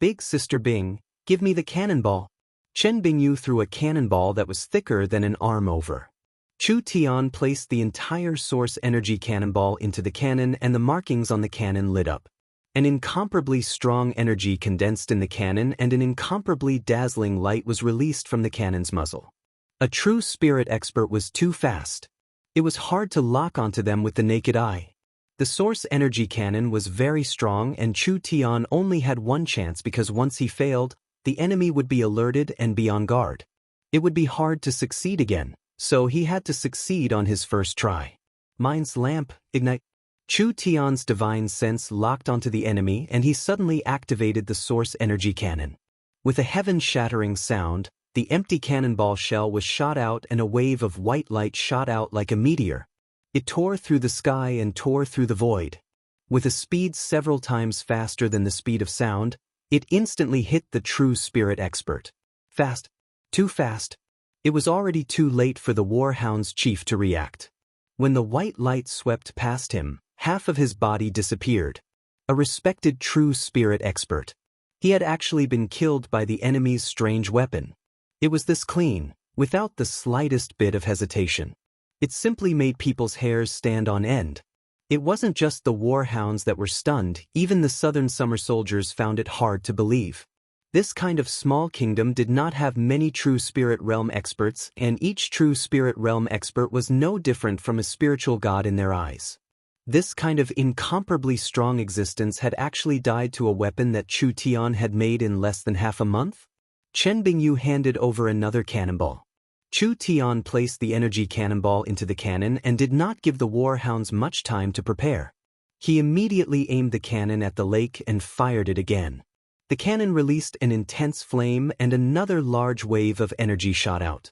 "Big Sister Bing, give me the cannonball." Chen Bingyu threw a cannonball that was thicker than an arm over. Chu Tian placed the entire source energy cannonball into the cannon and the markings on the cannon lit up. An incomparably strong energy condensed in the cannon and an incomparably dazzling light was released from the cannon's muzzle. A true spirit expert was too fast. It was hard to lock onto them with the naked eye. The source energy cannon was very strong and Chu Tian only had one chance because once he failed, the enemy would be alerted and be on guard. It would be hard to succeed again, so he had to succeed on his first try. Mind's lamp, ignite. Chu Tian's divine sense locked onto the enemy and he suddenly activated the source energy cannon. With a heaven-shattering sound, the empty cannonball shell was shot out and a wave of white light shot out like a meteor. It tore through the sky and tore through the void. With a speed several times faster than the speed of sound, it instantly hit the true spirit expert. Fast. Too fast. It was already too late for the warhound's chief to react. When the white light swept past him, half of his body disappeared. A respected true spirit expert. He had actually been killed by the enemy's strange weapon. It was this clean, without the slightest bit of hesitation. It simply made people's hairs stand on end. It wasn't just the warhounds that were stunned, even the southern summer soldiers found it hard to believe. This kind of small kingdom did not have many true spirit realm experts, and each true spirit realm expert was no different from a spiritual god in their eyes. This kind of incomparably strong existence had actually died to a weapon that Chu Tian had made in less than half a month? Chen Bingyu handed over another cannonball. Chu Tian placed the energy cannonball into the cannon and did not give the warhounds much time to prepare. He immediately aimed the cannon at the lake and fired it again. The cannon released an intense flame and another large wave of energy shot out.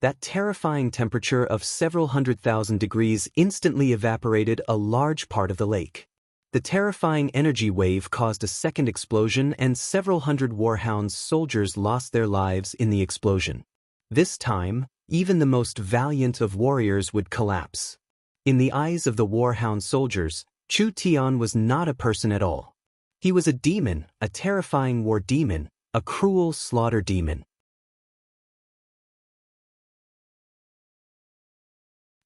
That terrifying temperature of several 100,000 degrees instantly evaporated a large part of the lake. The terrifying energy wave caused a second explosion and several hundred warhounds soldiers lost their lives in the explosion. This time, even the most valiant of warriors would collapse. In the eyes of the warhound soldiers, Chu Tian was not a person at all. He was a demon, a terrifying war demon, a cruel slaughter demon.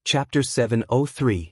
Chapter 703.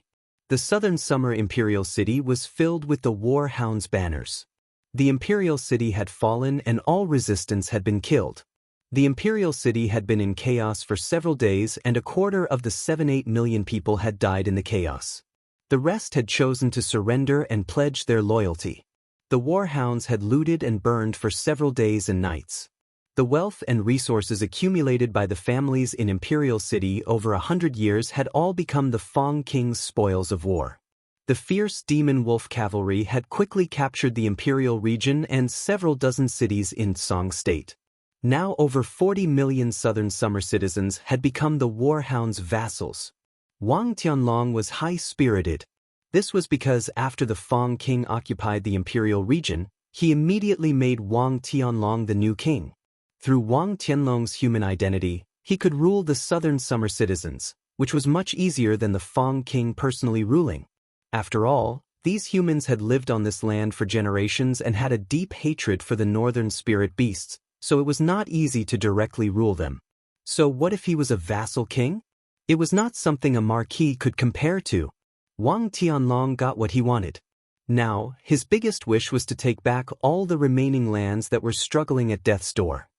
The southern summer imperial city was filled with the warhounds' banners. The imperial city had fallen and all resistance had been killed. The imperial city had been in chaos for several days and a quarter of the 7-8 million people had died in the chaos. The rest had chosen to surrender and pledge their loyalty. The warhounds had looted and burned for several days and nights. The wealth and resources accumulated by the families in Imperial City over 100 years had all become the Fong King's spoils of war. The fierce demon wolf cavalry had quickly captured the imperial region and several dozen cities in Song State. Now over 40 million southern summer citizens had become the warhound's vassals. Wang Tianlong was high-spirited. This was because after the Fang king occupied the imperial region, he immediately made Wang Tianlong the new king. Through Wang Tianlong's human identity, he could rule the southern summer citizens, which was much easier than the Fang king personally ruling. After all, these humans had lived on this land for generations and had a deep hatred for the northern spirit beasts, so it was not easy to directly rule them. So what if he was a vassal king? It was not something a marquis could compare to. Wang Tianlong got what he wanted. Now, his biggest wish was to take back all the remaining lands that were struggling at death's door.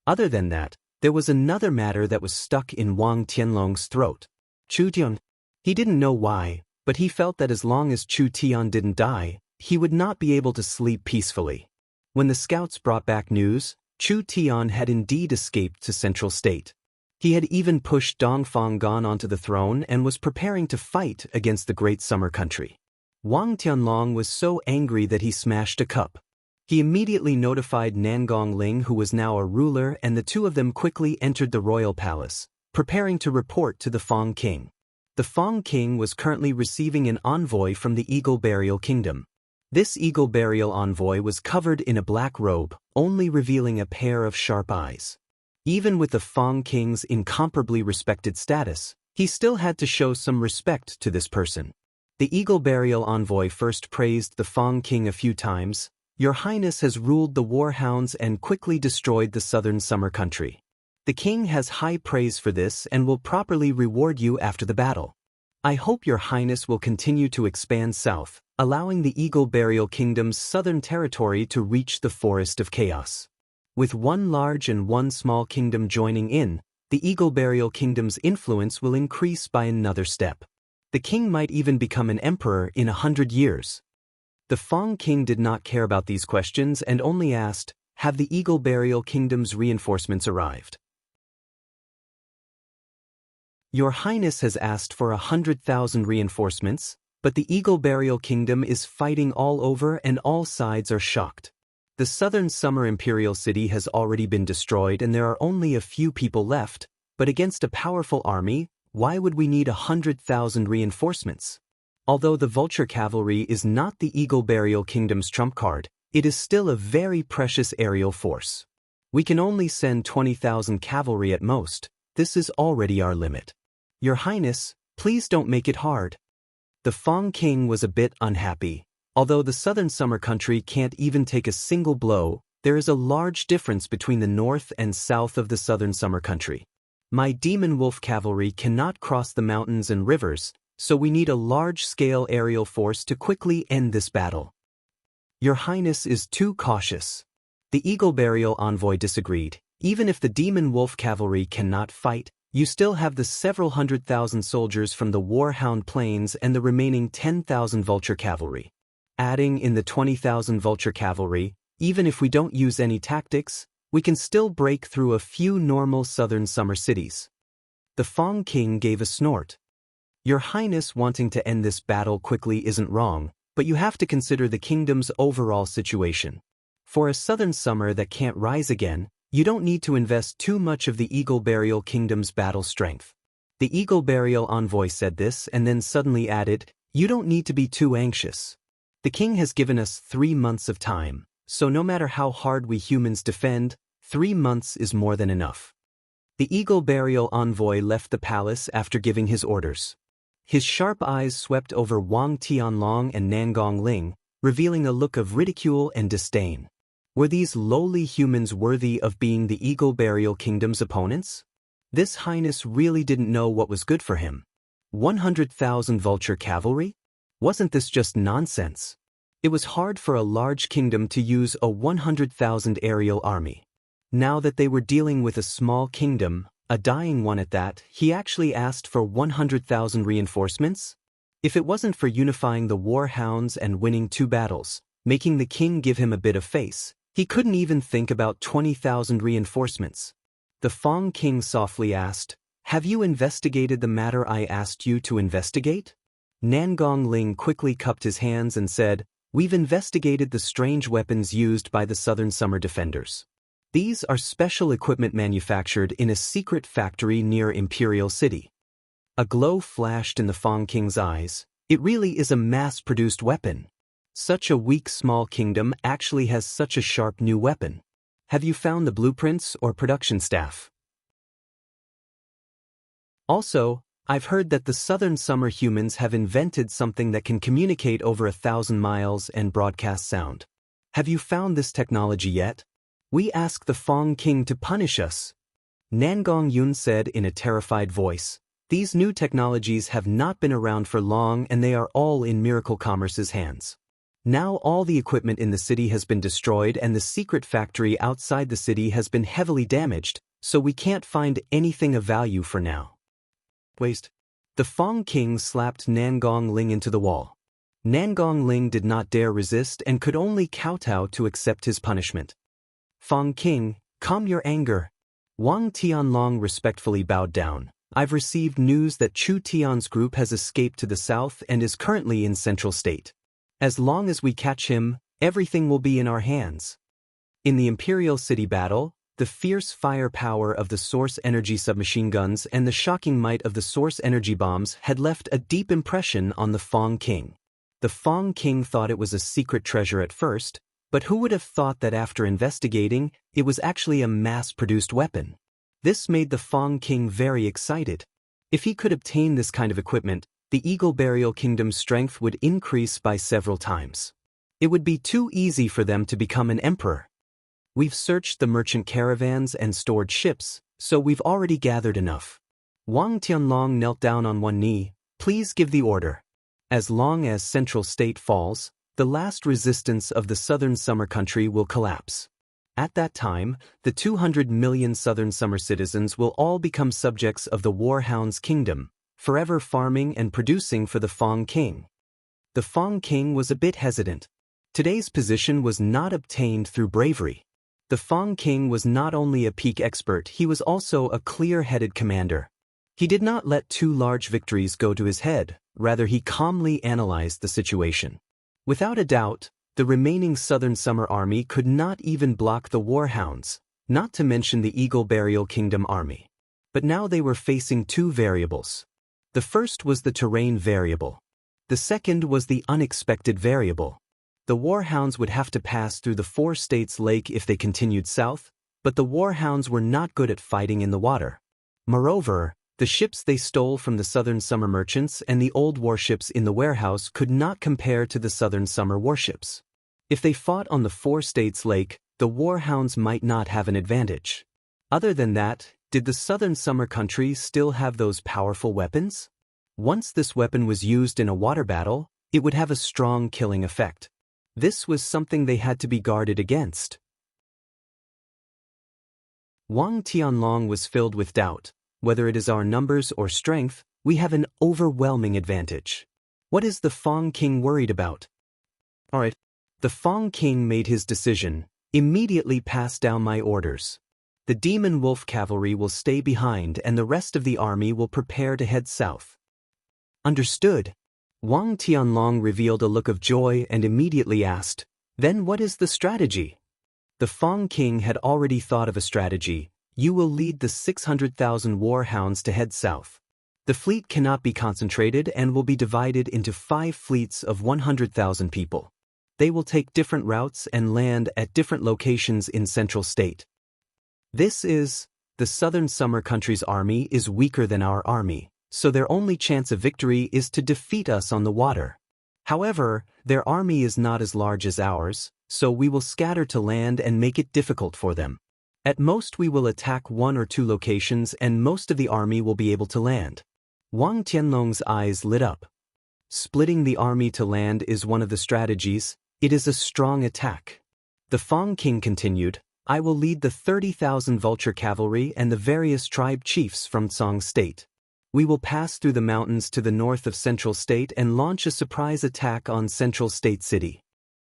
Other than that, there was another matter that was stuck in Wang Tianlong's throat. Chu Tian. He didn't know why, but he felt that as long as Chu Tian didn't die, he would not be able to sleep peacefully. When the scouts brought back news, Chu Tian had indeed escaped to Central State. He had even pushed Dongfang Gan onto the throne and was preparing to fight against the Great Summer Country. Wang Tianlong was so angry that he smashed a cup. He immediately notified Nangong Ling, who was now a ruler, and the two of them quickly entered the royal palace, preparing to report to the Fang king. The Fang king was currently receiving an envoy from the Eagle Burial Kingdom. This Eagle Burial envoy was covered in a black robe, only revealing a pair of sharp eyes. Even with the Fang king's incomparably respected status, he still had to show some respect to this person. The Eagle Burial envoy first praised the Fang king a few times. "Your Highness has ruled the warhounds and quickly destroyed the southern summer country. The king has high praise for this and will properly reward you after the battle. I hope your Highness will continue to expand south, allowing the Eagle Burial Kingdom's southern territory to reach the Forest of Chaos. With one large and one small kingdom joining in, the Eagle Burial Kingdom's influence will increase by another step. The king might even become an emperor in 100 years. The Fang king did not care about these questions and only asked, "Have the Eagle Burial Kingdom's reinforcements arrived?" Your Highness has asked for 100,000 reinforcements, but the Eagle Burial Kingdom is fighting all over and all sides are shocked. The southern summer imperial city has already been destroyed and there are only a few people left, but against a powerful army, why would we need 100,000 reinforcements? Although the Vulture Cavalry is not the Eagle Burial Kingdom's trump card, it is still a very precious aerial force. We can only send 20,000 cavalry at most. This is already our limit. Your Highness, please don't make it hard. The Fang king was a bit unhappy. Although the southern summer country can't even take a single blow, there is a large difference between the north and south of the southern summer country. My demon wolf cavalry cannot cross the mountains and rivers, so we need a large-scale aerial force to quickly end this battle. Your Highness is too cautious. The Eagle Burial envoy disagreed. Even if the demon wolf cavalry cannot fight, you still have the several 100,000 soldiers from the Warhound Plains and the remaining 10,000 Vulture Cavalry. Adding in the 20,000 Vulture Cavalry, even if we don't use any tactics, we can still break through a few normal southern summer cities. The Fang king gave a snort. Your Highness wanting to end this battle quickly isn't wrong, but you have to consider the kingdom's overall situation. For a southern summer that can't rise again, you don't need to invest too much of the Eagle Burial Kingdom's battle strength. The Eagle Burial envoy said this and then suddenly added, "You don't need to be too anxious. The king has given us 3 months of time, so no matter how hard we humans defend, 3 months is more than enough." The Eagle Burial envoy left the palace after giving his orders. His sharp eyes swept over Wang Tianlong and Nangong Ling, revealing a look of ridicule and disdain. Were these lowly humans worthy of being the Eagle Burial Kingdom's opponents? This Highness really didn't know what was good for him. 100,000 Vulture Cavalry? Wasn't this just nonsense? It was hard for a large kingdom to use a 100,000 aerial army. Now that they were dealing with a small kingdom, a dying one at that, he actually asked for 100,000 reinforcements? If it wasn't for unifying the Warhounds and winning 2 battles, making the king give him a bit of face, he couldn't even think about 20,000 reinforcements. The Fang king softly asked, "Have you investigated the matter I asked you to investigate?" Nangong Ling quickly cupped his hands and said, "We've investigated the strange weapons used by the Southern Summer Defenders. These are special equipment manufactured in a secret factory near Imperial City." A glow flashed in the Fong King's eyes. It really is a mass-produced weapon. Such a weak small kingdom actually has such a sharp new weapon. Have you found the blueprints or production staff? Also, I've heard that the Southern Summer humans have invented something that can communicate over 1,000 miles and broadcast sound. Have you found this technology yet? We ask the Fong King to punish us. Nangong Yun said in a terrified voice. These new technologies have not been around for long and they are all in Miracle Commerce's hands. Now all the equipment in the city has been destroyed and the secret factory outside the city has been heavily damaged, so we can't find anything of value for now. Waste. The Fong King slapped Nangong Ling into the wall. Nangong Ling did not dare resist and could only kowtow to accept his punishment. Fong King, calm your anger. Wang Tianlong respectfully bowed down. I've received news that Chu Tian's group has escaped to the south and is currently in Central State. As long as we catch him, everything will be in our hands. In the Imperial City battle, the fierce firepower of the Source Energy submachine guns and the shocking might of the Source Energy bombs had left a deep impression on the Fong King. The Fong King thought it was a secret treasure at first, but who would have thought that after investigating, it was actually a mass-produced weapon? This made the Fong King very excited. If he could obtain this kind of equipment, the Eagle Burial Kingdom's strength would increase by several times. It would be too easy for them to become an emperor. We've searched the merchant caravans and stored ships, so we've already gathered enough. Wang Tianlong knelt down on one knee. Please give the order. As long as Central State falls, the last resistance of the Southern Summer country will collapse. At that time, the 200 million Southern Summer citizens will all become subjects of the Warhound's kingdom, forever farming and producing for the Fong King. The Fong King was a bit hesitant. Today's position was not obtained through bravery. The Fong King was not only a peak expert, he was also a clear-headed commander. He did not let two large victories go to his head, rather he calmly analyzed the situation. Without a doubt, the remaining Southern Summer Army could not even block the Warhounds, not to mention the Eagle Burial Kingdom Army. But now they were facing two variables. The first was the terrain variable. The second was the unexpected variable. The Warhounds would have to pass through the Four States Lake if they continued south, but the Warhounds were not good at fighting in the water. Moreover, the ships they stole from the Southern Summer merchants and the old warships in the warehouse could not compare to the Southern Summer warships. If they fought on the Four States Lake, the Warhounds might not have an advantage. Other than that, did the Southern Summer country still have those powerful weapons? Once this weapon was used in a water battle, it would have a strong killing effect. This was something they had to be guarded against. Wang Tianlong was filled with doubt. Whether it is our numbers or strength, we have an overwhelming advantage. What is the Fong King worried about? Alright. The Fong King made his decision. Immediately pass down my orders. The Demon Wolf Cavalry will stay behind and the rest of the army will prepare to head south. Understood. Wang Tianlong revealed a look of joy and immediately asked, "Then what is the strategy?" The Fong King had already thought of a strategy. You will lead the 600,000 Warhounds to head south. The fleet cannot be concentrated and will be divided into 5 fleets of 100,000 people. They will take different routes and land at different locations in Central State. The Southern Summer country's army is weaker than our army, so their only chance of victory is to defeat us on the water. However, their army is not as large as ours, so we will scatter to land and make it difficult for them. At most we will attack 1 or 2 locations and most of the army will be able to land. Wang Tianlong's eyes lit up. Splitting the army to land is one of the strategies. It is a strong attack. The Fong King continued, I will lead the 30,000 Vulture Cavalry and the various tribe chiefs from Tsang State. We will pass through the mountains to the north of Central State and launch a surprise attack on Central State City.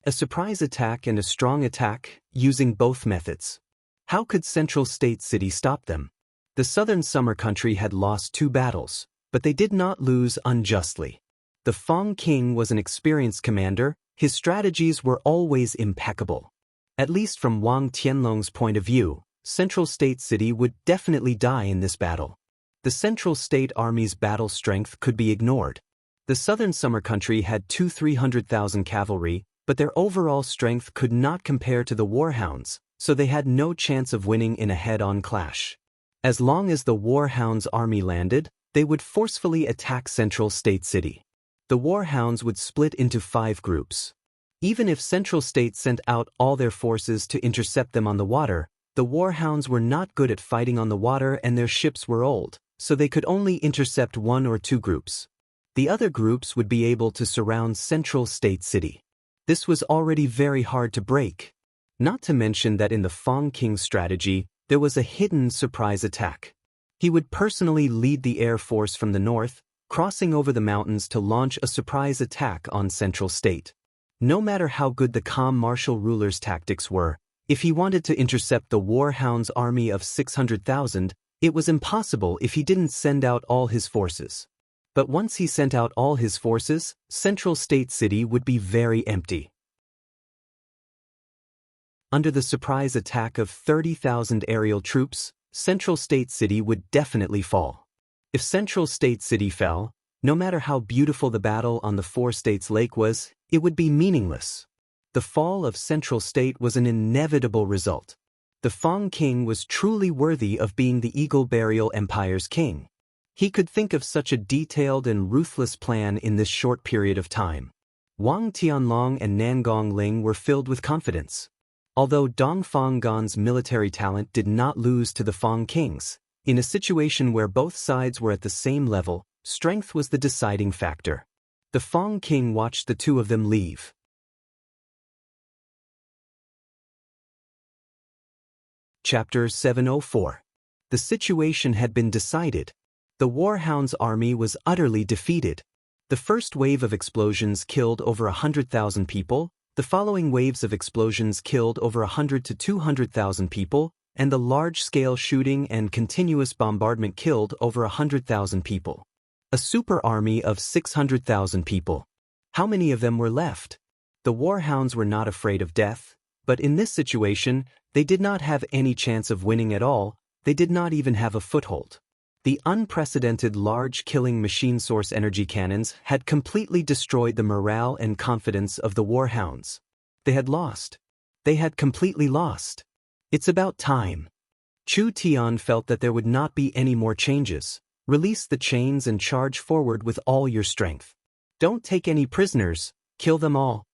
A surprise attack and a strong attack, using both methods. How could Central State City stop them? The Southern Summer country had lost 2 battles, but they did not lose unjustly. The Fong king was an experienced commander. His strategies were always impeccable. At least from Wang Tianlong's point of view, Central State City would definitely die in this battle. The Central State Army's battle strength could be ignored. The southern summer country had 300,000 cavalry, but their overall strength could not compare to the Warhounds, so they had no chance of winning in a head-on clash. As long as the Warhounds' army landed, they would forcefully attack Central State City. The Warhounds would split into 5 groups. Even if Central State sent out all their forces to intercept them on the water, the Warhounds were not good at fighting on the water and their ships were old, so they could only intercept 1 or 2 groups. The other groups would be able to surround Central State City. This was already very hard to break. Not to mention that in the Fong King's strategy, there was a hidden surprise attack. He would personally lead the air force from the north, crossing over the mountains to launch a surprise attack on Central State. No matter how good the calm martial ruler's tactics were, if he wanted to intercept the Warhounds' army of 600,000, it was impossible if he didn't send out all his forces. But once he sent out all his forces, Central State City would be very empty. Under the surprise attack of 30,000 aerial troops, Central State City would definitely fall. If Central State City fell, no matter how beautiful the battle on the Four States Lake was, it would be meaningless. The fall of Central State was an inevitable result. The Fong King was truly worthy of being the Eagle Burial Empire's king. He could think of such a detailed and ruthless plan in this short period of time. Wang Tianlong and Nangong Ling were filled with confidence. Although Dong Fanggan's military talent did not lose to the Fong King's, in a situation where both sides were at the same level, strength was the deciding factor. The Fong King watched the two of them leave. Chapter 704. The situation had been decided. The Warhounds' army was utterly defeated. The first wave of explosions killed over 100,000 people, the following waves of explosions killed over 100 to 200,000 people, and the large-scale shooting and continuous bombardment killed over 100,000 people. A super army of 600,000 people. How many of them were left? The Warhounds were not afraid of death, but in this situation, they did not have any chance of winning at all. They did not even have a foothold. The unprecedented large killing machine source energy cannons had completely destroyed the morale and confidence of the Warhounds. They had lost. They had completely lost. It's about time. Chu Tian felt that there would not be any more changes. Release the chains and charge forward with all your strength. Don't take any prisoners, kill them all.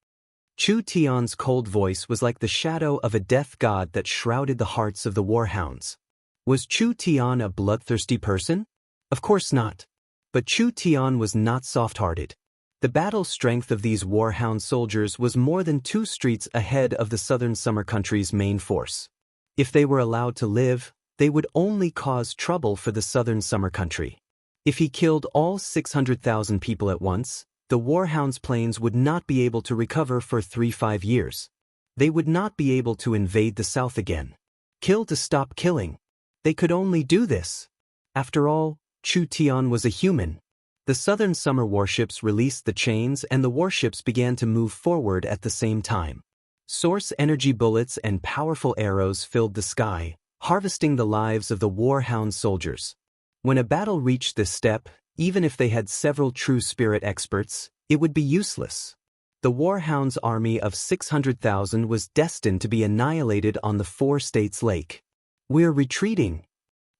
Chu Tian's cold voice was like the shadow of a death god that shrouded the hearts of the Warhounds. Was Chu Tian a bloodthirsty person? Of course not. But Chu Tian was not soft-hearted. The battle strength of these Warhound soldiers was more than 2 streets ahead of the southern summer country's main force. If they were allowed to live, they would only cause trouble for the southern summer country. If he killed all 600,000 people at once, the Warhounds' planes would not be able to recover for 3-5 years. They would not be able to invade the south again. Kill to stop killing. They could only do this. After all, Chu Tian was a human. The southern summer warships released the chains and the warships began to move forward at the same time. Source energy bullets and powerful arrows filled the sky, harvesting the lives of the Warhound soldiers. When a battle reached this step, even if they had several true spirit experts, it would be useless. The Warhounds' army of 600,000 was destined to be annihilated on the Four States Lake. We're retreating.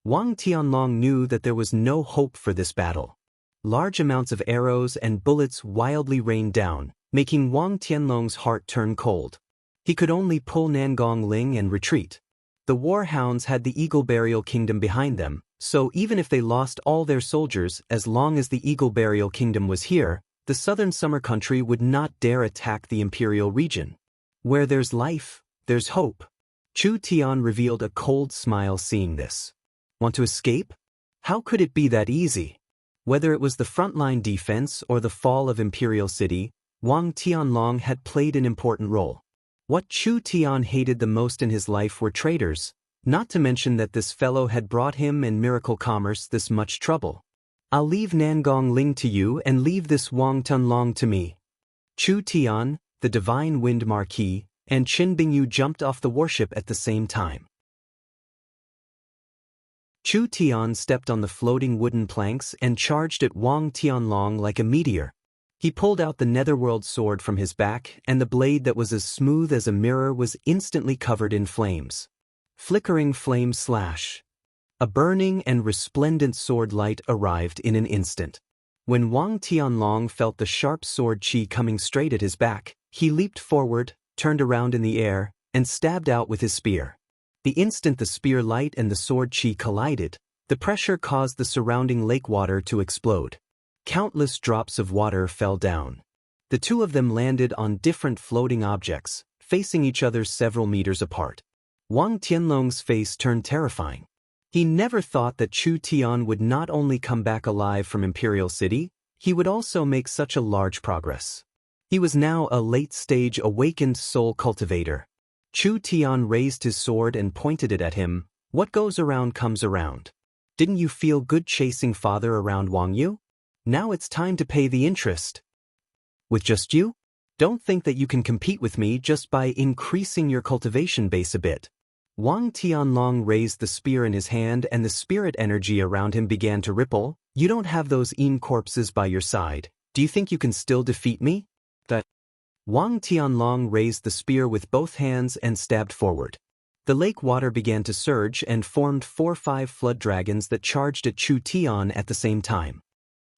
Wang Tianlong knew that there was no hope for this battle. Large amounts of arrows and bullets wildly rained down, making Wang Tianlong's heart turn cold. He could only pull Nangong Ling and retreat. The Warhounds had the Eagle Burial Kingdom behind them, so even if they lost all their soldiers, as long as the Eagle Burial Kingdom was here, the southern summer country would not dare attack the imperial region. Where there's life, there's hope. Chu Tian revealed a cold smile seeing this. Want to escape? How could it be that easy? Whether it was the frontline defense or the fall of Imperial City, Wang Tianlong had played an important role. What Chu Tian hated the most in his life were traitors, not to mention that this fellow had brought him and Miracle Commerce this much trouble. I'll leave Nangong Ling to you and leave this Wang Tunlong to me. Chu Tian, the Divine Wind Marquis, and Qin Bingyu jumped off the warship at the same time. Chu Tian stepped on the floating wooden planks and charged at Wang Tianlong like a meteor. He pulled out the netherworld sword from his back, and the blade that was as smooth as a mirror was instantly covered in flames. Flickering flame slash. A burning and resplendent sword light arrived in an instant. When Wang Tianlong felt the sharp sword chi coming straight at his back, he leaped forward, turned around in the air, and stabbed out with his spear. The instant the spear light and the sword chi collided, the pressure caused the surrounding lake water to explode. Countless drops of water fell down. The two of them landed on different floating objects, facing each other several meters apart. Wang Tianlong's face turned terrifying. He never thought that Chu Tian would not only come back alive from Imperial City, he would also make such a large progress. He was now a late-stage awakened soul cultivator. Chu Tian raised his sword and pointed it at him. What goes around comes around. Didn't you feel good chasing father around Wang Yu? Now it's time to pay the interest. With just you? Don't think that you can compete with me just by increasing your cultivation base a bit. Wang Tianlong raised the spear in his hand and the spirit energy around him began to ripple. You don't have those corpses by your side. Do you think you can still defeat me? Wang Tianlong raised the spear with both hands and stabbed forward. The lake water began to surge and formed 4-5 flood dragons that charged at Chu Tian at the same time.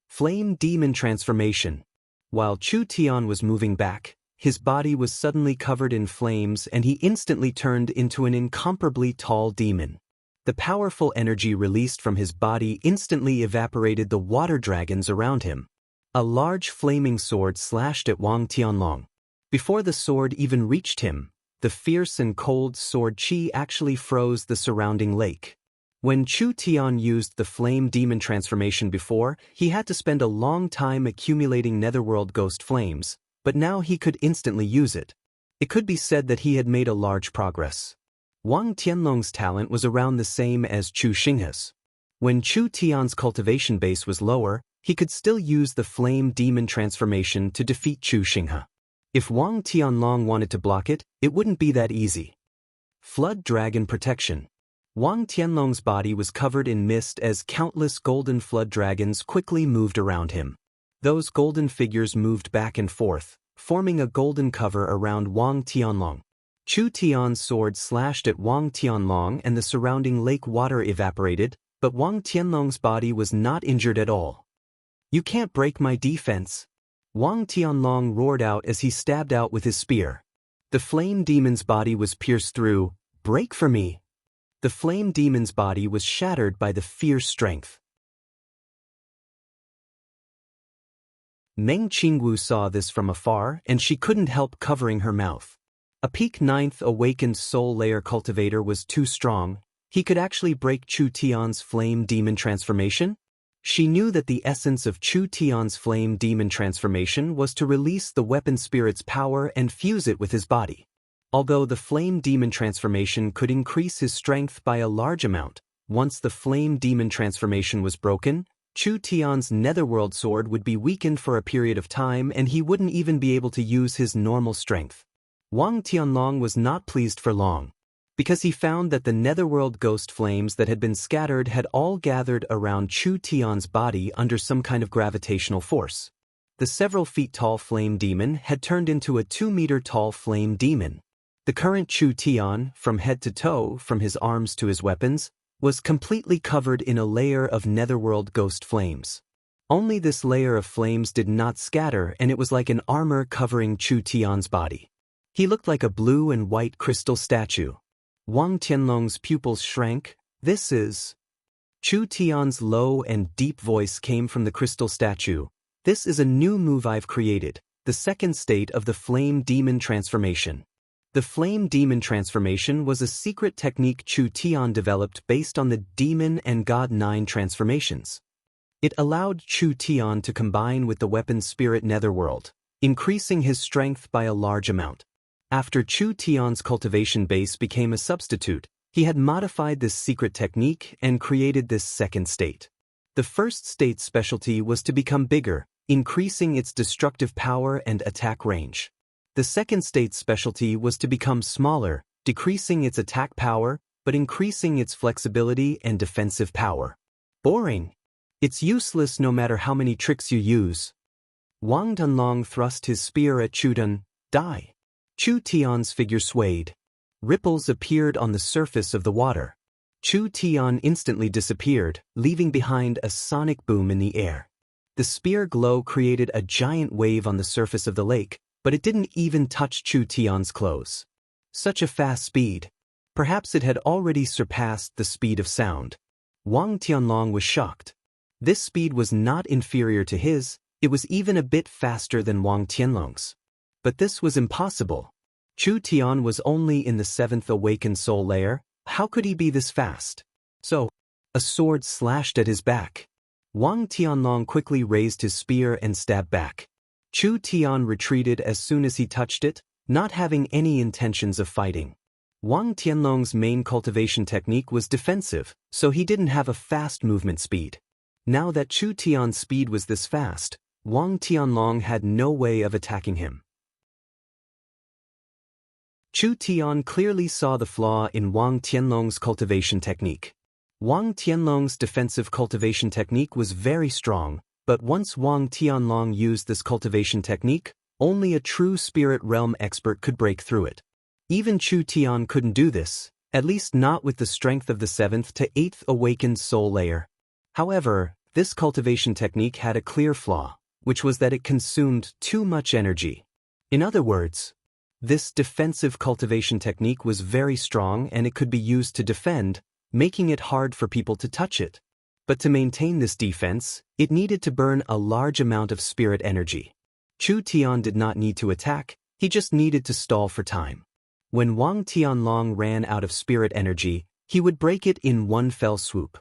Flame Demon Transformation. While Chu Tian was moving back, his body was suddenly covered in flames and he instantly turned into an incomparably tall demon. The powerful energy released from his body instantly evaporated the water dragons around him. A large flaming sword slashed at Wang Tianlong. Before the sword even reached him, the fierce and cold sword chi actually froze the surrounding lake. When Chu Tian used the Flame Demon Transformation before, he had to spend a long time accumulating netherworld ghost flames, but now he could instantly use it. It could be said that he had made a large progress. Wang Tianlong's talent was around the same as Chu Xinghe's. When Chu Tian's cultivation base was lower, he could still use the Flame Demon Transformation to defeat Chu Xinghe. If Wang Tianlong wanted to block it, it wouldn't be that easy. Flood Dragon Protection. Wang Tianlong's body was covered in mist as countless golden flood dragons quickly moved around him. Those golden figures moved back and forth, forming a golden cover around Wang Tianlong. Chu Tian's sword slashed at Wang Tianlong and the surrounding lake water evaporated, but Wang Tianlong's body was not injured at all. You can't break my defense. Wang Tianlong roared out as he stabbed out with his spear. The flame demon's body was pierced through. Break for me. The flame demon's body was shattered by the fierce strength. Meng Qingwu saw this from afar and she couldn't help covering her mouth. A peak 9th awakened soul layer cultivator was too strong. He could actually break Chu Tian's flame demon transformation? She knew that the essence of Chu Tian's flame demon transformation was to release the weapon spirit's power and fuse it with his body. Although the flame demon transformation could increase his strength by a large amount, once the flame demon transformation was broken, Chu Tian's netherworld sword would be weakened for a period of time and he wouldn't even be able to use his normal strength. Wang Tianlong was not pleased for long, because he found that the netherworld ghost flames that had been scattered had all gathered around Chu Tian's body under some kind of gravitational force. The several feet tall flame demon had turned into a 2-meter tall flame demon. The current Chu Tian, from head to toe, from his arms to his weapons, was completely covered in a layer of netherworld ghost flames. Only this layer of flames did not scatter and it was like an armor covering Chu Tian's body. He looked like a blue and white crystal statue. Wang Tianlong's pupils shrank. This is... Chu Tian's low and deep voice came from the crystal statue. This is a new move I've created, the second state of the Flame Demon Transformation. The Flame Demon Transformation was a secret technique Chu Tian developed based on the Demon and God 9 transformations. It allowed Chu Tian to combine with the weapon spirit netherworld, increasing his strength by a large amount. After Chu Tian's cultivation base became a substitute, he had modified this secret technique and created this second state. The first state's specialty was to become bigger, increasing its destructive power and attack range. The second state's specialty was to become smaller, decreasing its attack power, but increasing its flexibility and defensive power. Boring. It's useless no matter how many tricks you use. Wang Dunlong thrust his spear at Chu Dun. Die. Chu Tian's figure swayed. Ripples appeared on the surface of the water. Chu Tian instantly disappeared, leaving behind a sonic boom in the air. The spear glow created a giant wave on the surface of the lake, but it didn't even touch Chu Tian's clothes. Such a fast speed. Perhaps it had already surpassed the speed of sound. Wang Tianlong was shocked. This speed was not inferior to his, it was even a bit faster than Wang Tianlong's. But this was impossible. Chu Tian was only in the 7th awakened soul layer. How could he be this fast? So, a sword slashed at his back. Wang Tianlong quickly raised his spear and stabbed back. Chu Tian retreated as soon as he touched it, not having any intentions of fighting. Wang Tianlong's main cultivation technique was defensive, so he didn't have a fast movement speed. Now that Chu Tian's speed was this fast, Wang Tianlong had no way of attacking him. Chu Tian clearly saw the flaw in Wang Tianlong's cultivation technique. Wang Tianlong's defensive cultivation technique was very strong, but once Wang Tianlong used this cultivation technique, only a true spirit realm expert could break through it. Even Chu Tian couldn't do this, at least not with the strength of the 7th to 8th awakened soul layer. However, this cultivation technique had a clear flaw, which was that it consumed too much energy. In other words, this defensive cultivation technique was very strong and it could be used to defend, making it hard for people to touch it. But to maintain this defense, it needed to burn a large amount of spirit energy. Chu Tian did not need to attack, he just needed to stall for time. When Wang Tianlong ran out of spirit energy, he would break it in one fell swoop.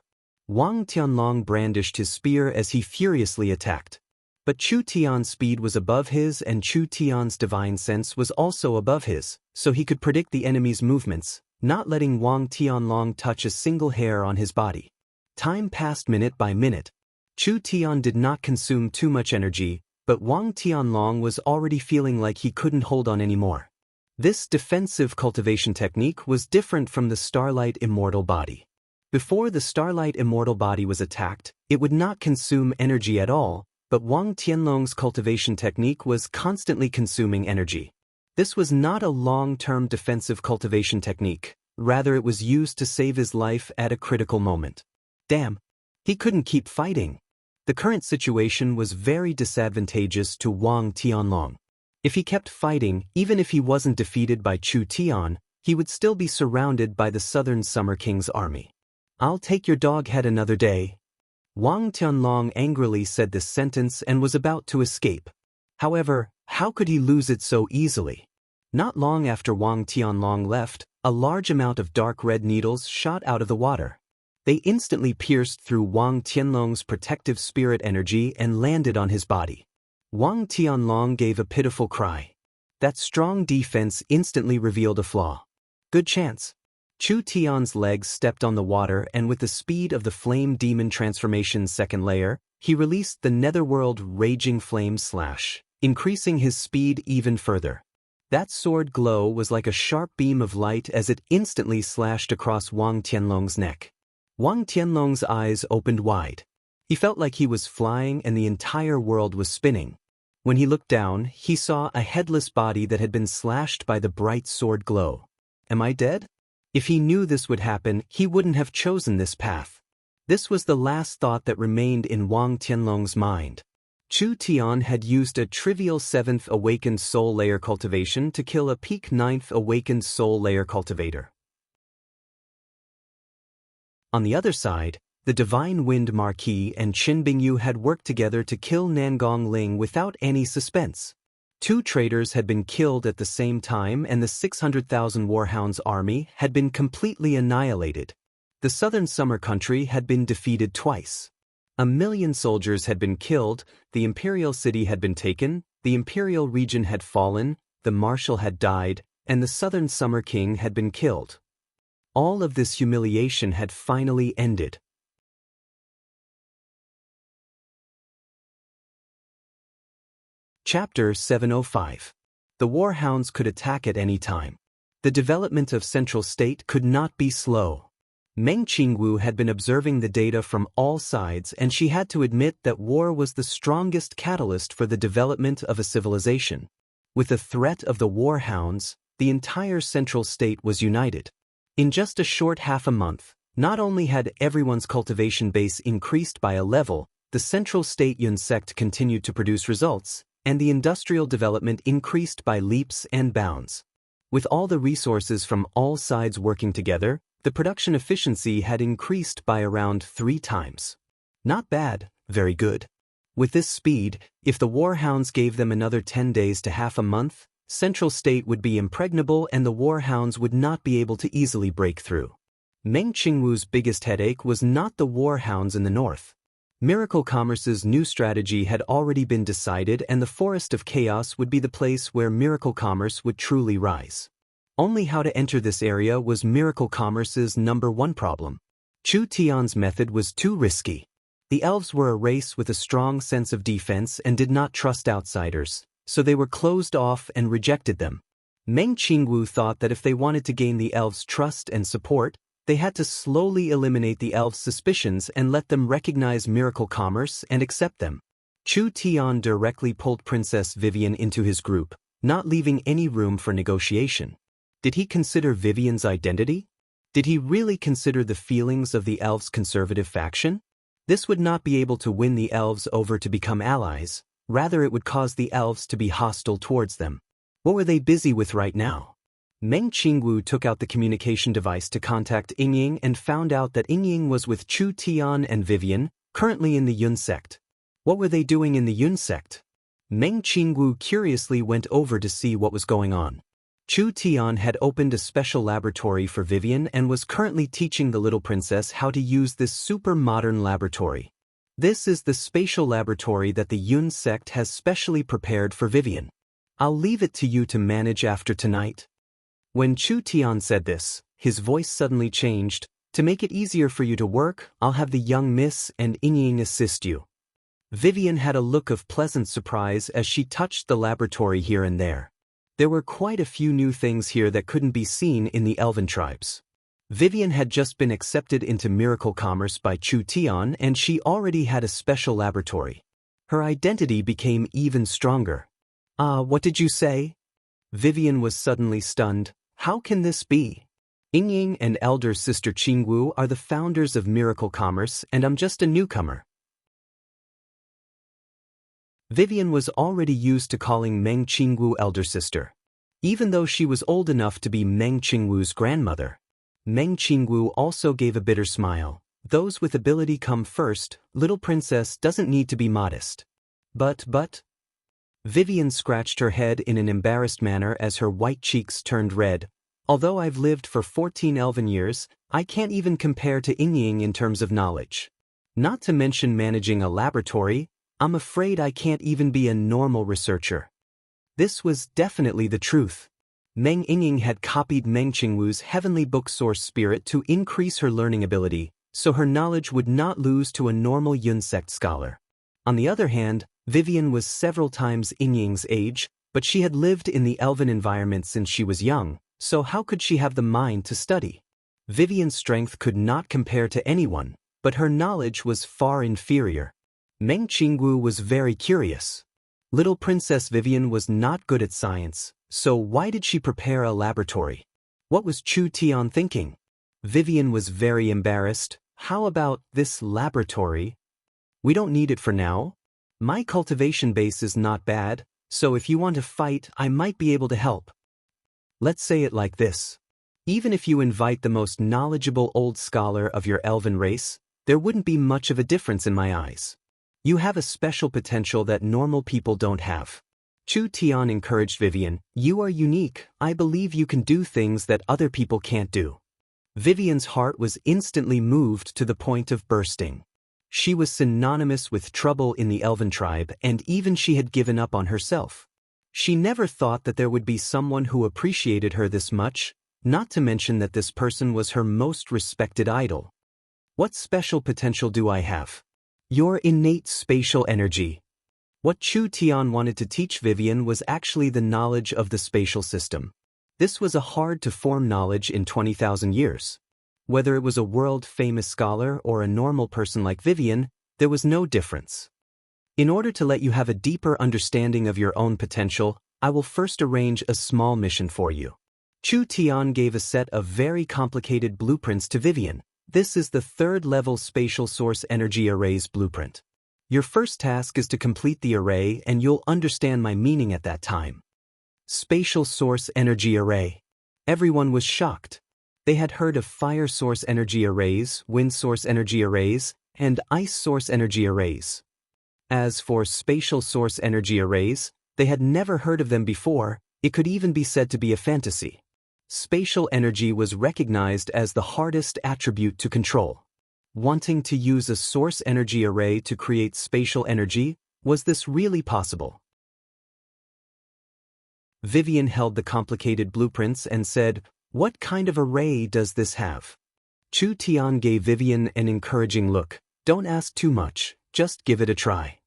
Wang Tianlong brandished his spear as he furiously attacked. But Chu Tian's speed was above his and Chu Tian's divine sense was also above his, so he could predict the enemy's movements, not letting Wang Tianlong touch a single hair on his body. Time passed minute by minute. Chu Tian did not consume too much energy, but Wang Tianlong was already feeling like he couldn't hold on anymore. This defensive cultivation technique was different from the Starlight Immortal Body. Before the Starlight Immortal Body was attacked, it would not consume energy at all, but Wang Tianlong's cultivation technique was constantly consuming energy. This was not a long-term defensive cultivation technique, rather it was used to save his life at a critical moment. Damn, he couldn't keep fighting. The current situation was very disadvantageous to Wang Tianlong. If he kept fighting, even if he wasn't defeated by Chu Tian, he would still be surrounded by the Southern Summer King's army. I'll take your dog head another day. Wang Tianlong angrily said this sentence and was about to escape. However, how could he lose it so easily? Not long after Wang Tianlong left, a large amount of dark red needles shot out of the water. They instantly pierced through Wang Tianlong's protective spirit energy and landed on his body. Wang Tianlong gave a pitiful cry. That strong defense instantly revealed a flaw. Good chance. Chu Tian's legs stepped on the water and with the speed of the Flame Demon Transformation's second layer, he released the Netherworld Raging Flame Slash, increasing his speed even further. That sword glow was like a sharp beam of light as it instantly slashed across Wang Tianlong's neck. Wang Tianlong's eyes opened wide. He felt like he was flying and the entire world was spinning. When he looked down, he saw a headless body that had been slashed by the bright sword glow. Am I dead? If he knew this would happen, he wouldn't have chosen this path. This was the last thought that remained in Wang Tianlong's mind. Chu Tian had used a trivial 7th awakened soul layer cultivation to kill a peak 9th awakened soul layer cultivator. On the other side, the Divine Wind Marquis and Qin Bingyu had worked together to kill Nangong Ling without any suspense. 2 traitors had been killed at the same time and the 600,000 Warhounds army had been completely annihilated. The Southern Summer Country had been defeated twice. 1 million soldiers had been killed, the Imperial City had been taken, the Imperial region had fallen, the Marshal had died, and the Southern Summer King had been killed. All of this humiliation had finally ended. Chapter 705. The warhounds could attack at any time. The development of Central State could not be slow. Meng Qingwu had been observing the data from all sides, and she had to admit that war was the strongest catalyst for the development of a civilization. With the threat of the warhounds, the entire Central State was united. In just a short half a month, not only had everyone's cultivation base increased by a level, the Central State Yun sect continued to produce results, and the industrial development increased by leaps and bounds. With all the resources from all sides working together, the production efficiency had increased by around 3 times. Not bad, very good. With this speed, if the warhounds gave them another 10 days to half a month, Central State would be impregnable and the warhounds would not be able to easily break through. Meng Qingwu's biggest headache was not the warhounds in the north. Miracle Commerce's new strategy had already been decided, and the Forest of Chaos would be the place where Miracle Commerce would truly rise. Only how to enter this area was Miracle Commerce's #1 problem. Chu Tian's method was too risky. The elves were a race with a strong sense of defense and did not trust outsiders, so they were closed off and rejected them. Meng Qingwu thought that if they wanted to gain the elves' trust and support, they had to slowly eliminate the elves' suspicions and let them recognize Miracle Commerce and accept them. Chu Tian directly pulled Princess Vivian into his group, not leaving any room for negotiation. Did he consider Vivian's identity? Did he really consider the feelings of the elves' conservative faction? This would not be able to win the elves over to become allies, rather it would cause the elves to be hostile towards them. What were they busy with right now? Meng Qingwu took out the communication device to contact Yingying and found out that Yingying was with Chu Tian and Vivian, currently in the Yun sect. What were they doing in the Yun sect? Meng Qingwu curiously went over to see what was going on. Chu Tian had opened a special laboratory for Vivian and was currently teaching the little princess how to use this super modern laboratory. This is the spatial laboratory that the Yun sect has specially prepared for Vivian. I'll leave it to you to manage after tonight. When Chu Tian said this, his voice suddenly changed. To make it easier for you to work, I'll have the young miss and Yingying assist you. Vivian had a look of pleasant surprise as she touched the laboratory here and there. There were quite a few new things here that couldn't be seen in the elven tribes. Vivian had just been accepted into Miracle Commerce by Chu Tian, and she already had a special laboratory. Her identity became even stronger. What did you say? Vivian was suddenly stunned. How can this be? Yingying and elder sister Qingwu are the founders of Miracle Commerce, and I'm just a newcomer. Vivian was already used to calling Meng Qingwu elder sister. Even though she was old enough to be Meng Qingwu's grandmother. Meng Qingwu also gave a bitter smile. Those with ability come first, little princess doesn't need to be modest. But... Vivian scratched her head in an embarrassed manner as her white cheeks turned red. Although I've lived for 14 elven years, I can't even compare to Yingying in terms of knowledge. Not to mention managing a laboratory, I'm afraid I can't even be a normal researcher. This was definitely the truth. Meng Yingying had copied Meng Qingwu's heavenly book source spirit to increase her learning ability, so her knowledge would not lose to a normal Yun sect scholar. On the other hand, Vivian was several times Yingying's age, but she had lived in the elven environment since she was young, so how could she have the mind to study? Vivian's strength could not compare to anyone, but her knowledge was far inferior. Meng Qingwu was very curious. Little Princess Vivian was not good at science, so why did she prepare a laboratory? What was Chu Tian thinking? Vivian was very embarrassed. How about this laboratory? We don't need it for now. My cultivation base is not bad, so if you want to fight, I might be able to help. Let's say it like this. Even if you invite the most knowledgeable old scholar of your elven race, there wouldn't be much of a difference in my eyes. You have a special potential that normal people don't have. Chu Tian encouraged Vivian. You are unique. I believe you can do things that other people can't do. Vivian's heart was instantly moved to the point of bursting. She was synonymous with trouble in the elven tribe, and even she had given up on herself. She never thought that there would be someone who appreciated her this much, not to mention that this person was her most respected idol. What special potential do I have? Your innate spatial energy. What Chu Tian wanted to teach Vivian was actually the knowledge of the spatial system. This was a hard-to-form knowledge in 20,000 years. Whether it was a world-famous scholar or a normal person like Vivian, there was no difference. In order to let you have a deeper understanding of your own potential, I will first arrange a small mission for you. Chu Tian gave a set of very complicated blueprints to Vivian. This is the third-level spatial source energy array's blueprint. Your first task is to complete the array and you'll understand my meaning at that time. Spatial source energy array. Everyone was shocked. They had heard of fire source energy arrays, wind source energy arrays, and ice source energy arrays. As for spatial source energy arrays, they had never heard of them before. It could even be said to be a fantasy. Spatial energy was recognized as the hardest attribute to control. Wanting to use a source energy array to create spatial energy, was this really possible? Vivian held the complicated blueprints and said, "What kind of array does this have?" Chu Tian gave Vivian an encouraging look. "Don't ask too much, just give it a try."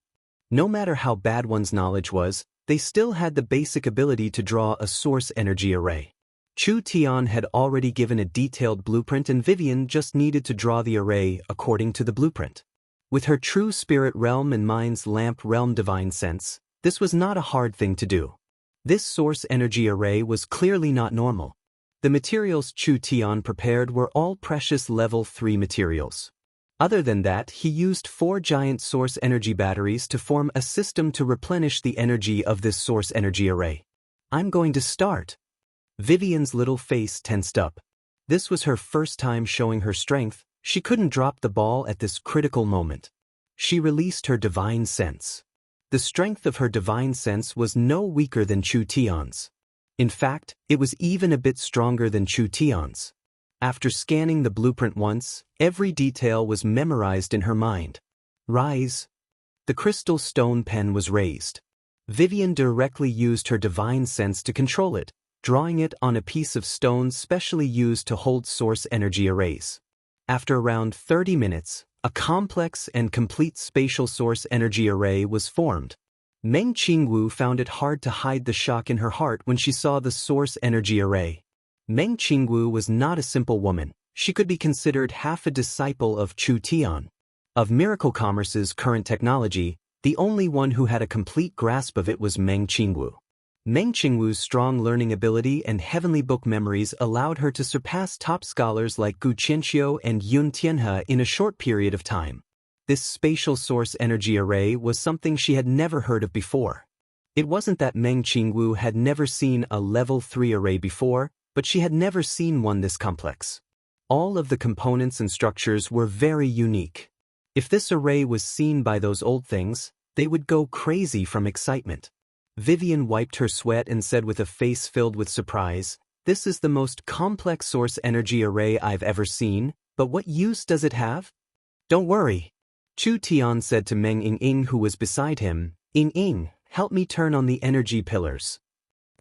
No matter how bad one's knowledge was, they still had the basic ability to draw a source energy array. Chu Tian had already given a detailed blueprint and Vivian just needed to draw the array according to the blueprint. With her true spirit realm and mind's lamp realm divine sense, this was not a hard thing to do. This source energy array was clearly not normal. The materials Chu Tian prepared were all precious level 3 materials. Other than that, he used 4 giant source energy batteries to form a system to replenish the energy of this source energy array. "I'm going to start." Vivian's little face tensed up. This was her first time showing her strength. She couldn't drop the ball at this critical moment. She released her divine sense. The strength of her divine sense was no weaker than Chu Tian's. In fact, it was even a bit stronger than Chu Tian's. After scanning the blueprint once, every detail was memorized in her mind. Rise. The crystal stone pen was raised. Vivian directly used her divine sense to control it, drawing it on a piece of stone specially used to hold source energy arrays. After around 30 minutes, a complex and complete spatial source energy array was formed. Meng Qingwu found it hard to hide the shock in her heart when she saw the source energy array. Meng Qingwu was not a simple woman. She could be considered half a disciple of Chu Tian. Of miracle commerce's current technology, the only one who had a complete grasp of it was Meng Qingwu. Meng Qingwu's strong learning ability and heavenly book memories allowed her to surpass top scholars like Gu Qianxiu and Yun Tianhe in a short period of time. This spatial source energy array was something she had never heard of before. It wasn't that Meng Qingwu had never seen a level 3 array before, but she had never seen one this complex. All of the components and structures were very unique. If this array was seen by those old things, they would go crazy from excitement. Vivian wiped her sweat and said with a face filled with surprise, "This is the most complex source energy array I've ever seen, but what use does it have?" "Don't worry." Chu Tian said to Meng Ying, who was beside him, "Ying, help me turn on the energy pillars."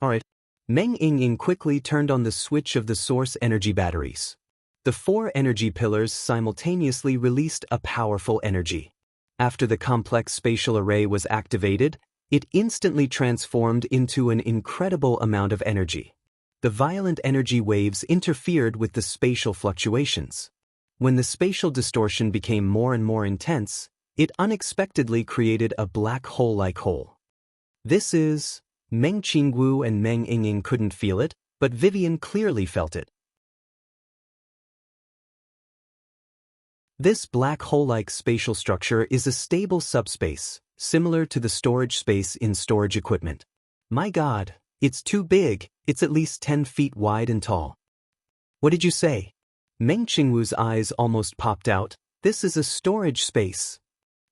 "All right." Meng Ying quickly turned on the switch of the source energy batteries. The 4 energy pillars simultaneously released a powerful energy. After the complex spatial array was activated, it instantly transformed into an incredible amount of energy. The violent energy waves interfered with the spatial fluctuations. When the spatial distortion became more and more intense, it unexpectedly created a black hole-like hole. This is... Meng Qingwu and Meng Ying couldn't feel it, but Vivian clearly felt it. This black hole-like spatial structure is a stable subspace, similar to the storage space in storage equipment. My God, it's too big. It's at least 10 feet wide and tall. What did you say? Meng Qingwu's eyes almost popped out. This is a storage space.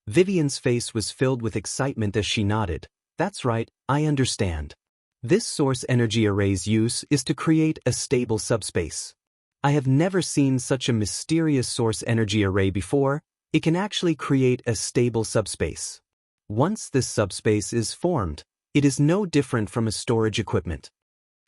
Vivian's face was filled with excitement as she nodded. That's right, I understand. This source energy array's use is to create a stable subspace. I have never seen such a mysterious source energy array before. It can actually create a stable subspace. Once this subspace is formed, it is no different from a storage equipment.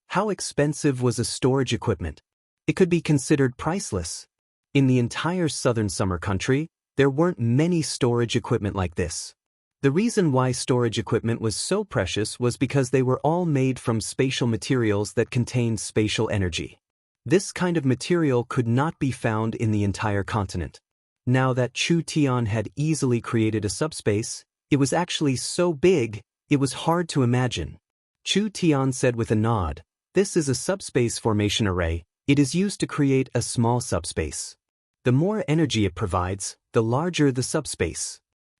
How expensive was a storage equipment? It could be considered priceless. In the entire southern summer country, there weren't many storage equipment like this. The reason why storage equipment was so precious was because they were all made from spatial materials that contained spatial energy. This kind of material could not be found in the entire continent. Now that Chu Tian had easily created a subspace, it was actually so big, it was hard to imagine. Chu Tian said with a nod, "This is a subspace formation array. It is used to create a small subspace. The more energy it provides, the larger the subspace.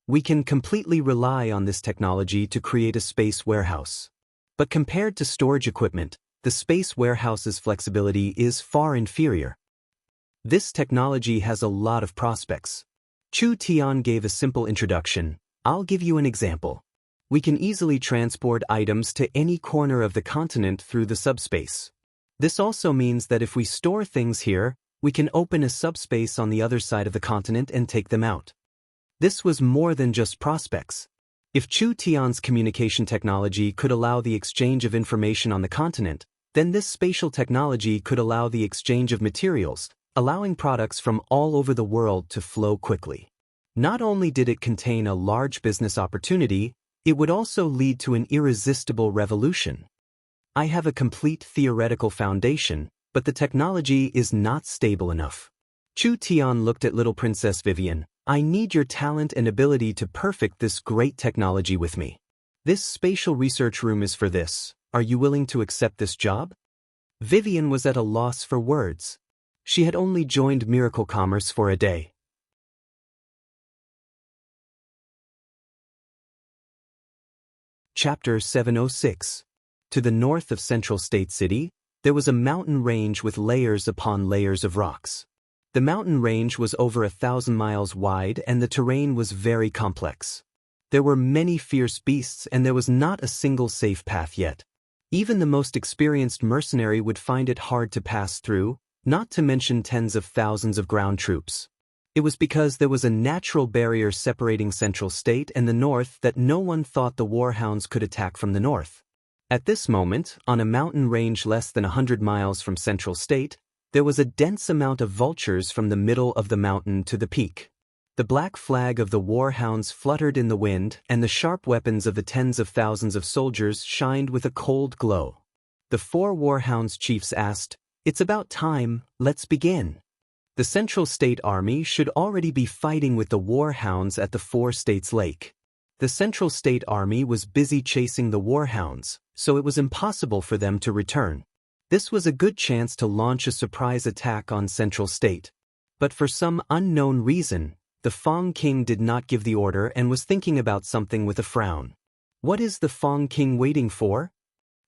We can completely rely on this technology to create a space warehouse. But compared to storage equipment, the space warehouse's flexibility is far inferior. This technology has a lot of prospects." Chu Tian gave a simple introduction. "I'll give you an example. We can easily transport items to any corner of the continent through the subspace. This also means that if we store things here, we can open a subspace on the other side of the continent and take them out." This was more than just prospects. If Chu Tian's communication technology could allow the exchange of information on the continent, then this spatial technology could allow the exchange of materials, allowing products from all over the world to flow quickly. Not only did it contain a large business opportunity, it would also lead to an irresistible revolution. I have a complete theoretical foundation, but the technology is not stable enough. Chu Tian looked at little Princess Vivian. "I need your talent and ability to perfect this great technology with me. This spatial research room is for this. Are you willing to accept this job?" Vivian was at a loss for words. She had only joined Miracle Commerce for a day. Chapter 706. To the north of Central State City, there was a mountain range with layers upon layers of rocks. The mountain range was over 1,000 miles wide and the terrain was very complex. There were many fierce beasts and there was not a single safe path yet. Even the most experienced mercenary would find it hard to pass through, not to mention tens of thousands of ground troops. It was because there was a natural barrier separating Central State and the north that no one thought the warhounds could attack from the north. At this moment, on a mountain range less than 100 miles from Central State, there was a dense amount of vultures from the middle of the mountain to the peak. The black flag of the warhounds fluttered in the wind, and the sharp weapons of the tens of thousands of soldiers shined with a cold glow. The 4 warhounds chiefs asked, "It's about time, let's begin." The Central State Army should already be fighting with the warhounds at the 4 States Lake. The Central State Army was busy chasing the warhounds, so it was impossible for them to return. This was a good chance to launch a surprise attack on Central State. But for some unknown reason, the Fong King did not give the order and was thinking about something with a frown. What is the Fong King waiting for?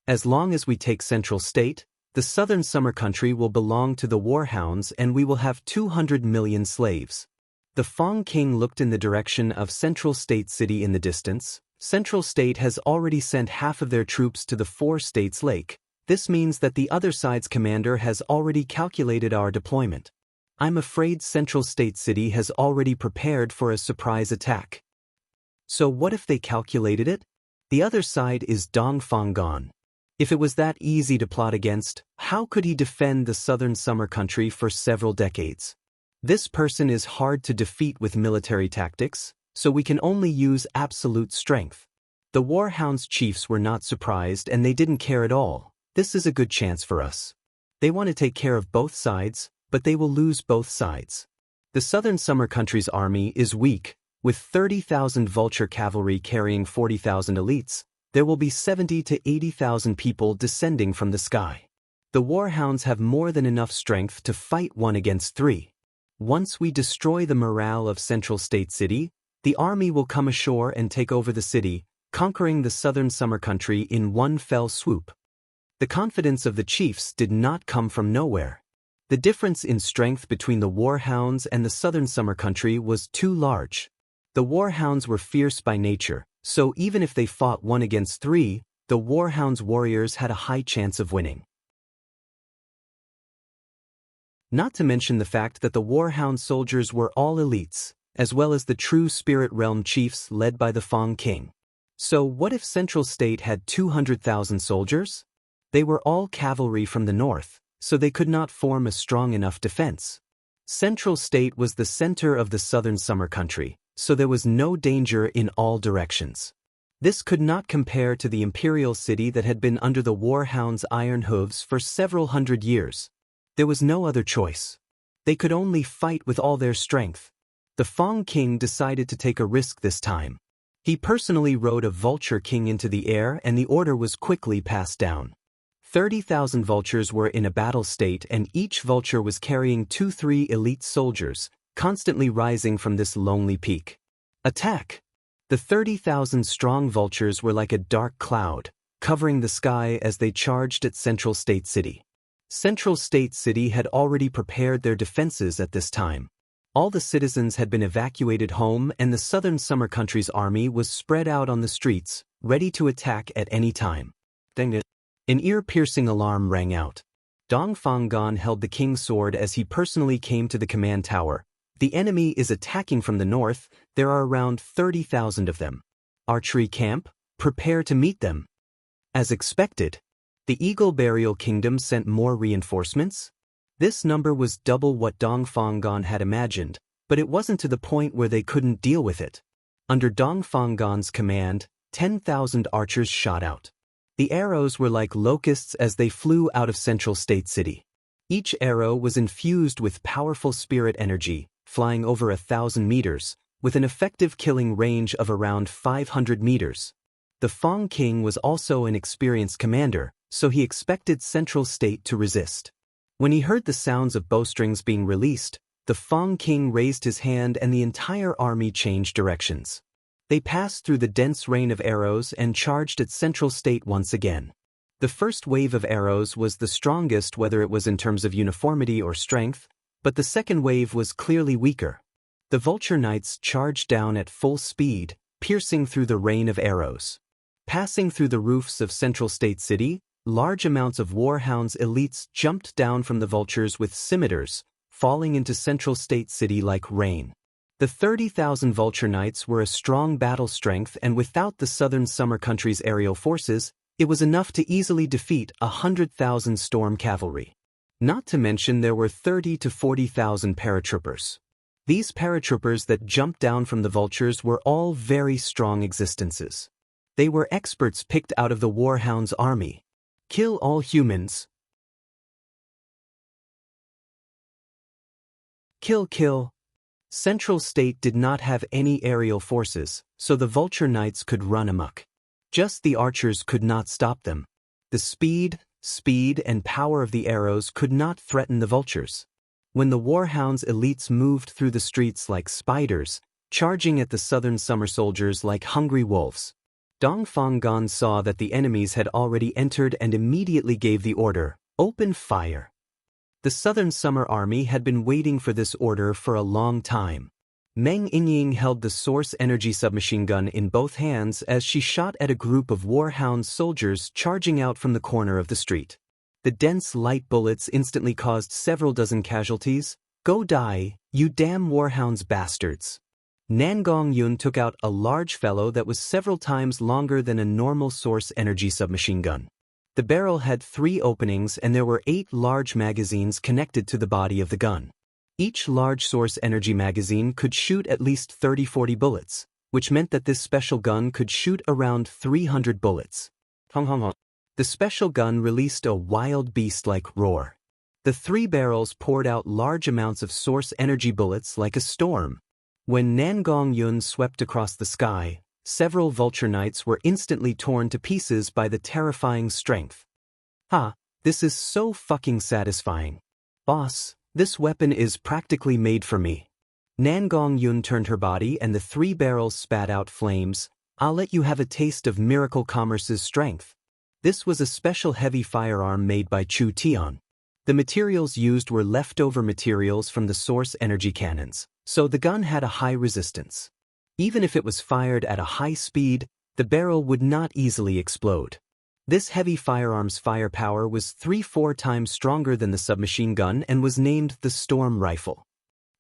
As long as we take Central State, the southern summer country will belong to the warhounds and we will have 200 million slaves. The Fong King looked in the direction of Central State City in the distance. Central State has already sent half of their troops to the 4 States Lake. This means that the other side's commander has already calculated our deployment. I'm afraid Central State City has already prepared for a surprise attack. So what if they calculated it? The other side is Dongfanggan. If it was that easy to plot against, how could he defend the southern summer country for several decades? This person is hard to defeat with military tactics, so we can only use absolute strength. The warhounds chiefs were not surprised and they didn't care at all. This is a good chance for us. They want to take care of both sides, but they will lose both sides. The southern summer country's army is weak. With 30,000 vulture cavalry carrying 40,000 elites, there will be 70 to 80,000 people descending from the sky. The warhounds have more than enough strength to fight 1 against 3. Once we destroy the morale of Central State City, the army will come ashore and take over the city, conquering the southern summer country in one fell swoop. The confidence of the chiefs did not come from nowhere. The difference in strength between the warhounds and the southern summer country was too large. The warhounds were fierce by nature, so even if they fought 1 against 3, the warhounds' warriors had a high chance of winning. Not to mention the fact that the warhound soldiers were all elites, as well as the true Spirit Realm chiefs led by the Fong King. So what if Central State had 200,000 soldiers? They were all cavalry from the north, so they could not form a strong enough defense. Central State was the center of the southern summer country, so there was no danger in all directions. This could not compare to the imperial city that had been under the warhounds' iron hooves for several hundred years. There was no other choice. They could only fight with all their strength. The Fong King decided to take a risk this time. He personally rode a vulture king into the air, and the order was quickly passed down. 30,000 vultures were in a battle state, and each vulture was carrying 2-3 elite soldiers, constantly rising from this lonely peak. Attack! The 30,000-strong vultures were like a dark cloud, covering the sky as they charged at Central State City. Central State City had already prepared their defenses at this time. All the citizens had been evacuated home, and the Southern Summer Country's army was spread out on the streets, ready to attack at any time. Dang it. An ear-piercing alarm rang out. Dong Fanggan held the king's sword as he personally came to the command tower. The enemy is attacking from the north. There are around 30,000 of them. Archery camp, prepare to meet them. As expected, the Eagle Burial Kingdom sent more reinforcements. This number was double what Dong Fanggan had imagined, but it wasn't to the point where they couldn't deal with it. Under Dong Fanggan's command, 10,000 archers shot out. The arrows were like locusts as they flew out of Central State City. Each arrow was infused with powerful spirit energy, flying over 1,000 meters, with an effective killing range of around 500 meters. The Fong King was also an experienced commander, so he expected Central State to resist. When he heard the sounds of bowstrings being released, the Fong King raised his hand and the entire army changed directions. They passed through the dense rain of arrows and charged at Central State once again. The first wave of arrows was the strongest, whether it was in terms of uniformity or strength, but the second wave was clearly weaker. The Vulture Knights charged down at full speed, piercing through the rain of arrows. Passing through the roofs of Central State City, large amounts of Warhounds elites jumped down from the vultures with scimitars, falling into Central State City like rain. The 30,000 Vulture Knights were a strong battle strength, and without the Southern Summer Country's aerial forces, it was enough to easily defeat 100,000 storm cavalry. Not to mention there were 30 to 40,000 paratroopers. These paratroopers that jumped down from the vultures were all very strong existences. They were experts picked out of the Warhound's army. Kill all humans. Kill. Central State did not have any aerial forces, so the Vulture Knights could run amok. Just the archers could not stop them. The speed, and power of the arrows could not threaten the vultures. When the Warhound's elites moved through the streets like spiders, charging at the Southern Summer soldiers like hungry wolves, Dong Fanggan saw that the enemies had already entered and immediately gave the order, "Open fire." The Southern Summer Army had been waiting for this order for a long time. Meng Yingying held the Source Energy submachine gun in both hands as she shot at a group of Warhound soldiers charging out from the corner of the street. The dense light bullets instantly caused several dozen casualties. "Go die, you damn Warhounds bastards." Nangong Yun took out a large fellow that was several times longer than a normal Source Energy submachine gun. The barrel had 3 openings and there were 8 large magazines connected to the body of the gun. Each large Source Energy magazine could shoot at least 30-40 bullets, which meant that this special gun could shoot around 300 bullets. The special gun released a wild beast-like roar. The 3 barrels poured out large amounts of Source Energy bullets like a storm. When Nangong Yun swept across the sky, several Vulture Knights were instantly torn to pieces by the terrifying strength. This is so fucking satisfying. Boss, this weapon is practically made for me. Nangong Yun turned her body and the 3 barrels spat out flames. "I'll let you have a taste of Miracle Commerce's strength." This was a special heavy firearm made by Chu Tian. The materials used were leftover materials from the Source Energy cannons, so the gun had a high resistance. Even if it was fired at a high speed, the barrel would not easily explode. This heavy firearm's firepower was 3-4 times stronger than the submachine gun and was named the Storm Rifle.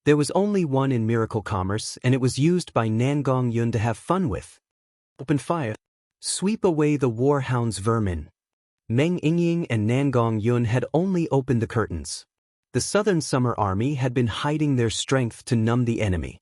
There was only one in Miracle Commerce, and it was used by Nangong Yun to have fun with. "Open fire. Sweep away the Warhound's vermin." Meng Yingying and Nangong Yun had only opened the curtains. The Southern Summer Army had been hiding their strength to numb the enemy.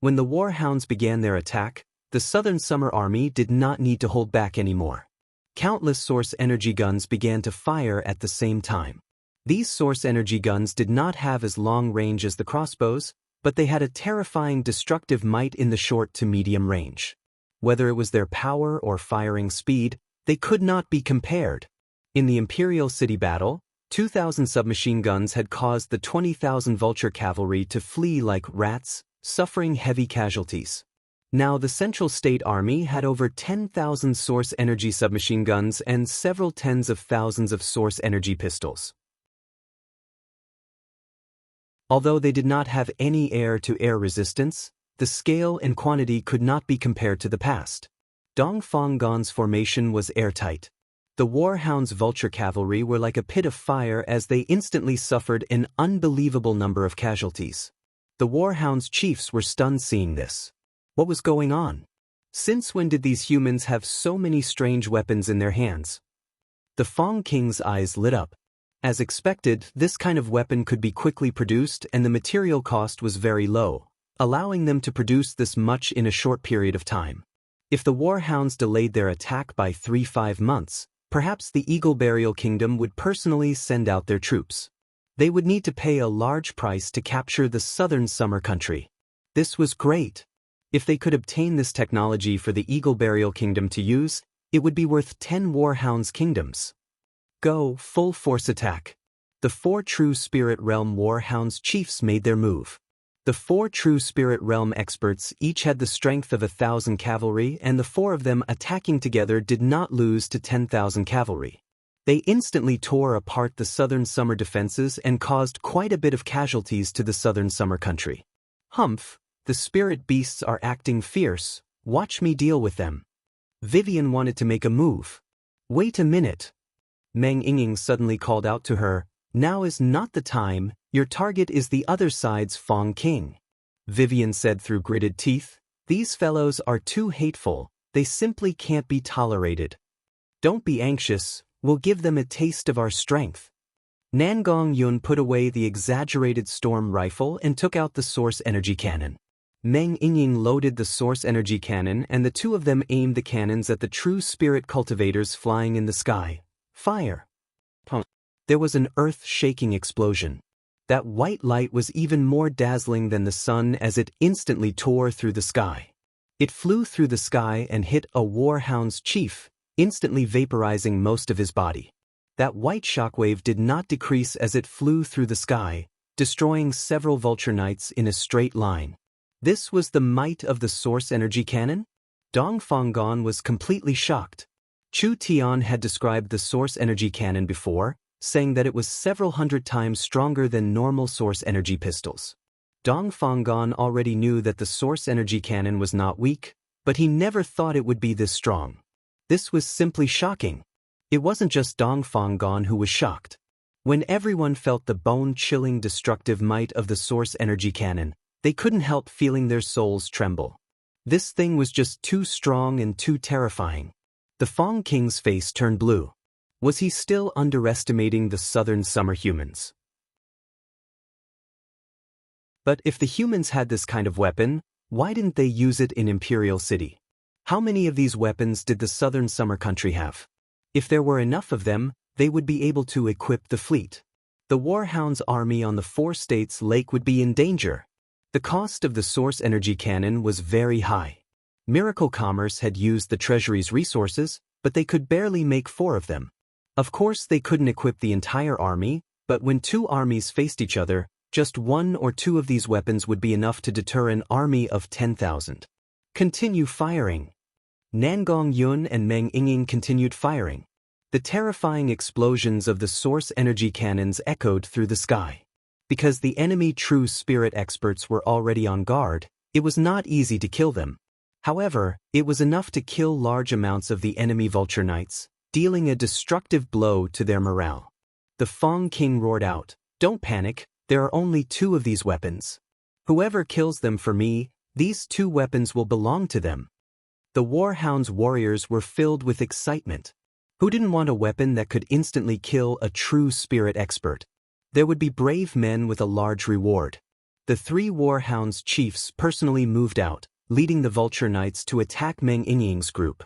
When the warhounds began their attack, the Southern Summer Army did not need to hold back anymore. Countless source energy guns began to fire at the same time. These source energy guns did not have as long range as the crossbows, but they had a terrifying destructive might in the short to medium range. Whether it was their power or firing speed, they could not be compared. In the Imperial City battle, 2,000 submachine guns had caused the 20,000 Vulture cavalry to flee like rats, suffering heavy casualties. Now the Central State Army had over 10,000 source energy submachine guns and several tens of thousands of source energy pistols. Although they did not have any air-to-air resistance, the scale and quantity could not be compared to the past. Dongfang Gon's formation was airtight. The warhounds' Vulture cavalry were like a pit of fire as they instantly suffered an unbelievable number of casualties. The warhounds' chiefs were stunned seeing this. What was going on? Since when did these humans have so many strange weapons in their hands? The Fang King's eyes lit up. As expected, this kind of weapon could be quickly produced and the material cost was very low, allowing them to produce this much in a short period of time. If the warhounds delayed their attack by 3-5 months, perhaps the Eagle Burial Kingdom would personally send out their troops. They would need to pay a large price to capture the Southern Summer Country. This was great. If they could obtain this technology for the Eagle Burial Kingdom to use, it would be worth 10 warhounds' kingdoms. Go, full force attack. The 4 True Spirit Realm warhounds chiefs made their move. The 4 True Spirit Realm experts each had the strength of 1,000 cavalry, and the 4 of them attacking together did not lose to 10,000 cavalry. They instantly tore apart the Southern Summer defenses and caused quite a bit of casualties to the Southern Summer Country. Humph, the spirit beasts are acting fierce, watch me deal with them. Vivian wanted to make a move. Wait a minute. Meng Yingying suddenly called out to her, now is not the time, your target is the other side's Fang King. Vivian said through gritted teeth, these fellows are too hateful, they simply can't be tolerated. Don't be anxious, we'll give them a taste of our strength. Nangong Yun put away the exaggerated storm rifle and took out the source energy cannon. Meng Yingying loaded the source energy cannon and the two of them aimed the cannons at the true spirit cultivators flying in the sky. Fire! There was an earth-shaking explosion. That white light was even more dazzling than the sun as it instantly tore through the sky. It flew through the sky and hit a warhound's chief, instantly vaporizing most of his body. That white shockwave did not decrease as it flew through the sky, destroying several vulture knights in a straight line. This was the might of the source energy cannon? Dongfang Gon was completely shocked. Chu Tian had described the source energy cannon before, saying that it was several hundred times stronger than normal source energy pistols. Dongfang Gon already knew that the source energy cannon was not weak, but he never thought it would be this strong. This was simply shocking. It wasn't just Dongfang Gon who was shocked. When everyone felt the bone-chilling destructive might of the source energy cannon, they couldn't help feeling their souls tremble. This thing was just too strong and too terrifying. The Fang King's face turned blue. Was he still underestimating the Southern Summer humans? But if the humans had this kind of weapon, why didn't they use it in Imperial City? How many of these weapons did the Southern Summer Country have? If there were enough of them, they would be able to equip the fleet. The Warhound's army on the 4 states' lake would be in danger. The cost of the source energy cannon was very high. Miracle Commerce had used the treasury's resources, but they could barely make 4 of them. Of course, they couldn't equip the entire army, but when 2 armies faced each other, just 1 or 2 of these weapons would be enough to deter an army of 10,000. Continue firing. Nangong Yun and Meng Yingying continued firing. The terrifying explosions of the source energy cannons echoed through the sky. Because the enemy true spirit experts were already on guard, it was not easy to kill them. However, it was enough to kill large amounts of the enemy vulture knights, dealing a destructive blow to their morale. The Fang King roared out, "Don't panic, there are only 2 of these weapons. Whoever kills them for me, these 2 weapons will belong to them." The Warhound's warriors were filled with excitement. Who didn't want a weapon that could instantly kill a true spirit expert? There would be brave men with a large reward. the three Warhounds chiefs personally moved out, leading the Vulture Knights to attack Meng Yingying's group.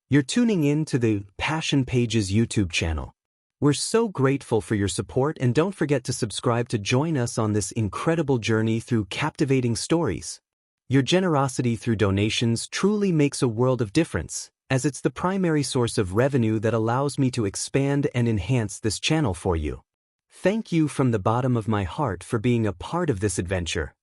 You're tuning in to the Passion Pages YouTube channel. We're so grateful for your support, and don't forget to subscribe to join us on this incredible journey through captivating stories. Your generosity through donations truly makes a world of difference, as it's the primary source of revenue that allows me to expand and enhance this channel for you. Thank you from the bottom of my heart for being a part of this adventure.